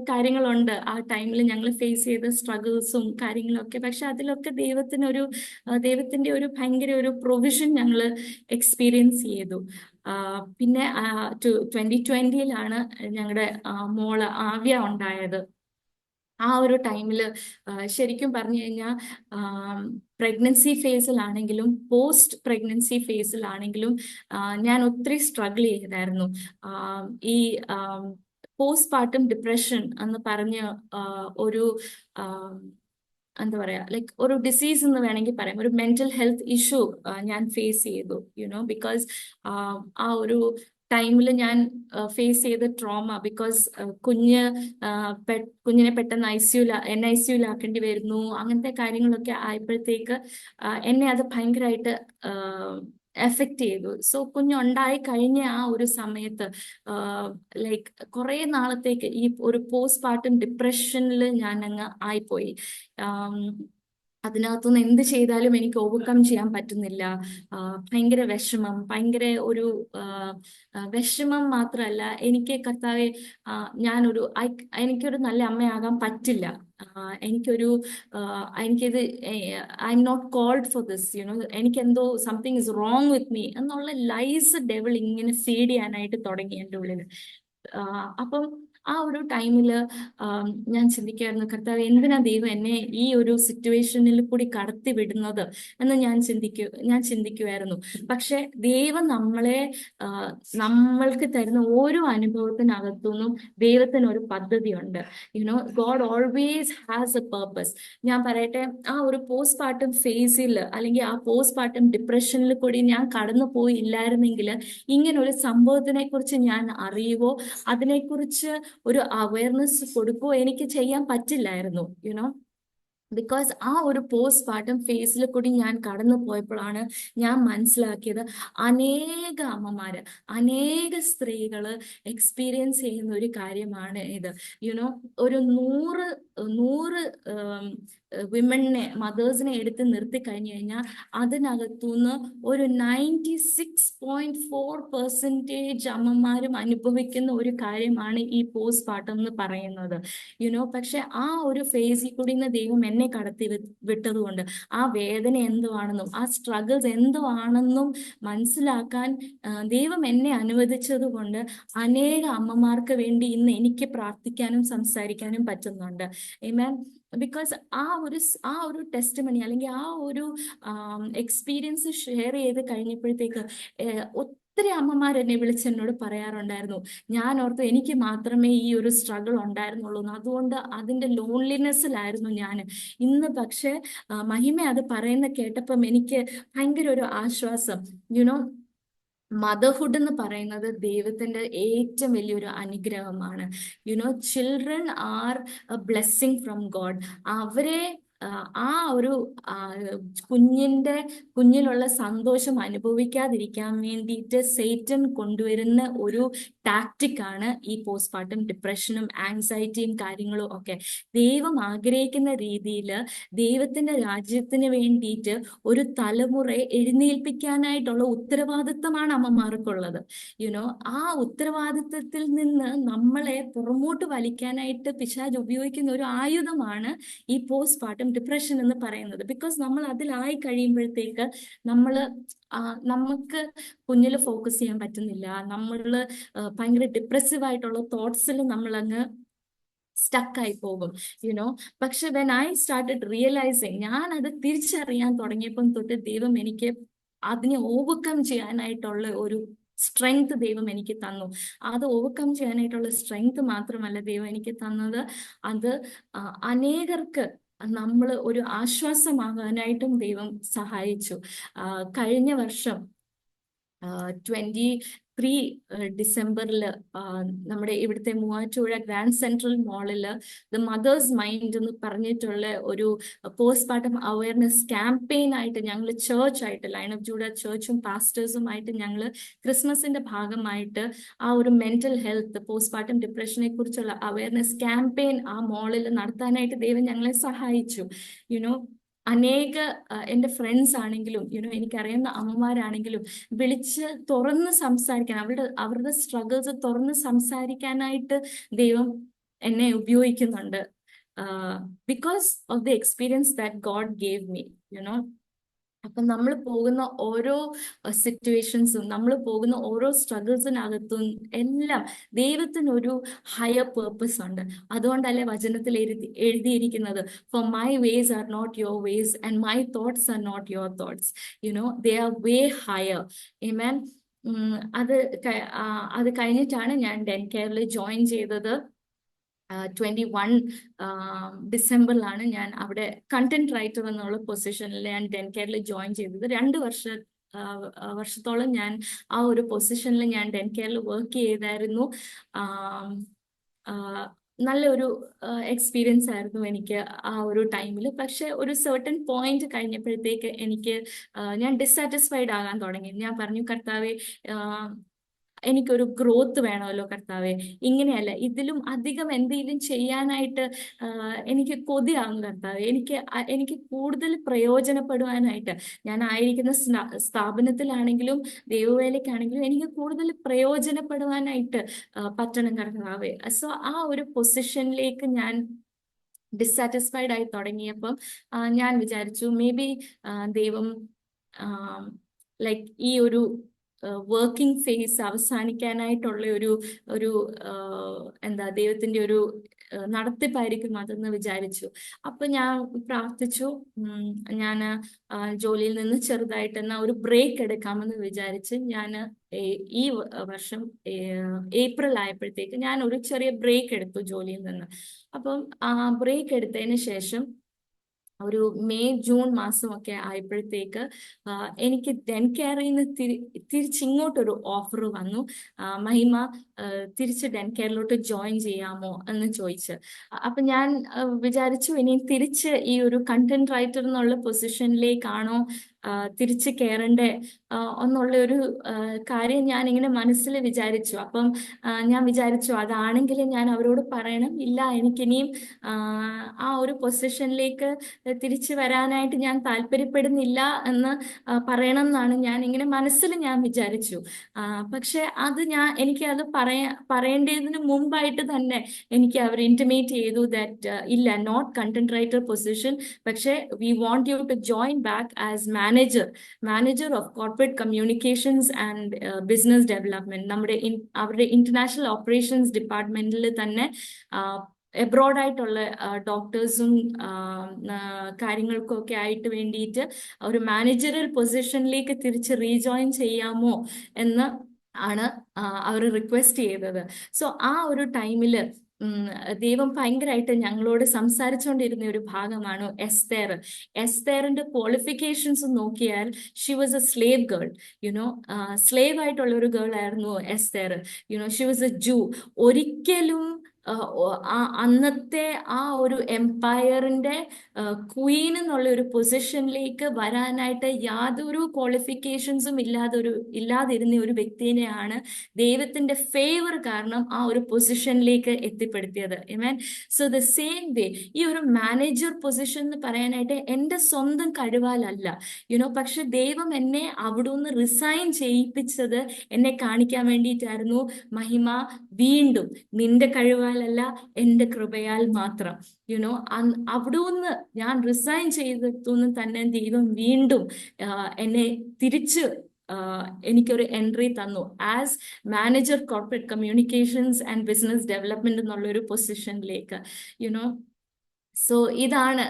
കാര്യങ്ങളുണ്ട്. ആ ടൈമിൽ ഞങ്ങൾ ഫേസ് ചെയ്ത സ്ട്രഗിൾസും കാര്യങ്ങളൊക്കെ. പക്ഷെ അതിലൊക്കെ ദൈവത്തിന്റെ ഒരു ഭയങ്കര ഒരു പ്രൊവിഷൻ ഞങ്ങൾ എക്സ്പീരിയൻസ് ചെയ്തു. പിന്നെ 2020-ലാണ് ഞങ്ങളുടെ മോള് ആവ്യ ഉണ്ടായത്. ആ ഒരു ടൈമില് ശരിക്കും പറഞ്ഞു കഴിഞ്ഞാൽ പ്രഗ്നൻസി ഫേസിലാണെങ്കിലും പോസ്റ്റ് പ്രഗ്നൻസി ഫേസിലാണെങ്കിലും ഞാൻ ഒത്തിരി സ്ട്രഗിൾ ചെയ്തായിരുന്നു. ഈ പോസ്റ്റ് പാർട്ടം ഡിപ്രഷൻ എന്ന് പറഞ്ഞ ഒരു എന്താ പറയാ, ലൈക്ക് ഒരു ഡിസീസ് എന്ന് വേണമെങ്കിൽ പറയാം, ഒരു മെന്റൽ ഹെൽത്ത് ഇഷ്യൂ ഞാൻ ഫേസ് ചെയ്തു. ബിക്കോസ് ആ ഒരു ടൈമിൽ ഞാൻ ഫേസ് ചെയ്ത ട്രോമ, ബിക്കോസ് കുഞ്ഞിനെ പെട്ടെന്ന് NICU-ലാക്കേണ്ടി വരുന്നു. അങ്ങനത്തെ കാര്യങ്ങളൊക്കെ ആയപ്പോഴത്തേക്ക് എന്നെ അത് ഭയങ്കരമായിട്ട് എഫക്റ്റ് ചെയ്തു. സോ കുഞ്ഞുണ്ടായി കഴിഞ്ഞ ആ ഒരു സമയത്ത് ലൈക്ക് കുറെ നാളത്തേക്ക് ഈ ഒരു പോസ്റ്റ് പാർട്ടം ഡിപ്രഷനിൽ ഞാൻ അങ്ങ് ആയിപ്പോയി. അതിനകത്തുനിന്ന് എന്ത് ചെയ്താലും എനിക്ക് ഓവർകം ചെയ്യാൻ പറ്റുന്നില്ല. ഭയങ്കര വിഷമം, ഭയങ്കര ഒരു വിഷമം മാത്രമല്ല, എനിക്ക് കർത്താവെ എനിക്കൊരു നല്ല അമ്മയാകാൻ പറ്റില്ല, എനിക്കിത് I'm not called for this, എനിക്കെന്തോ something is wrong with me എന്നുള്ള ലൈസ് ഡെവിൾ ഇങ്ങനെ ഫീഡ് ചെയ്യാനായിട്ട് തുടങ്ങി എൻ്റെ ഉള്ളിൽ. അപ്പം ആ ഒരു ടൈമില് ഞാൻ ചിന്തിക്കുമായിരുന്നു, കർത്താവ് എന്തിനാ ദൈവം എന്നെ ഈ ഒരു സിറ്റുവേഷനിൽ കൂടി കടത്തി വിടുന്നത് എന്ന് ഞാൻ ചിന്തിക്കുമായിരുന്നു. പക്ഷെ ദൈവം നമ്മൾക്ക് തരുന്ന ഓരോ അനുഭവത്തിനകത്തുനിന്നും ദൈവത്തിന് ഒരു പദ്ധതിയുണ്ട്. God always has A purpose. ഞാൻ പറയട്ടെ, ആ ഒരു പോസ്റ്റ് പാർട്ടം ഫേസിൽ അല്ലെങ്കിൽ ആ പോസ്റ്റ് പാർട്ടം ഡിപ്രഷനിൽ കൂടി ഞാൻ കടന്നു പോയില്ലായിരുന്നെങ്കിൽ ഇങ്ങനെ ഒരു സംഭവത്തിനെ കുറിച്ച് ഞാൻ അറിയുവോ, അതിനെക്കുറിച്ച് ഒരു അവയർനെസ് കൊടുക്കുകയോ എനിക്ക് ചെയ്യാൻ പറ്റില്ലായിരുന്നു. ബിക്കോസ് ആ ഒരു പോസ്റ്റ് പാർട്ടം ഫേസിൽ കൂടി ഞാൻ കടന്നു പോയപ്പോഴാണ് ഞാൻ മനസ്സിലാക്കിയത് അനേക അമ്മമാര്, അനേക സ്ത്രീകള് എക്സ്പീരിയൻസ് ചെയ്യുന്ന ഒരു കാര്യമാണ് ഇത്. ഒരു 100 വിമണിനെ, മദേഴ്സിനെ എടുത്ത് നിർത്തി കഴിഞ്ഞു കഴിഞ്ഞാൽ അതിനകത്തുനിന്ന് ഒരു 96.4% അമ്മമാരും അനുഭവിക്കുന്ന ഒരു കാര്യമാണ് ഈ പോസ്റ്റ് പാർട്ടം എന്ന് പറയുന്നത്. പക്ഷെ ആ ഒരു ഫേസിൽ കൂടി ദൈവം എന്നെ കടത്തി വിട്ടതുകൊണ്ട് ആ വേദന എന്തുവാണെന്നും ആ സ്ട്രഗിൾസ് എന്തുവാണെന്നും മനസ്സിലാക്കാൻ ദൈവം എന്നെ അനുവദിച്ചത് കൊണ്ട് അനേക അമ്മമാർക്ക് വേണ്ടി ഇന്ന് എനിക്ക് പ്രാർത്ഥിക്കാനും സംസാരിക്കാനും പറ്റുന്നുണ്ട്. ആമേൻ. ബിക്കോസ് ആ ഒരു ടെസ്റ്റിമണി അല്ലെങ്കിൽ ആ ഒരു എക്സ്പീരിയൻസ് ഷെയർ ചെയ്ത് കഴിഞ്ഞപ്പോഴത്തേക്ക് ഒത്തിരി അമ്മമാർ എന്നെ വിളിച്ച് എന്നോട് പറയാറുണ്ടായിരുന്നു, ഞാൻ ഓർത്തു എനിക്ക് മാത്രമേ ഈ ഒരു സ്ട്രഗിൾ ഉണ്ടായിരുന്നുള്ളൂ, അതുകൊണ്ട് അതിന്റെ ലോൺലിനെസ്സിലായിരുന്നു ഞാൻ. ഇന്ന് പക്ഷെ മഹിമ അത് പറയുന്ന കേട്ടപ്പം എനിക്ക് ഭയങ്കര ഒരു ആശ്വാസം. മദർഹുഡ് എന്ന് പറയുന്നത് ദൈവത്തിന്റെ ഏറ്റവും വലിയൊരു അനുഗ്രഹമാണ്. Children are A blessing from God. അവരെ ആ ഒരു കുഞ്ഞിലുള്ള സന്തോഷം അനുഭവിക്കാതിരിക്കാൻ വേണ്ടിയിട്ട് സൈറ്റൻ കൊണ്ടുവരുന്ന ഒരു ടാക്ടിക് ആണ് ഈ പോസ്റ്റ് പാർട്ടം ഡിപ്രഷനും ആങ്സൈറ്റിയും കാര്യങ്ങളും ഒക്കെ. ദൈവം ആഗ്രഹിക്കുന്ന രീതിയിൽ ദൈവത്തിന്റെ രാജ്യത്തിന് വേണ്ടിയിട്ട് ഒരു തലമുറയെ എഴുന്നേൽപ്പിക്കാനായിട്ടുള്ള ഉത്തരവാദിത്തമാണ് അമ്മമാർക്കുള്ളത്. ആ ഉത്തരവാദിത്തത്തിൽ നിന്ന് നമ്മളെ പുറമോട്ട് വലിക്കാനായിട്ട് പിശാച് ഉപയോഗിക്കുന്ന ഒരു ആയുധമാണ് ഈ പോസ്റ്റ് പാർട്ടം ഡിപ്രഷൻ എന്ന് പറയുന്നത്. ബിക്കോസ് നമ്മൾ അതിലായി കഴിയുമ്പോഴത്തേക്ക് നമുക്ക് കുഞ്ഞിൽ ഫോക്കസ് ചെയ്യാൻ പറ്റുന്നില്ല, ഭയങ്കര ഡിപ്രസീവ് ആയിട്ടുള്ള തോട്ട്സിൽ നമ്മളങ്ങ് സ്റ്റക്കായി പോകും. പക്ഷെ വെൻ ഐ സ്റ്റാർട്ടഡ് റിയലൈസിങ്, ഞാൻ അത് തിരിച്ചറിയാൻ തുടങ്ങിയപ്പം തൊട്ട് ദൈവം എനിക്ക് അതിനെ ഓവർകം ചെയ്യാനായിട്ടുള്ള ഒരു സ്ട്രെങ്ത് ദൈവം എനിക്ക് തന്നു. അത് ഓവർകം ചെയ്യാനായിട്ടുള്ള സ്ട്രെങ്ത് മാത്രമല്ല ദൈവം എനിക്ക് തന്നത്, അത് അനേകർക്ക് നമ്മൾ ഒരു ആശ്വാസമാകാനായിട്ടും ദൈവം സഹായിച്ചു. കഴിഞ്ഞ വർഷം 23 ഡിസംബറിൽ നമ്മുടെ ഇവിടുത്തെ മൂവാറ്റുപുഴ ഗ്രാൻഡ് സെൻട്രൽ മാളിൽ ദ മദേഴ്സ് മൈൻഡ് എന്ന് പറഞ്ഞിട്ടുള്ള ഒരു പോസ്റ്റ് പാർട്ടം അവയർനെസ് ക്യാമ്പയിൻ ആയിട്ട് ഞങ്ങൾ ചേർച്ചായിട്ട്, ലൈൻ ഓഫ് ജൂഡ ചേർച്ചും പാസ്റ്റേഴ്സുമായിട്ട് ഞങ്ങൾ ക്രിസ്മസിന്റെ ഭാഗമായിട്ട് ആ ഒരു മെന്റൽ ഹെൽത്ത്, പോസ്റ്റ് പാർട്ടം ഡിപ്രഷനെ കുറിച്ചുള്ള അവയർനെസ് ക്യാമ്പയിൻ ആ മാളിൽ നടത്താനായിട്ട് ദൈവം ഞങ്ങളെ സഹായിച്ചു. യുനോ അനേക എൻ്റെ ഫ്രണ്ട്സ് ആണെങ്കിലും എനിക്കറിയുന്ന അമ്മമാരാണെങ്കിലും വിളിച്ച് തുറന്ന് സംസാരിക്കാൻ, അവരുടെ സ്ട്രഗിൾസ് തുറന്ന് സംസാരിക്കാനായിട്ട് ദൈവം എന്നെ ഉപയോഗിക്കുന്നുണ്ട്. Because of the experience that God gave me. അപ്പൊ നമ്മൾ പോകുന്ന ഓരോ സിറ്റുവേഷൻസും, നമ്മൾ പോകുന്ന ഓരോ സ്ട്രഗിൾസിനകത്തും എല്ലാം ദൈവത്തിനൊരു ഹയർ പേർപ്പസ് ഉണ്ട്. അതുകൊണ്ടല്ലേ വചനത്തിൽ എഴുതിയിരിക്കുന്നത്, for my ways are not your ways and my thoughts are not your thoughts, they are way higher. Amen. അത് കഴിഞ്ഞിട്ടാണ് ഞാൻ ഡെൻ കെയറിൽ ജോയിൻ ചെയ്തത്. 21 ഡിസംബറിലാണ് ഞാൻ അവിടെ കണ്ടന്റ് റൈറ്റർ എന്നുള്ള പൊസിഷനിൽ ഞാൻ ഡെൻ കെയറിൽ ജോയിൻ ചെയ്തത്. 2 വർഷത്തോളം ഞാൻ ആ ഒരു പൊസിഷനിൽ ഞാൻ ഡെൻ കെയറിൽ വർക്ക് ചെയ്തായിരുന്നു. നല്ലൊരു എക്സ്പീരിയൻസ് ആയിരുന്നു എനിക്ക് ആ ഒരു ടൈമിൽ. പക്ഷെ ഒരു സർട്ടൻ പോയിന്റ് കഴിഞ്ഞപ്പോഴത്തേക്ക് ഞാൻ ഡിസാറ്റിസ്ഫൈഡ് ആകാൻ തുടങ്ങി. ഞാൻ പറഞ്ഞു, കർത്താവെ, എനിക്കൊരു ഗ്രോത്ത് വേണമല്ലോ കർത്താവെ, ഇങ്ങനെയല്ല, ഇതിലും അധികം എന്തെങ്കിലും ചെയ്യാനായിട്ട് എനിക്ക് കൊതിയാകും കർത്താവെ. എനിക്ക് കൂടുതൽ പ്രയോജനപ്പെടുവാനായിട്ട്, ഞാൻ ആയിരിക്കുന്ന സ്ഥാപനത്തിലാണെങ്കിലും ദൈവവേലയ്ക്കാണെങ്കിലും എനിക്ക് കൂടുതൽ പ്രയോജനപ്പെടുവാനായിട്ട് പറ്റണം കർത്താവെ. സോ ആ ഒരു പൊസിഷനിലേക്ക് ഞാൻ ഡിസാറ്റിസ്ഫൈഡ് ആയി തുടങ്ങിയപ്പം ഞാൻ വിചാരിച്ചു, മേ ബി ദൈവം ലൈക്ക് ഈ ഒരു വർക്കിംഗ് ഫേസ് അവസാനിക്കാനായിട്ടുള്ള ഒരു ദൈവത്തിന്റെ ഒരു നടത്തിപ്പായിരിക്കും അതെന്ന് വിചാരിച്ചു. അപ്പൊ ഞാൻ പ്രാർത്ഥിച്ചു. ഞാൻ ജോലിയിൽ നിന്ന് ചെറുതായിട്ട് ഒരു ബ്രേക്ക് എടുക്കാമെന്ന് വിചാരിച്ച് ഞാൻ ഈ വർഷം ഏപ്രിൽ ആയപ്പോഴത്തേക്ക് ഞാൻ ഒരു ചെറിയ ബ്രേക്ക് എടുത്തു ജോലിയിൽ നിന്ന്. അപ്പം ബ്രേക്ക് എടുത്തതിന് ശേഷം ഒരു മെയ് ജൂൺ മാസമൊക്കെ ആയപ്പോഴത്തേക്ക് എനിക്ക് ഡെൻ കെയറിൽ നിന്ന് തിരിച്ചിങ്ങോട്ടൊരു ഓഫർ വന്നു. മഹിമ, തിരിച്ച് ഡെൻ കെയറിലോട്ട് ജോയിൻ ചെയ്യാമോ എന്ന് ചോദിച്ച്. അപ്പൊ ഞാൻ വിചാരിച്ചു, ഇനി തിരിച്ച് ഈ ഒരു കണ്ടന്റ് റൈറ്റർ എന്നുള്ള പൊസിഷനിലേക്കാണോ തിരിച്ച് കയറണ്ടേ എന്നുള്ള ഒരു കാര്യം ഞാൻ ഇങ്ങനെ മനസ്സിൽ വിചാരിച്ചു. അപ്പം ഞാൻ വിചാരിച്ചു, അതാണെങ്കിൽ ഞാൻ അവരോട് പറയണം, ഇല്ല, എനിക്കിനിയും ആ ഒരു പൊസിഷനിലേക്ക് തിരിച്ചു വരാനായിട്ട് ഞാൻ താല്പര്യപ്പെടുന്നില്ല എന്ന് പറയണം എന്നാണ് ഞാൻ ഇങ്ങനെ മനസ്സിൽ ഞാൻ വിചാരിച്ചു. പക്ഷെ എനിക്ക് അത് പറയേണ്ടതിന് മുമ്പായിട്ട് തന്നെ എനിക്ക് അവർ ഇന്റിമേറ്റ് ചെയ്തു ദാറ്റ് ഇല്ല, നോട്ട് കണ്ടന്റ് റൈറ്റർ പൊസിഷൻ, പക്ഷെ we want you to join back as manager of corporate communications and business development. അവരുടെ ഇന്റർനാഷണൽ ഓപ്പറേഷൻസ് ഡിപ്പാർട്ട്മെന്റിൽ തന്നെ എബ്രോഡ് ആയിട്ടുള്ള ഡോക്ടേഴ്സും കാര്യങ്ങൾക്കും ഒക്കെ ആയിട്ട് വേണ്ടിയിട്ട് ഒരു മാനേജറിയൽ പൊസിഷനിലേക്ക് തിരിച്ച് റീജോയിൻ ചെയ്യാമോ എന്ന് ആണ് അവർ റിക്വസ്റ്റ് ചെയ്തത്. സോ ആ ഒരു ടൈമിൽ ദൈവം ഭയങ്കരമായിട്ട് ഞങ്ങളോട് സംസാരിച്ചുകൊണ്ടിരുന്ന ഒരു ഭാഗമാണ് എസ്തേർ. എസ്തേറിന്റെ ക്വാളിഫിക്കേഷൻസ് നോക്കിയാൽ she was A slave girl. Slave ആയിട്ടുള്ള ഒരു ഗേൾ ആയിരുന്നു എസ്തേർ. ഷി വാസ് എ ജൂ. ഒരിക്കലും അന്നത്തെ ആ ഒരു എംപയറിന്റെ ക്വീൻ എന്നുള്ള ഒരു പൊസിഷനിലേക്ക് വരാനായിട്ട് യാതൊരു ക്വാളിഫിക്കേഷൻസും ഇല്ലാതിരുന്ന ഒരു വ്യക്തിനെയാണ് ദൈവത്തിന്റെ ഫേവർ കാരണം ആ ഒരു പൊസിഷനിലേക്ക് എത്തിപ്പെടുത്തിയത്. സോ ദ സെയിം വേ ഈ ഒരു മാനേജർ പൊസിഷൻ എന്ന് പറയാനായിട്ട് എൻ്റെ സ്വന്തം കഴിവാലല്ല, പക്ഷെ ദൈവം എന്നെ അവിടുന്ന് റിസൈൻ ചെയ്യിപ്പിച്ചത് എന്നെ കാണിക്കാൻ വേണ്ടിയിട്ടായിരുന്നു. മഹിമ, വീണ്ടും നിന്റെ കഴിവാലല്ല, എൻ്റെ കൃപയാൽ മാത്രം. അവിടുന്ന് ഞാൻ റിസൈൻ ചെയ്തെത്തുന്നു തന്നെ ദൈവം വീണ്ടും എന്നെ തിരിച്ച് എനിക്കൊരു എൻട്രി തന്നു as manager corporate communications and business development എന്നുള്ള ഒരു പൊസിഷനിലേക്ക്. സോ ഇതാണ്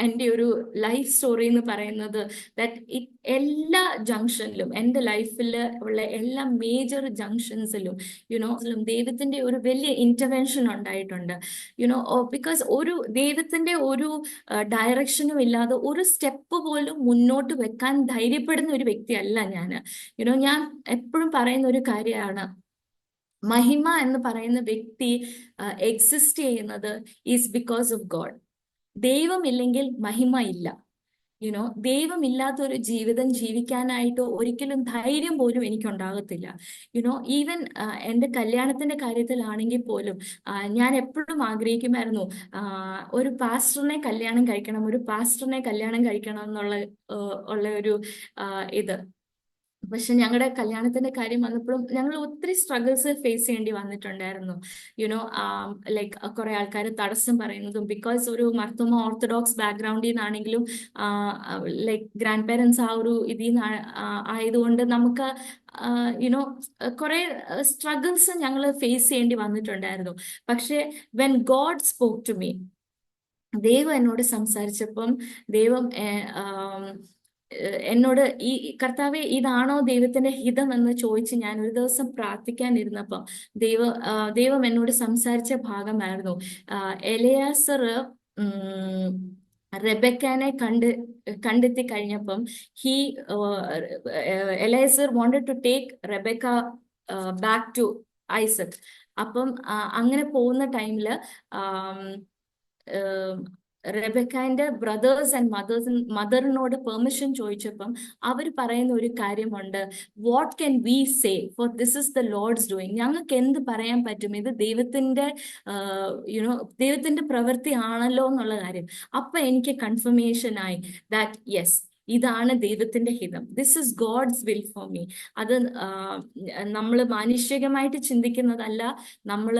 എൻ്റെ ഒരു ലൈഫ് സ്റ്റോറി എന്ന് പറയുന്നത്. ദാറ്റ് എല്ലാ ജംഗ്ഷനിലും, എൻ്റെ ലൈഫിൽ ഉള്ള എല്ലാ മേജർ ജംഗ്ഷൻസിലും ദൈവത്തിന്റെ ഒരു വലിയ ഇന്റർവെൻഷൻ ഉണ്ടായിട്ടുണ്ട്. ബിക്കോസ് ഒരു ദൈവത്തിന്റെ ഒരു ഡയറക്ഷനും ഇല്ലാതെ ഒരു സ്റ്റെപ്പ് പോലും മുന്നോട്ട് വെക്കാൻ ധൈര്യപ്പെടുന്ന ഒരു വ്യക്തിയല്ല ഞാൻ. ഞാൻ എപ്പോഴും പറയുന്ന ഒരു കാര്യമാണ്, മഹിമ എന്ന് പറയുന്ന വ്യക്തി എക്സിസ്റ്റ് ചെയ്യുന്നത് ഈസ് ബിക്കോസ് ഓഫ് ഗോഡ്. ദൈവമില്ലെങ്കിൽ മഹിമ ഇല്ല. ദൈവമില്ലാത്ത ഒരു ജീവിതം ജീവിക്കാനായിട്ട് ഒരിക്കലും ധൈര്യം പോലും എനിക്കുണ്ടാകത്തില്ല. ഈവൻ എൻ്റെ കല്യാണത്തിന്റെ കാര്യത്തിലാണെങ്കിൽ പോലും ഞാൻ എപ്പോഴും ആഗ്രഹിക്കുമായിരുന്നു, ഒരു പാസ്റ്ററിനെ കല്യാണം കഴിക്കണം, ഒരു പാസ്റ്ററിനെ കല്യാണം കഴിക്കണം എന്നുള്ള ഉള്ള ഒരു ഇത്. പക്ഷെ ഞങ്ങളുടെ കല്യാണത്തിന്റെ കാര്യം വന്നപ്പോഴും ഞങ്ങൾ ഒത്തിരി സ്ട്രഗിൾസ് ഫേസ് ചെയ്യേണ്ടി വന്നിട്ടുണ്ടായിരുന്നു. ലൈക്ക് കുറെ ആൾക്കാർ തടസ്സം പറയുന്നതും, ബിക്കോസ് ഒരു മർത്തോമ ഓർത്തഡോക്സ് ബാക്ക്ഗ്രൗണ്ടിൽ നിന്നാണെങ്കിലും ലൈക്ക് ഗ്രാൻഡ് പേരൻസ് ആ ഒരു ഇതിൽ നിന്ന് ആയതുകൊണ്ട് നമുക്ക് കുറെ സ്ട്രഗിൾസ് ഞങ്ങൾ ഫേസ് ചെയ്യേണ്ടി വന്നിട്ടുണ്ടായിരുന്നു. പക്ഷെ when God spoke to me, ദൈവം എന്നോട് സംസാരിച്ചപ്പം ദൈവം എന്നോട് ഈ കർത്താവെ ഇതാണോ ദൈവത്തിന്റെ ഹിതം എന്ന് ചോദിച്ച് ഞാൻ ഒരു ദിവസം പ്രാർത്ഥിക്കാനിരുന്നപ്പം ദൈവം എന്നോട് സംസാരിച്ച ഭാഗമായിരുന്നു, എലയാസർ റെബെക്കാനെ കണ്ടെത്തി കഴിഞ്ഞപ്പം Eliezer wanted to take Rebecca back to Isaac. അപ്പം അങ്ങനെ പോകുന്ന ടൈമില് റെബെക്കാന്റെ ബ്രദേഴ്സ് ആൻഡ് മദറിനോട് പെർമിഷൻ ചോദിച്ചപ്പം അവർ പറയുന്ന ഒരു കാര്യമുണ്ട്, what can we say for this is the lord's doing. ഞങ്ങൾക്ക് എന്ത് പറയാൻ പറ്റും, ഇത് ദൈവത്തിന്റെ പ്രവൃത്തി ആണല്ലോ എന്നുള്ള കാര്യം. അപ്പൊ എനിക്ക് കൺഫർമേഷൻ ആയി ദാറ്റ് യെസ്, ഇതാണ് ദൈവത്തിന്റെ ഹിതം, this is God's will for me. അത് നമ്മൾ മാനുഷികമായിട്ട് ചിന്തിക്കുന്നതല്ല, നമ്മൾ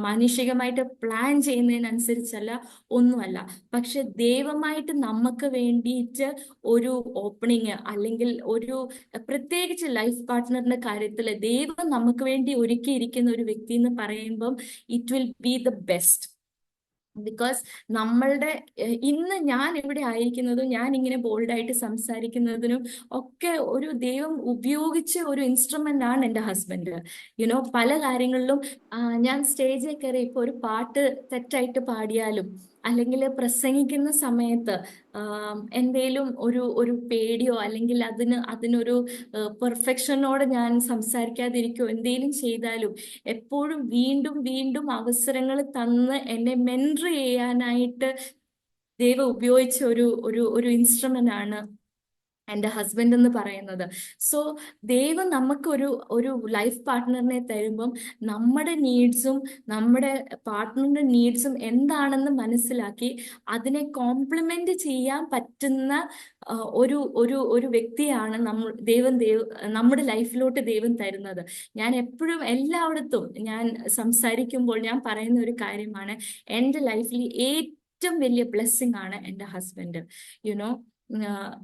മാനുഷികമായിട്ട് പ്ലാൻ ചെയ്യുന്നതിനനുസരിച്ചല്ല, ഒന്നുമല്ല. പക്ഷെ ദൈവമായിട്ട് നമുക്ക് വേണ്ടിയിട്ട് ഒരു ഓപ്പണിങ്, അല്ലെങ്കിൽ ഒരു പ്രത്യേകിച്ച് ലൈഫ് പാർട്ട്ണറിന്റെ കാര്യത്തിൽ ദൈവം നമുക്ക് വേണ്ടി ഒരുക്കിയിരിക്കുന്ന ഒരു വ്യക്തി എന്ന് പറയുമ്പം it will be the best. Because നമ്മളുടെ ഇന്ന് ഞാൻ ഇവിടെ ആയിരിക്കുന്നതും ഞാൻ ഇങ്ങനെ ബോൾഡായിട്ട് സംസാരിക്കുന്നതിനും ഒക്കെ ഒരു ദൈവം ഉപയോഗിച്ച ഒരു ഇൻസ്ട്രുമെന്റ് ആണ് എൻ്റെ ഹസ്ബൻഡ്. പല കാര്യങ്ങളിലും ഞാൻ സ്റ്റേജിൽ കയറി ഇപ്പൊ ഒരു പാട്ട് തെറ്റായിട്ട് പാടിയാലും, അല്ലെങ്കിൽ പ്രസംഗിക്കുന്ന സമയത്ത് എന്തേലും ഒരു പേടിയോ, അല്ലെങ്കിൽ അതിനൊരു പെർഫെക്ഷനോടെ ഞാൻ സംസാരിക്കാതിരിക്കോ എന്തെങ്കിലും ചെയ്താലും എപ്പോഴും വീണ്ടും വീണ്ടും അവസരങ്ങൾ തന്ന് എന്നെ മെന്റർ ചെയ്യാനായിട്ട് ദൈവം ഉപയോഗിച്ച ഒരു ഇൻസ്ട്രുമെന്റ് ആണ് എൻ്റെ ഹസ്ബൻഡ് എന്ന് പറയുന്നത്. സോ ദൈവം നമുക്ക് ഒരു ലൈഫ് പാർട്ട്ണറിനെ തരുമ്പം നമ്മുടെ നീഡ്സും നമ്മുടെ പാർട്ട്ണറിന്റെ നീഡ്സും എന്താണെന്ന് മനസ്സിലാക്കി അതിനെ കോംപ്ലിമെന്റ് ചെയ്യാൻ പറ്റുന്ന ഒരു വ്യക്തിയാണ് നമ്മുടെ ലൈഫിലോട്ട് ദൈവം തരുന്നത്. ഞാൻ എപ്പോഴും എല്ലായിടത്തും ഞാൻ സംസാരിക്കുമ്പോൾ ഞാൻ പറയുന്ന ഒരു കാര്യമാണ്, എൻ്റെ ലൈഫിൽ ഏറ്റവും വലിയ ബ്ലെസ്സിങ് ആണ് എൻ്റെ ഹസ്ബൻഡ്.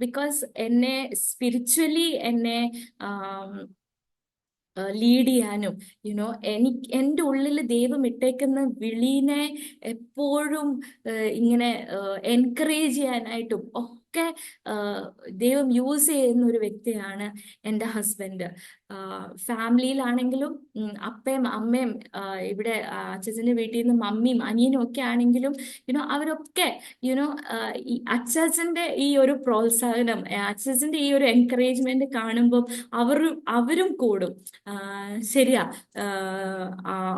ബിക്കോസ് എന്നെ സ്പിരിച്വലി എന്നെ ലീഡ് ചെയ്യാനും എൻ്റെ ഉള്ളിൽ ദൈവം ഇട്ടേക്കുന്ന വിളീനെ എപ്പോഴും ഇങ്ങനെ എൻകറേജ് ചെയ്യാനായിട്ടും ഒക്കെ ദൈവം യൂസ് ചെയ്യുന്ന ഒരു വ്യക്തിയാണ് എൻ്റെ ഹസ്ബൻഡ്. ഫാമിലിയിലാണെങ്കിലും അപ്പയും അമ്മയും ഇവിടെ അച്ഛൻ്റെ വീട്ടിൽ നിന്ന് മമ്മിയും അനിയനും ഒക്കെ ആണെങ്കിലും അവരൊക്കെ ഈ അച്ചാച്ചന്റെ ഈ ഒരു പ്രോത്സാഹനം, അച്ചാച്ചന്റെ ഈ ഒരു എൻകറേജ്മെന്റ് കാണുമ്പോൾ അവരും കൂടും. ശരിയാ,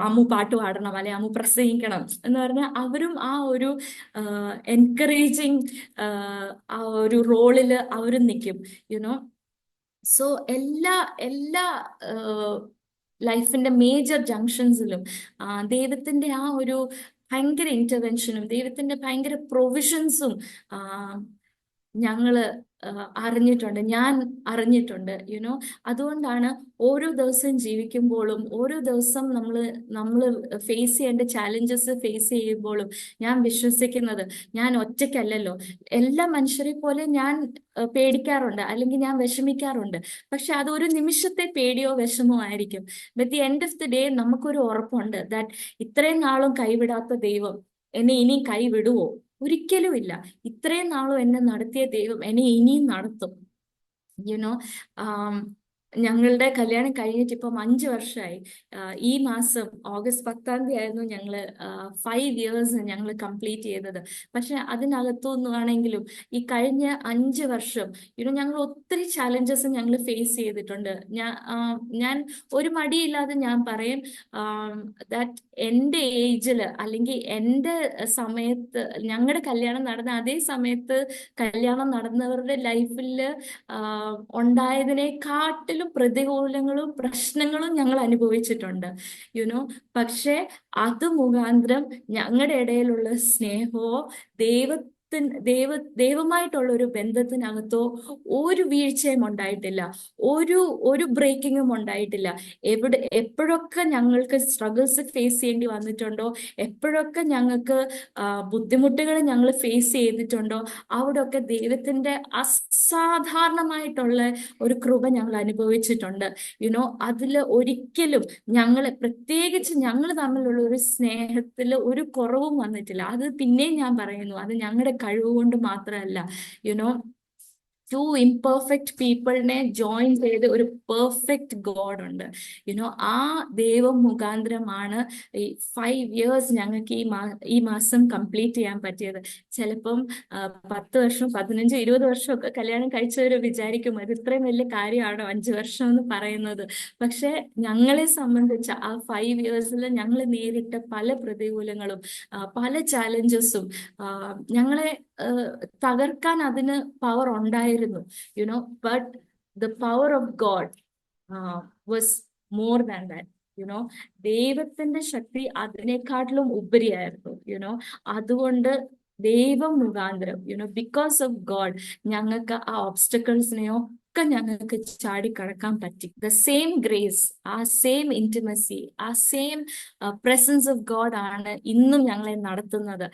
അമ്മു പാട്ട് പാടണം, അല്ലെ അമ്മു പ്രസംഗിക്കണം എന്ന് പറഞ്ഞാൽ അവരും ആ ഒരു എൻകറേജിങ് ആ ഒരു റോളിൽ അവരും നിൽക്കും. സോ എല്ലാ ലൈഫിന്റെ മേജർ ജംഗ്ഷൻസിലും ദൈവത്തിന്റെ ആ ഒരു ഭയങ്കര ഇന്റർവെൻഷനും ദൈവത്തിന്റെ ഭയങ്കര പ്രൊവിഷൻസും ഞങ്ങള് ഞാൻ അറിഞ്ഞിട്ടുണ്ട്. അതുകൊണ്ടാണ് ഓരോ ദിവസം ജീവിക്കുമ്പോഴും, ഓരോ ദിവസം നമ്മൾ ഫേസ് ചെയ്യേണ്ട ചാലഞ്ചസ് ഫേസ് ചെയ്യുമ്പോഴും ഞാൻ വിശ്വസിക്കുന്നത് ഞാൻ ഒറ്റയ്ക്കല്ലല്ലോ. എല്ലാ മനുഷ്യരെ പോലെ ഞാൻ പേടിക്കാറുണ്ട്, അല്ലെങ്കിൽ ഞാൻ വിഷമിക്കാറുണ്ട്. പക്ഷെ അതൊരു നിമിഷത്തെ പേടിയോ വിഷമോ ആയിരിക്കും. But the end of the day നമുക്കൊരു ഉറപ്പുണ്ട് ദാറ്റ് ഇത്രയും നാളും കൈവിടാത്ത ദൈവം എന്നെ ഇനി കൈവിടുവോ ഒരിക്കലും ഇല്ല. ഇത്രയും നാളും എന്നെ നടത്തിയ ദൈവം എന്നെ ഇനിയും നടത്തും. യുനോ ഞങ്ങളുടെ കല്യാണം കഴിഞ്ഞിട്ട് ഇപ്പം 5 വർഷമായി. ഈ മാസം ഓഗസ്റ്റ് 10 ആയിരുന്നു ഞങ്ങള് 5 years ഞങ്ങൾ കംപ്ലീറ്റ് ചെയ്തത്. പക്ഷെ അതിനകത്തുനിന്ന് ആണെങ്കിലും ഈ കഴിഞ്ഞ 5 വർഷം ഞങ്ങൾ ഒത്തിരി ചാലഞ്ചസ് ഞങ്ങൾ ഫേസ് ചെയ്തിട്ടുണ്ട്. ഞാൻ ഒരു മടിയില്ലാതെ ഞാൻ പറയും ദാറ്റ് എൻ്റെ ഏജിൽ അല്ലെങ്കിൽ എൻ്റെ സമയത്ത്, ഞങ്ങളുടെ കല്യാണം നടന്ന അതേ സമയത്ത് കല്യാണം നടന്നവരുടെ ലൈഫിൽ ഉണ്ടായതിനെക്കാട്ടിലും പ്രതികൂലങ്ങളും പ്രശ്നങ്ങളും ഞങ്ങൾ അനുഭവിച്ചിട്ടുണ്ട്. പക്ഷെ അത് മുഖാന്തരം ഞങ്ങളുടെ ഇടയിലുള്ള സ്നേഹമോ ദൈവമായിട്ടുള്ള ഒരു ബന്ധത്തിനകത്തോ ഒരു വീഴ്ചയും ഉണ്ടായിട്ടില്ല, ഒരു ഒരു ബ്രേക്കിങ്ങും ഉണ്ടായിട്ടില്ല. എപ്പോഴൊക്കെ ഞങ്ങൾക്ക് സ്ട്രഗിൾസ് ഫേസ് ചെയ്യേണ്ടി വന്നിട്ടുണ്ടോ, എപ്പോഴൊക്കെ ഞങ്ങൾക്ക് ബുദ്ധിമുട്ടുകൾ ഞങ്ങൾ ഫേസ് ചെയ്തിട്ടുണ്ടോ, അവിടെയൊക്കെ ദൈവത്തിന്റെ അസാധാരണമായിട്ടുള്ള ഒരു കൃപ ഞങ്ങൾ അനുഭവിച്ചിട്ടുണ്ട്. അതിൽ ഒരിക്കലും പ്രത്യേകിച്ച് ഞങ്ങൾ തമ്മിലുള്ള ഒരു സ്നേഹത്തിൽ ഒരു കുറവും വന്നിട്ടില്ല. അത് പിന്നെയും ഞാൻ പറയുന്നു, അത് ഞങ്ങളുടെ കഴിവ് കൊണ്ട് മാത്രമല്ല. ടു ഇംപെർഫെക്റ്റ് പീപ്പിളിനെ ജോയിൻ ചെയ്ത് ഒരു പെർഫെക്റ്റ് ഗോഡ് ഉണ്ട്. ആ ദൈവം മുഖാന്തരമാണ് ഈ 5 years ഞങ്ങൾക്ക് ഈ മാസം കംപ്ലീറ്റ് ചെയ്യാൻ പറ്റിയത്. ചിലപ്പം 10 വർഷം 15 20 വർഷമൊക്കെ കല്യാണം കഴിച്ചവർ വിചാരിക്കും അത് ഇത്രയും വലിയ കാര്യമാണോ 5 വർഷം എന്ന് പറയുന്നത്. പക്ഷെ ഞങ്ങളെ സംബന്ധിച്ച് ആ 5 yearsൽ ഞങ്ങൾ നേരിട്ട പല പ്രതികൂലങ്ങളും പല ചാലഞ്ചസും ഞങ്ങളെ തകർക്കാൻ അതിന് പവർ ഉണ്ടായിരുന്നു. But the power of God was more than that. ദൈവത്തിന്റെ ശക്തി അതിനേക്കാട്ടിലും ഉപരിയായിരുന്നു. അതുകൊണ്ട് ദൈവം മുഖാന്തരം ബിക്കോസ് ഓഫ് ഗോഡ് ഞങ്ങൾക്ക് ആ ഓബ്സ്റ്റക്കിൾസിനെയോ ഒക്കെ ഞങ്ങൾക്ക് ചാടിക്കടക്കാൻ പറ്റി. ദ സെയിം ഗ്രേസ്, ആ സെയിം ഇന്റിമസി, ആ സെയിം പ്രസൻസ് ഓഫ് ഗോഡ് ആണ് ഇന്നും ഞങ്ങളെ നടത്തുന്നത്.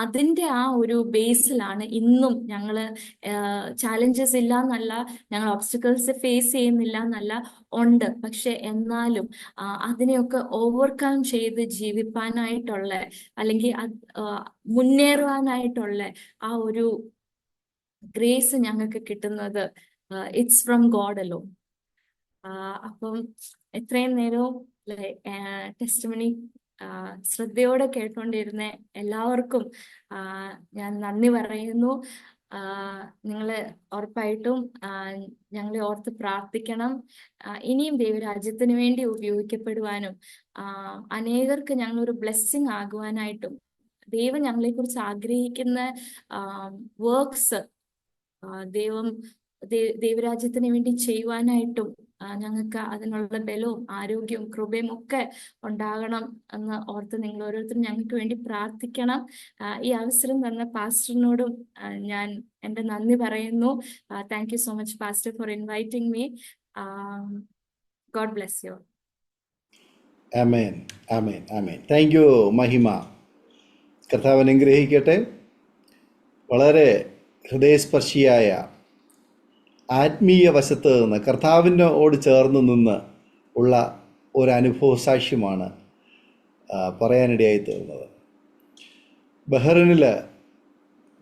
അതിന്റെ ആ ഒരു ബേസിലാണ് ഇന്നും ഞങ്ങള് ചാലഞ്ചസ് ഇല്ല എന്നല്ല, ഞങ്ങൾ ഓബ്സ്റ്റക്കിൾസ് ഫേസ് ചെയ്യുന്നില്ല എന്നല്ല, ഉണ്ട്. പക്ഷെ എന്നാലും അതിനെയൊക്കെ ഓവർകം ചെയ്ത് ജീവിപ്പാനായിട്ടുള്ള അല്ലെങ്കിൽ മുന്നേറുവാനായിട്ടുള്ള ആ ഒരു ഗ്രേസ് ഞങ്ങൾക്ക് കിട്ടുന്നത് ഇറ്റ്സ് ഫ്രം ഗോഡ് അലോൺ. അപ്പം എത്രയും നേരവും ടെസ്റ്റിമണി ശ്രദ്ധയോടെ കേട്ടോണ്ടിരുന്ന എല്ലാവർക്കും ഞാൻ നന്ദി പറയുന്നു. നിങ്ങൾ ഉറപ്പായിട്ടും ഞങ്ങളെ ഓർത്ത് പ്രാർത്ഥിക്കണം. ഇനിയും ദൈവരാജ്യത്തിന് വേണ്ടി ഉപയോഗിക്കപ്പെടുവാനും അനേകർക്ക് ഞങ്ങളൊരു ബ്ലെസ്സിങ് ആകുവാനായിട്ടും ദൈവം ഞങ്ങളെ കുറിച്ച് ആഗ്രഹിക്കുന്ന വർക്ക്സ് ദൈവരാജ്യത്തിന് വേണ്ടി ചെയ്യുവാനായിട്ടും ഞങ്ങൾക്ക് അതിനുള്ള ബലവും ആരോഗ്യവും കൃപയും ഒക്കെ ഉണ്ടാകണം എന്ന് ഓർത്ത് നിങ്ങൾ ഓരോരുത്തരും ഞങ്ങൾക്ക് വേണ്ടി പ്രാർത്ഥിക്കണം. ഈ അവസരം തന്ന പാസ്റ്ററിനോടും ഞാൻ എൻ്റെ നന്ദി പറയുന്നു. Thank you so much pastor for inviting me. God bless you. Amen, amen, amen. Thank you മഹിമ. കർത്താവ് അനുഗ്രഹിക്കട്ടെ. വളരെ ഹൃദയസ്പർശിയായ ആത്മീയ വശത്ത് നിന്ന് കർത്താവിനോട് ചേർന്ന് നിന്ന് ഉള്ള ഒരു അനുഭവ സാക്ഷ്യമാണ് പറയാനിടയായി തീർന്നത്. ബഹ്റിനിൽ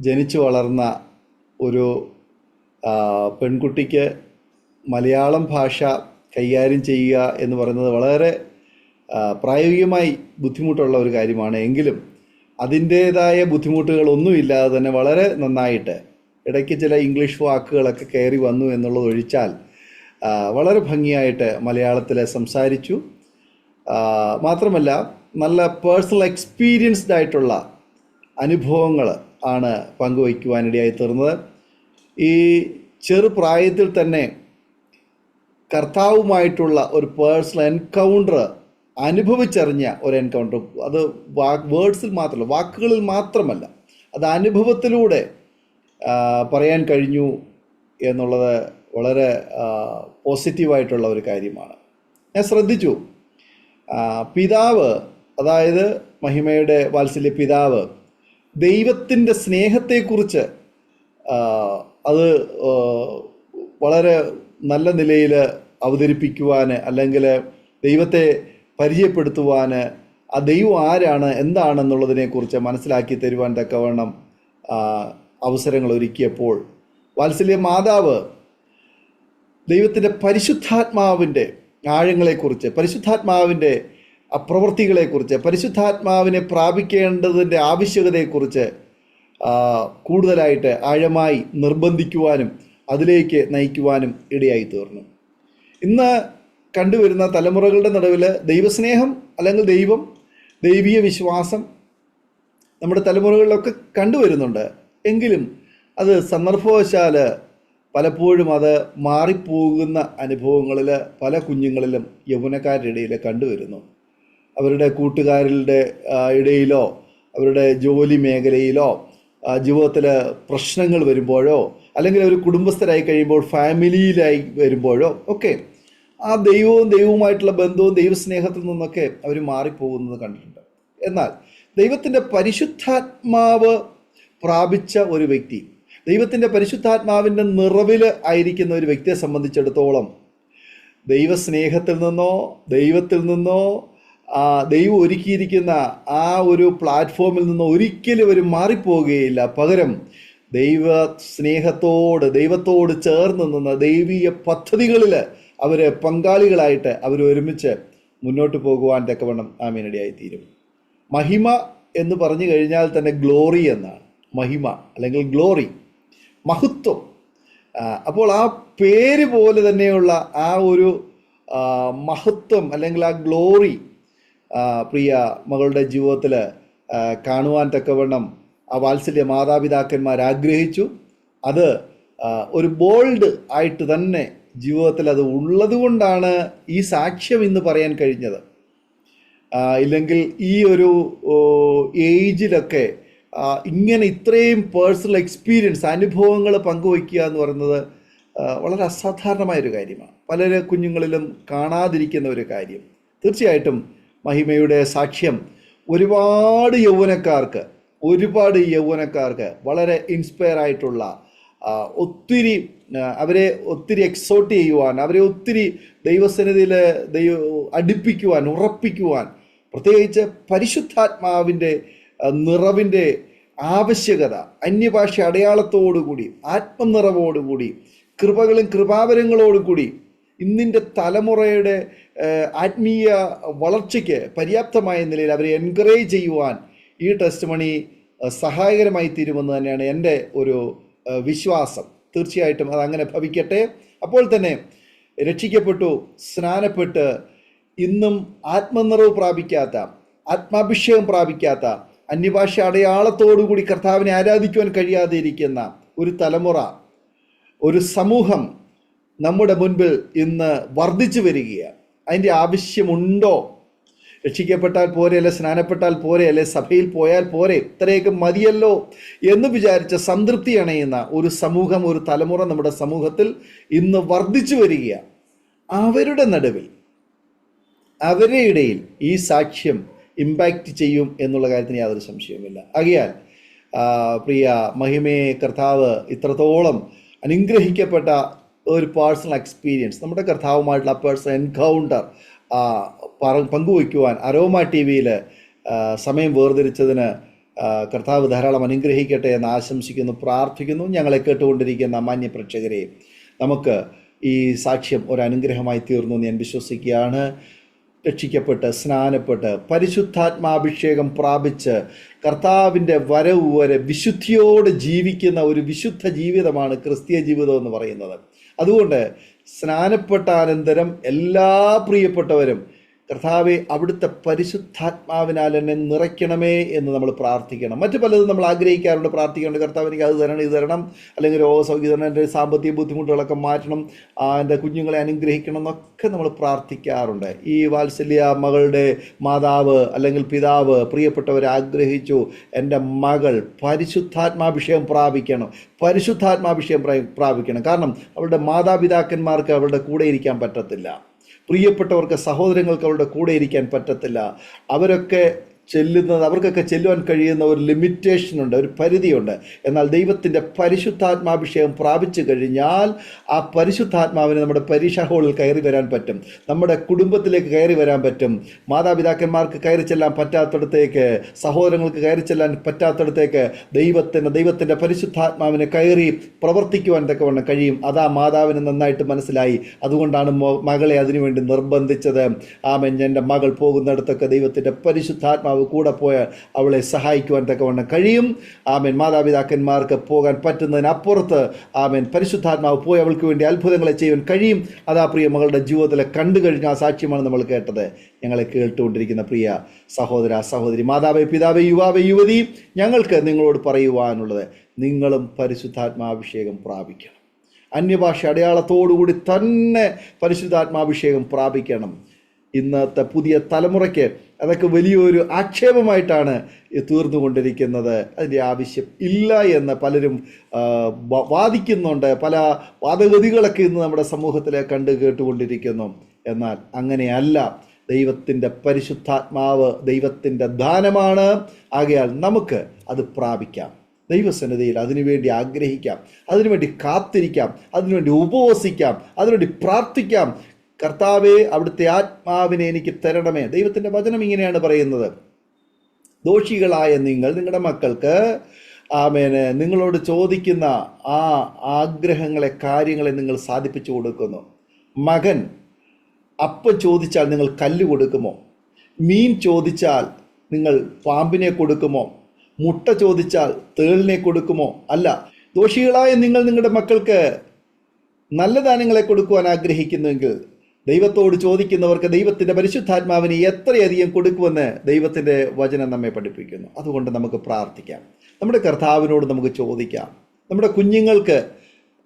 ജനിച്ചു വളർന്ന ഒരു പെൺകുട്ടിക്ക് മലയാളം ഭാഷ കൈകാര്യം ചെയ്യുക എന്ന് പറയുന്നത് വളരെ പ്രായോഗികമായി ബുദ്ധിമുട്ടുള്ള ഒരു കാര്യമാണ്. എങ്കിലും അതിൻ്റേതായ ബുദ്ധിമുട്ടുകളൊന്നുമില്ലാതെ തന്നെ വളരെ നന്നായിട്ട്, ഇടയ്ക്ക് ചില ഇംഗ്ലീഷ് വാക്കുകളൊക്കെ കയറി വന്നു എന്നുള്ളത് ഒഴിച്ചാൽ വളരെ ഭംഗിയായിട്ട് മലയാളത്തിൽ സംസാരിച്ചു. മാത്രമല്ല നല്ല പേഴ്സണൽ എക്സ്പീരിയൻസ്ഡ് ആയിട്ടുള്ള അനുഭവങ്ങൾ ആണ് പങ്കുവയ്ക്കുവാനിടയായി തീർന്നത്. ഈ ചെറുപ്രായത്തിൽ തന്നെ കർത്താവുമായിട്ടുള്ള ഒരു പേഴ്സണൽ എൻകൗണ്ടർ അനുഭവിച്ചറിഞ്ഞ ഒരു എൻകൗണ്ടർ, അത് വേർഡ്സിൽ മാത്രമല്ല, വാക്കുകളിൽ മാത്രമല്ല, അത് അനുഭവത്തിലൂടെ പറയാൻ കഴിഞ്ഞു എന്നുള്ളത് വളരെ പോസിറ്റീവായിട്ടുള്ള ഒരു കാര്യമാണ്. ഞാൻ ശ്രദ്ധിച്ചു, പിതാവ്, അതായത് മഹിമയുടെ വാത്സല്യ പിതാവ്, ദൈവത്തിൻ്റെ സ്നേഹത്തെക്കുറിച്ച് അത് വളരെ നല്ല നിലയിൽ അവതരിപ്പിക്കുവാൻ, അല്ലെങ്കിൽ ദൈവത്തെ പരിചയപ്പെടുത്തുവാൻ ആ ദൈവം ആരാണ്, എന്താണെന്നുള്ളതിനെക്കുറിച്ച് മനസ്സിലാക്കി തരുവാൻ തക്കവണ്ണം അവസരങ്ങൾ ഒരുക്കിയപ്പോൾ വാത്സല്യ മാതാവ് ദൈവത്തിൻ്റെ പരിശുദ്ധാത്മാവിൻ്റെ ആഴങ്ങളെക്കുറിച്ച്, പരിശുദ്ധാത്മാവിൻ്റെ പ്രവൃത്തികളെക്കുറിച്ച്, പരിശുദ്ധാത്മാവിനെ പ്രാപിക്കേണ്ടതിൻ്റെ ആവശ്യകതയെക്കുറിച്ച് കൂടുതലായിട്ട് ആഴമായി നിർബന്ധിക്കുവാനും അതിലേക്ക് നയിക്കുവാനും ഇടയായി തീർന്നു. ഇന്ന് കണ്ടുവരുന്ന തലമുറകളുടെ നടുവിൽ ദൈവസ്നേഹം അല്ലെങ്കിൽ ദൈവീയ വിശ്വാസം നമ്മുടെ തലമുറകളിലൊക്കെ കണ്ടുവരുന്നുണ്ട്. എങ്കിലും അത് സന്ദർഭവശാൽ പലപ്പോഴും അത് മാറിപ്പോകുന്ന അനുഭവങ്ങളിൽ പല കുഞ്ഞുങ്ങളിലും യൗവനക്കാരുടെ ഇടയിൽ കണ്ടുവരുന്നു. അവരുടെ കൂട്ടുകാരുടെ ഇടയിലോ അവരുടെ ജോലി മേഖലയിലോ ജീവിതത്തിൽ പ്രശ്നങ്ങൾ വരുമ്പോഴോ അല്ലെങ്കിൽ ഒരു കുടുംബസ്ഥരായി കഴിയുമ്പോൾ ഫാമിലിയിലായി വരുമ്പോഴോ ഒക്കെ ആ ദൈവവുമായിട്ടുള്ള ബന്ധവും ദൈവസ്നേഹത്തിൽ നിന്നൊക്കെ അവർ മാറിപ്പോകുന്നത് കണ്ടിട്ടുണ്ട്. എന്നാൽ ദൈവത്തിൻ്റെ പരിശുദ്ധാത്മാവ് പ്രാപിച്ച ഒരു വ്യക്തി, ദൈവത്തിൻ്റെ പരിശുദ്ധാത്മാവിൻ്റെ നിറവിൽ ആയിരിക്കുന്ന ഒരു വ്യക്തിയെ സംബന്ധിച്ചിടത്തോളം ദൈവസ്നേഹത്തിൽ നിന്നോ ദൈവത്തിൽ നിന്നോ ദൈവം ഒരുക്കിയിരിക്കുന്ന ആ ഒരു പ്ലാറ്റ്ഫോമിൽ നിന്നോ ഒരിക്കലും അവർ മാറിപ്പോവുകയില്ല. പകരം ദൈവത്തോട് ചേർന്ന് നിന്ന് ദൈവീയ പദ്ധതികളിൽ അവർ പങ്കാളികളായിട്ട് അവർ ഒരുമിച്ച് മുന്നോട്ട് പോകുവാൻ തക്കവണ്ണം ആമീനടിയായിത്തീരും. മഹിമ എന്ന് പറഞ്ഞു കഴിഞ്ഞാൽ തന്നെ ഗ്ലോറി എന്നാണ്. മഹിമ അല്ലെങ്കിൽ ഗ്ലോറി, മഹത്വം. അപ്പോൾ ആ പേര് പോലെ തന്നെയുള്ള ആ ഒരു മഹത്വം അല്ലെങ്കിൽ ആ ഗ്ലോറി പ്രിയ മകളുടെ ജീവിതത്തിൽ കാണുവാൻ തക്കവണ്ണം ആ വാത്സല്യ മാതാപിതാക്കന്മാർ ആഗ്രഹിച്ചു. അത് ഒരു ബോൾഡ് ആയിട്ട് തന്നെ ജീവിതത്തിൽ അത് ഉള്ളത് കൊണ്ടാണ് ഈ സാക്ഷ്യം ഇന്ന് പറയാൻ കഴിഞ്ഞത്. ഇല്ലെങ്കിൽ ഈ ഒരു ഏജിലൊക്കെ ഇങ്ങനെ ഇത്രയും പേഴ്സണൽ എക്സ്പീരിയൻസ്, അനുഭവങ്ങൾ പങ്കുവയ്ക്കുക എന്ന് പറയുന്നത് വളരെ അസാധാരണമായൊരു കാര്യമാണ്. പല കുഞ്ഞുങ്ങളിലും കാണാതിരിക്കുന്ന ഒരു കാര്യം. തീർച്ചയായിട്ടും മഹിമയുടെ സാക്ഷ്യം ഒരുപാട് യൗവനക്കാർക്ക് വളരെ ഇൻസ്പയർ ആയിട്ടുള്ള, അവരെ ഒത്തിരി എക്സോട്ട് ചെയ്യുവാൻ, അവരെ ഒത്തിരി ദൈവസന്നിധിയിൽ അടുപ്പിക്കുവാൻ, ഉറപ്പിക്കുവാൻ, പ്രത്യേകിച്ച് പരിശുദ്ധാത്മാവിൻ്റെ നിറവിൻ്റെ ആവശ്യകത, അന്യഭാഷ അടയാളത്തോടുകൂടി, ആത്മനിറവോടുകൂടി, കൃപകളും കൃപാവരങ്ങളോടുകൂടി ഇന്നിൻ്റെ തലമുറയുടെ ആത്മീയ വളർച്ചയ്ക്ക് പര്യാപ്തമായ നിലയിൽ അവരെ എൻകറേജ് ചെയ്യുവാൻ ഈ ടെസ്റ്റ് മണി സഹായകരമായി തീരുമെന്ന് തന്നെയാണ് എൻ്റെ ഒരു വിശ്വാസം. തീർച്ചയായിട്ടും അതങ്ങനെ ഭവിക്കട്ടെ. അപ്പോൾ തന്നെ രക്ഷിക്കപ്പെട്ടു, സ്നാനപ്പെട്ട് ഇന്നും ആത്മനിറവ് പ്രാപിക്കാത്ത, ആത്മാഭിഷേകം പ്രാപിക്കാത്ത, അന്യഭാഷ അടയാളത്തോടുകൂടി കർത്താവിനെ ആരാധിക്കുവാൻ കഴിയാതെ ഇരിക്കുന്ന ഒരു തലമുറ, ഒരു സമൂഹം നമ്മുടെ മുൻപിൽ ഇന്ന് വർദ്ധിച്ചു വരികയാണ്. അതിൻ്റെ ആവശ്യമുണ്ടോ? രക്ഷിക്കപ്പെട്ടാൽ പോരെ, അല്ലെ സ്നാനപ്പെട്ടാൽ പോരെ, അല്ലെ സഭയിൽ പോയാൽ പോരെ, ഇത്രയൊക്കെ മതിയല്ലോ എന്ന് വിചാരിച്ച സംതൃപ്തി അണയുന്ന ഒരു സമൂഹം, ഒരു തലമുറ നമ്മുടെ സമൂഹത്തിൽ ഇന്ന് വർദ്ധിച്ചു വരികയാണ്. അവരുടെ നടുവിൽ, അവരുടെ ഇടയിൽ ഈ സാക്ഷ്യം ഇമ്പാക്റ്റ് ചെയ്യും എന്നുള്ള കാര്യത്തിന് യാതൊരു സംശയവുമില്ല. ആകയാൽ പ്രിയ മഹിമയെ കർത്താവ് ഇത്രത്തോളം അനുഗ്രഹിക്കപ്പെട്ട ഒരു പേഴ്സണൽ എക്സ്പീരിയൻസ്, നമ്മുടെ കർത്താവുമായിട്ടുള്ള പേഴ്സണൽ എൻകൗണ്ടർ പങ്കുവയ്ക്കുവാൻ അരോമ ടി വിയിൽ സമയം വേർതിരിച്ചതിന് കർത്താവ് ധാരാളം അനുഗ്രഹിക്കട്ടെ എന്ന് ആശംസിക്കുന്നു, പ്രാർത്ഥിക്കുന്നു. ഞങ്ങളെ കേട്ടുകൊണ്ടിരിക്കുന്ന മാന്യ പ്രേക്ഷകരെ, നമുക്ക് ഈ സാക്ഷ്യം ഒരു അനുഗ്രഹമായി തീർന്നു എന്ന് ഞാൻ വിശ്വസിക്കുകയാണ്. രക്ഷിക്കപ്പെട്ട് സ്നാനപ്പെട്ട് പരിശുദ്ധാത്മാഭിഷേകം പ്രാപിച്ച് കർത്താവിൻ്റെ വരവ് വരെ വിശുദ്ധിയോടെ ജീവിക്കുന്ന ഒരു വിശുദ്ധ ജീവിതമാണ് ക്രിസ്തീയ ജീവിതം എന്ന് പറയുന്നത്. അതുകൊണ്ട് സ്നാനപ്പെട്ട അനന്തരം എല്ലാ പ്രിയപ്പെട്ടവരും കർത്താവെ അവിടുത്തെ പരിശുദ്ധാത്മാവിനാൽ എന്നെ നിറയ്ക്കണമേ എന്ന് നമ്മൾ പ്രാർത്ഥിക്കണം. മറ്റു പലതും നമ്മൾ ആഗ്രഹിക്കാറുണ്ട്, പ്രാർത്ഥിക്കാറുണ്ട്. കർത്താവ് എനിക്ക് അത് തരണം, ഇത് തരണം, അല്ലെങ്കിൽ രോഗസൗഖ്യം തരണം, എൻ്റെ സാമ്പത്തിക ബുദ്ധിമുട്ടുകളൊക്കെ മാറ്റണം, എൻ്റെ കുഞ്ഞുങ്ങളെ അനുഗ്രഹിക്കണം എന്നൊക്കെ നമ്മൾ പ്രാർത്ഥിക്കാറുണ്ട്. ഈ വാത്സല്യ മകളുടെ മാതാവ് അല്ലെങ്കിൽ പിതാവ് പ്രിയപ്പെട്ടവർ ആഗ്രഹിച്ചു, എൻ്റെ മകൾ പരിശുദ്ധാത്മാഭിഷേകം പ്രാപിക്കണം. കാരണം അവരുടെ മാതാപിതാക്കന്മാർക്ക് അവരുടെ കൂടെ ഇരിക്കാൻ പറ്റത്തില്ല, പ്രിയപ്പെട്ടവർക്ക് സഹോദരങ്ങൾക്ക് അവരുടെ കൂടെ ഇരിക്കാൻ പറ്റത്തില്ല. അവരൊക്കെ ചെല്ലുന്നത്, അവർക്കൊക്കെ ചെല്ലുവാൻ കഴിയുന്ന ഒരു ലിമിറ്റേഷനുണ്ട്, ഒരു പരിധിയുണ്ട്. എന്നാൽ ദൈവത്തിൻ്റെ പരിശുദ്ധാത്മാഭിഷേകം പ്രാപിച്ചു കഴിഞ്ഞാൽ ആ പരിശുദ്ധാത്മാവിന് നമ്മുടെ പരീക്ഷാ ഹാളിൽ കയറി വരാൻ പറ്റും, നമ്മുടെ കുടുംബത്തിലേക്ക് കയറി വരാൻ പറ്റും. മാതാപിതാക്കന്മാർക്ക് കയറി ചെല്ലാൻ പറ്റാത്തടത്തേക്ക്, സഹോദരങ്ങൾക്ക് കയറി ചെല്ലാൻ പറ്റാത്തടത്തേക്ക് ദൈവത്തിൻ്റെ പരിശുദ്ധാത്മാവിനെ കയറി പ്രവർത്തിക്കുവാൻ തക്കവണ്ണം കഴിയും. അതാ മാതാവിന് നന്നായിട്ട് മനസ്സിലായി. അതുകൊണ്ടാണ് മകളെ അതിനുവേണ്ടി നിർബന്ധിച്ചത്. ആമേൻ. എൻ്റെ മകൾ പോകുന്നിടത്തൊക്കെ ദൈവത്തിൻ്റെ പരിശുദ്ധാത്മാവ് കൂടെ പോയാൽ അവളെ സഹായിക്കുവാൻ തക്കവണ്ണം കഴിയും. ആമേൻ. മാതാപിതാക്കന്മാർക്ക് പോകാൻ പറ്റുന്നതിനപ്പുറത്ത് ആമേൻ പരിശുദ്ധാത്മാവ് പോയി അവൾക്ക് വേണ്ടി അത്ഭുതങ്ങളെ ചെയ്യാൻ കഴിയും. അതാ പ്രിയ മകളുടെ ജീവിതത്തിലെ കണ്ടു കഴിഞ്ഞ ആ സാക്ഷ്യമാണ് നമ്മൾ കേട്ടത്. ഞങ്ങളെ കേട്ടുകൊണ്ടിരിക്കുന്ന പ്രിയ സഹോദര സഹോദരി, മാതാവേ, പിതാവേ, യുവാവേ, യുവതി, ഞങ്ങൾക്ക് നിങ്ങളോട് പറയുവാനുള്ളത്, നിങ്ങളും പരിശുദ്ധാത്മാഭിഷേകം പ്രാപിക്കണം. അന്യഭാഷ അടയാളത്തോടുകൂടി തന്നെ പരിശുദ്ധാത്മാഭിഷേകം പ്രാപിക്കണം. ഇന്നത്തെ പുതിയ തലമുറയ്ക്ക് അതൊക്കെ വലിയൊരു ആക്ഷേപമായിട്ടാണ് തീർന്നുകൊണ്ടിരിക്കുന്നത്. അതിൻ്റെ ആവശ്യം ഇല്ല എന്ന് പലരും വാദിക്കുന്നുണ്ട്. പല വാദഗതികളൊക്കെ ഇന്ന് നമ്മുടെ സമൂഹത്തിലെ കണ്ടു കേട്ടുകൊണ്ടിരിക്കുന്നു. എന്നാൽ അങ്ങനെയല്ല. ദൈവത്തിൻ്റെ പരിശുദ്ധാത്മാവ് ദൈവത്തിൻ്റെ ദാനമാണ്. ആകയാൽ നമുക്ക് അത് പ്രാപിക്കാം. ദൈവസന്നിധിയിൽ അതിനുവേണ്ടി ആഗ്രഹിക്കാം, അതിനുവേണ്ടി കാത്തിരിക്കാം, അതിനുവേണ്ടി ഉപവസിക്കാം, അതിനുവേണ്ടി പ്രാർത്ഥിക്കാം. കർത്താവേ, അവിടുത്തെ ആത്മാവിനെ എനിക്ക് തരണമേ. ദൈവത്തിൻ്റെ വചനം ഇങ്ങനെയാണ് പറയുന്നത്, ദോഷികളായ നിങ്ങൾ നിങ്ങളുടെ മക്കൾക്ക് ആമേന് നിങ്ങളോട് ചോദിക്കുന്ന ആ ആഗ്രഹങ്ങളെ, കാര്യങ്ങളെ നിങ്ങൾ സാധിപ്പിച്ചു കൊടുക്കുന്നു. മകൻ അപ്പം ചോദിച്ചാൽ നിങ്ങൾ കല്ല് കൊടുക്കുമോ? മീൻ ചോദിച്ചാൽ നിങ്ങൾ പാമ്പിനെ കൊടുക്കുമോ? മുട്ട ചോദിച്ചാൽ തേളിനെ കൊടുക്കുമോ? അല്ല. ദോഷികളായ നിങ്ങൾ നിങ്ങളുടെ മക്കൾക്ക് നല്ല ദാനങ്ങളെ കൊടുക്കുവാൻ ആഗ്രഹിക്കുന്നുവെങ്കിൽ ദൈവത്തോട് ചോദിക്കുന്നവർക്ക് ദൈവത്തിൻ്റെ പരിശുദ്ധാത്മാവിനെ എത്രയധികം കൊടുക്കുമെന്ന് ദൈവത്തിൻ്റെ വചനം നമ്മെ പഠിപ്പിക്കുന്നു. അതുകൊണ്ട് നമുക്ക് പ്രാർത്ഥിക്കാം, നമ്മുടെ കർത്താവിനോട് നമുക്ക് ചോദിക്കാം. നമ്മുടെ കുഞ്ഞുങ്ങൾക്ക്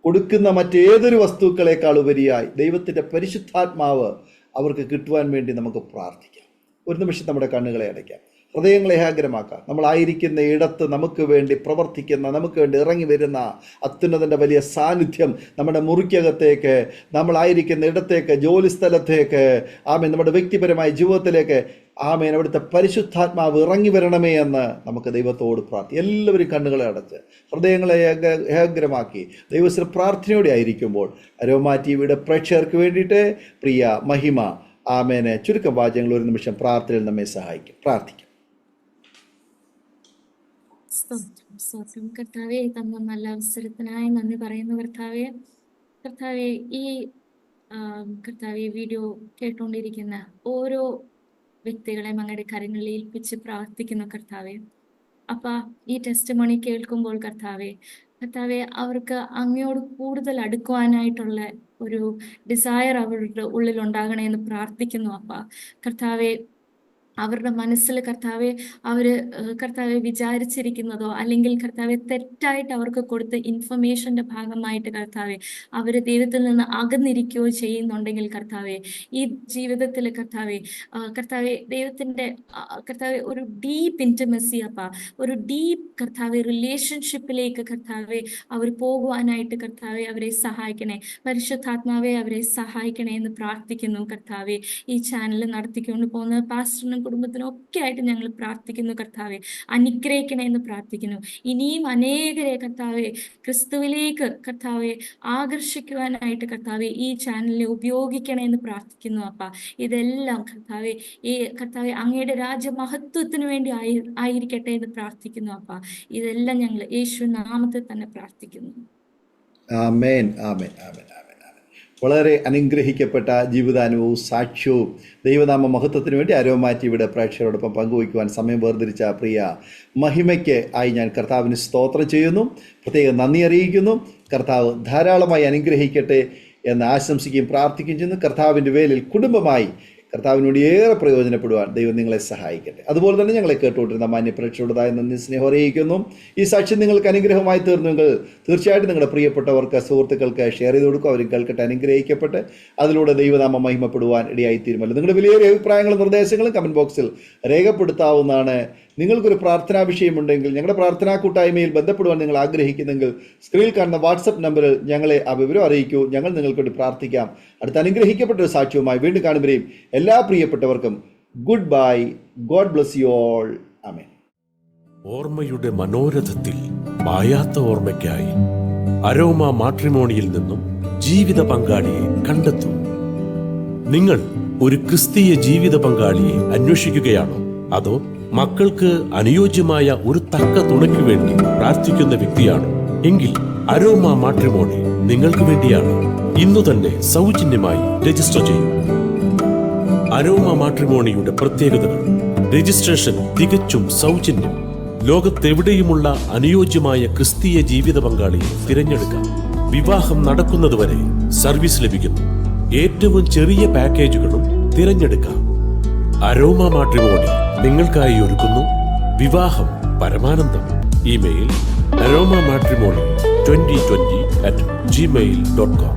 കൊടുക്കുന്ന മറ്റേതൊരു വസ്തുക്കളെക്കാൾ ഉപരിയായി ദൈവത്തിൻ്റെ പരിശുദ്ധാത്മാവ് അവർക്ക് കിട്ടുവാൻ വേണ്ടി നമുക്ക് പ്രാർത്ഥിക്കാം. ഒരു നിമിഷം നമ്മുടെ കണ്ണുകളെ അടയ്ക്കാം, ഹൃദയങ്ങളെ ഏകാഗ്രമാക്കാം. നമ്മളായിരിക്കുന്ന ഇടത്ത് നമുക്ക് വേണ്ടി പ്രവർത്തിക്കുന്ന, നമുക്ക് വേണ്ടി ഇറങ്ങി വരുന്ന അത്യുന്നതൻ്റെ വലിയ സാന്നിധ്യം നമ്മുടെ മുറിക്കകത്തേക്ക്, നമ്മളായിരിക്കുന്ന ഇടത്തേക്ക്, ജോലിസ്ഥലത്തേക്ക്, ആമേൻ, നമ്മുടെ വ്യക്തിപരമായ ജീവിതത്തിലേക്ക് ആമേൻ അവിടുത്തെ പരിശുദ്ധാത്മാവ് ഇറങ്ങി വരണമേ എന്ന് നമുക്ക് ദൈവത്തോട് പ്രാർത്ഥിക്കാം. എല്ലാവരും കണ്ണുകളെ അടച്ച് ഹൃദയങ്ങളെ ഏകാഗ്രമാക്കി ദൈവത്തിന് പ്രാർത്ഥനയോടെ ആയിരിക്കുമ്പോൾ അരോമ ടിവിയുടെ പ്രേക്ഷകർക്ക് വേണ്ടിയിട്ട് പ്രിയ മഹിമ ആമേനെ ചുരുക്കം വാചകങ്ങൾ ഒരു നിമിഷം പ്രാർത്ഥനയിൽ നമ്മെ സഹായിക്കും. പ്രാർത്ഥിക്കും. സ്തോത്രം കർത്താവെ, തന്ന നല്ല അവസരത്തിനായി നന്ദി പറയുന്നു കർത്താവെ. കർത്താവെ, ഈ കർത്താവെ വീഡിയോ കേട്ടുകൊണ്ടിരിക്കുന്ന ഓരോ വ്യക്തികളെയും അങ്ങയുടെ കരങ്ങളിൽ ഏൽപ്പിച്ച് പ്രാർത്ഥിക്കുന്നു കർത്താവെ. അപ്പ ഈ ടെസ്റ്റ് മണി കേൾക്കുമ്പോൾ കർത്താവെ അവർക്ക് അങ്ങയോട് കൂടുതൽ അടുക്കുവാനായിട്ടുള്ള ഒരു ഡിസയർ അവരുടെ ഉള്ളിൽ ഉണ്ടാകണേ എന്ന് പ്രാർത്ഥിക്കുന്നു. കർത്താവെ, അവരുടെ മനസ്സിൽ കർത്താവെ വിചാരിച്ചിരിക്കുന്നതോ അല്ലെങ്കിൽ കർത്താവെ തെറ്റായിട്ട് അവർക്ക് കൊടുത്ത ഇൻഫർമേഷന്റെ ഭാഗമായിട്ട് അവര് ദൈവത്തിൽ നിന്ന് അകന്നിരിക്കുകയോ ചെയ്യുന്നുണ്ടെങ്കിൽ ഈ ജീവിതത്തിൽ ദൈവത്തിന്റെ ഒരു ഡീപ്പ് ഇന്റിമസി ഒരു ഡീപ്പ് റിലേഷൻഷിപ്പിലേക്ക് അവർ പോകുവാനായിട്ട് അവരെ സഹായിക്കണേ. പരിശുദ്ധാത്മാവെ അവരെ സഹായിക്കണേ എന്ന് പ്രാർത്ഥിക്കുന്നു കർത്താവെ. ഈ ചാനൽ നടത്തിക്കൊണ്ട് പോകുന്ന പാസ്റ്ററിനും കുടുംബത്തിനും ഒക്കെ ആയിട്ട് ഞങ്ങൾ പ്രാർത്ഥിക്കുന്നു കർത്താവെ. അനുഗ്രഹിക്കണേ എന്ന് പ്രാർത്ഥിക്കുന്നു. ഇനിയും അനേകരെ ക്രിസ്തുവിലേക്ക് ആകർഷിക്കുവാനായിട്ട് ഈ ചാനലിനെ ഉപയോഗിക്കണേ എന്ന് പ്രാർത്ഥിക്കുന്നു. ഇതെല്ലാം അങ്ങയുടെ രാജ്യമഹത്വത്തിന് വേണ്ടി ആയിരിക്കട്ടെ എന്ന് പ്രാർത്ഥിക്കുന്നു. ഇതെല്ലാം ഞങ്ങൾ യേശു നാമത്തിൽ തന്നെ പ്രാർത്ഥിക്കുന്നു. ആമേൻ, ആമേൻ, ആമേൻ, ആമേൻ. വളരെ അനുഗ്രഹിക്കപ്പെട്ട ജീവിതാനുഭവവും സാക്ഷ്യവും ദൈവനാമ മഹത്വത്തിന് വേണ്ടി അരോമ ടിവിയുടെ പ്രേക്ഷകരോടൊപ്പം പങ്കുവയ്ക്കുവാൻ സമയം വേർതിരിച്ച പ്രിയ മഹിമയ്ക്ക് ആയി ഞാൻ കർത്താവിന് സ്തോത്രം ചെയ്യുന്നു, പ്രത്യേകം നന്ദി അറിയിക്കുന്നു. കർത്താവ് ധാരാളമായി അനുഗ്രഹിക്കട്ടെ എന്ന് ആശംസിക്കുകയും പ്രാർത്ഥിക്കുകയും ചെയ്യുന്നു. കർത്താവിൻ്റെ വേലിൽ കുടുംബമായി കർത്താവിനോട് ഏറെ പ്രയോജനപ്പെടുവാൻ ദൈവം നിങ്ങളെ സഹായിക്കട്ടെ. അതുപോലെ തന്നെ ഞങ്ങളെ കേട്ടുകൊണ്ടിരുന്ന മാന്യ പ്രേക്ഷകരോടായ നന്ദി സ്നേഹം അറിയിക്കുന്നു. ഈ സാക്ഷ്യം നിങ്ങൾക്ക് അനുഗ്രഹമായി തീർന്നുവെങ്കിൽ തീർച്ചയായിട്ടും നിങ്ങളുടെ പ്രിയപ്പെട്ടവർക്ക്, സുഹൃത്തുക്കൾക്ക് ഷെയർ ചെയ്ത് കൊടുക്കും. അവരും കേൾക്കട്ടെ, അനുഗ്രഹിക്കപ്പെട്ട് അതിലൂടെ ദൈവനാമം മഹിമപ്പെടുവാൻ ഇടയായിത്തീരുമല്ലോ. നിങ്ങളുടെ വലിയൊരു അഭിപ്രായങ്ങളും നിർദ്ദേശങ്ങളും കമൻറ്റ് ബോക്സിൽ രേഖപ്പെടുത്താവുന്നതാണ്. നിങ്ങൾക്കൊരു പ്രാർത്ഥനാ വിഷയമുണ്ടെങ്കിൽ ഞങ്ങളുടെ പ്രാർത്ഥനാ കൂട്ടായ്മയിൽ ബന്ധപ്പെടുവാൻ നിങ്ങൾ ആഗ്രഹിക്കുന്നെങ്കിൽ സ്ക്രീനിൽ കാണുന്ന വാട്സപ്പ് നമ്പറിൽ ഞങ്ങളെ ആ വിവരം അറിയിക്കൂ. ഞങ്ങൾ നിങ്ങൾക്ക് വേണ്ടി പ്രാർത്ഥിക്കാം. അടുത്ത അനുഗ്രഹിക്കപ്പെട്ട ഒരു സാക്ഷ്യവുമായി വീണ്ടും കാണുമ്പോഴേയും എല്ലാ പ്രിയപ്പെട്ടവർക്കും goodbye. God bless you all. ആമേൻ. ഓർമ്മയുടെ മനോരഥത്തിൽ മായാത്ത ഓർമ്മയ്ക്കായി അരോമ മാട്രിമോണിയിൽ നിന്നും ജീവിത പങ്കാളിയെ കണ്ടെത്തൂ. നിങ്ങൾ ഒരു ക്രിസ്തീയ ജീവിത പങ്കാളിയെ അന്വേഷിക്കുകയാണോ? അതോ മക്കൾക്ക് അനുയോജ്യമായ ഒരു തക്ക തുണയ്ക്ക് വേണ്ടി പ്രാർത്ഥിക്കുന്ന വ്യക്തിയാണോ? എങ്കിൽ അരോമ മാട്രിമോണി നിങ്ങൾക്ക് വേണ്ടിയാണ്. ഇന്നു തന്നെ സൗജന്യമായി രജിസ്റ്റർ ചെയ്യൂ. അരോമ മാട്രിമോണിയുടെ പ്രത്യേകതകൾ: രജിസ്ട്രേഷൻ തികച്ചും സൗജന്യം. ലോകത്തെവിടെയുമുള്ള അനുയോജ്യമായ ക്രിസ്തീയ ജീവിത പങ്കാളിയെ തിരഞ്ഞെടുക്കാം. വിവാഹം നടക്കുന്നതുവരെ സർവീസ് ലഭിക്കുന്നു. ഏറ്റവും ചെറിയ പാക്കേജുകളും തിരഞ്ഞെടുക്കാം. അരോമ മാട്രിമോണി നിങ്ങൾക്കായി ഒരുക്കുന്നു വിവാഹം പരമാനന്ദം. Email aroma matrimony2020@gmail.com.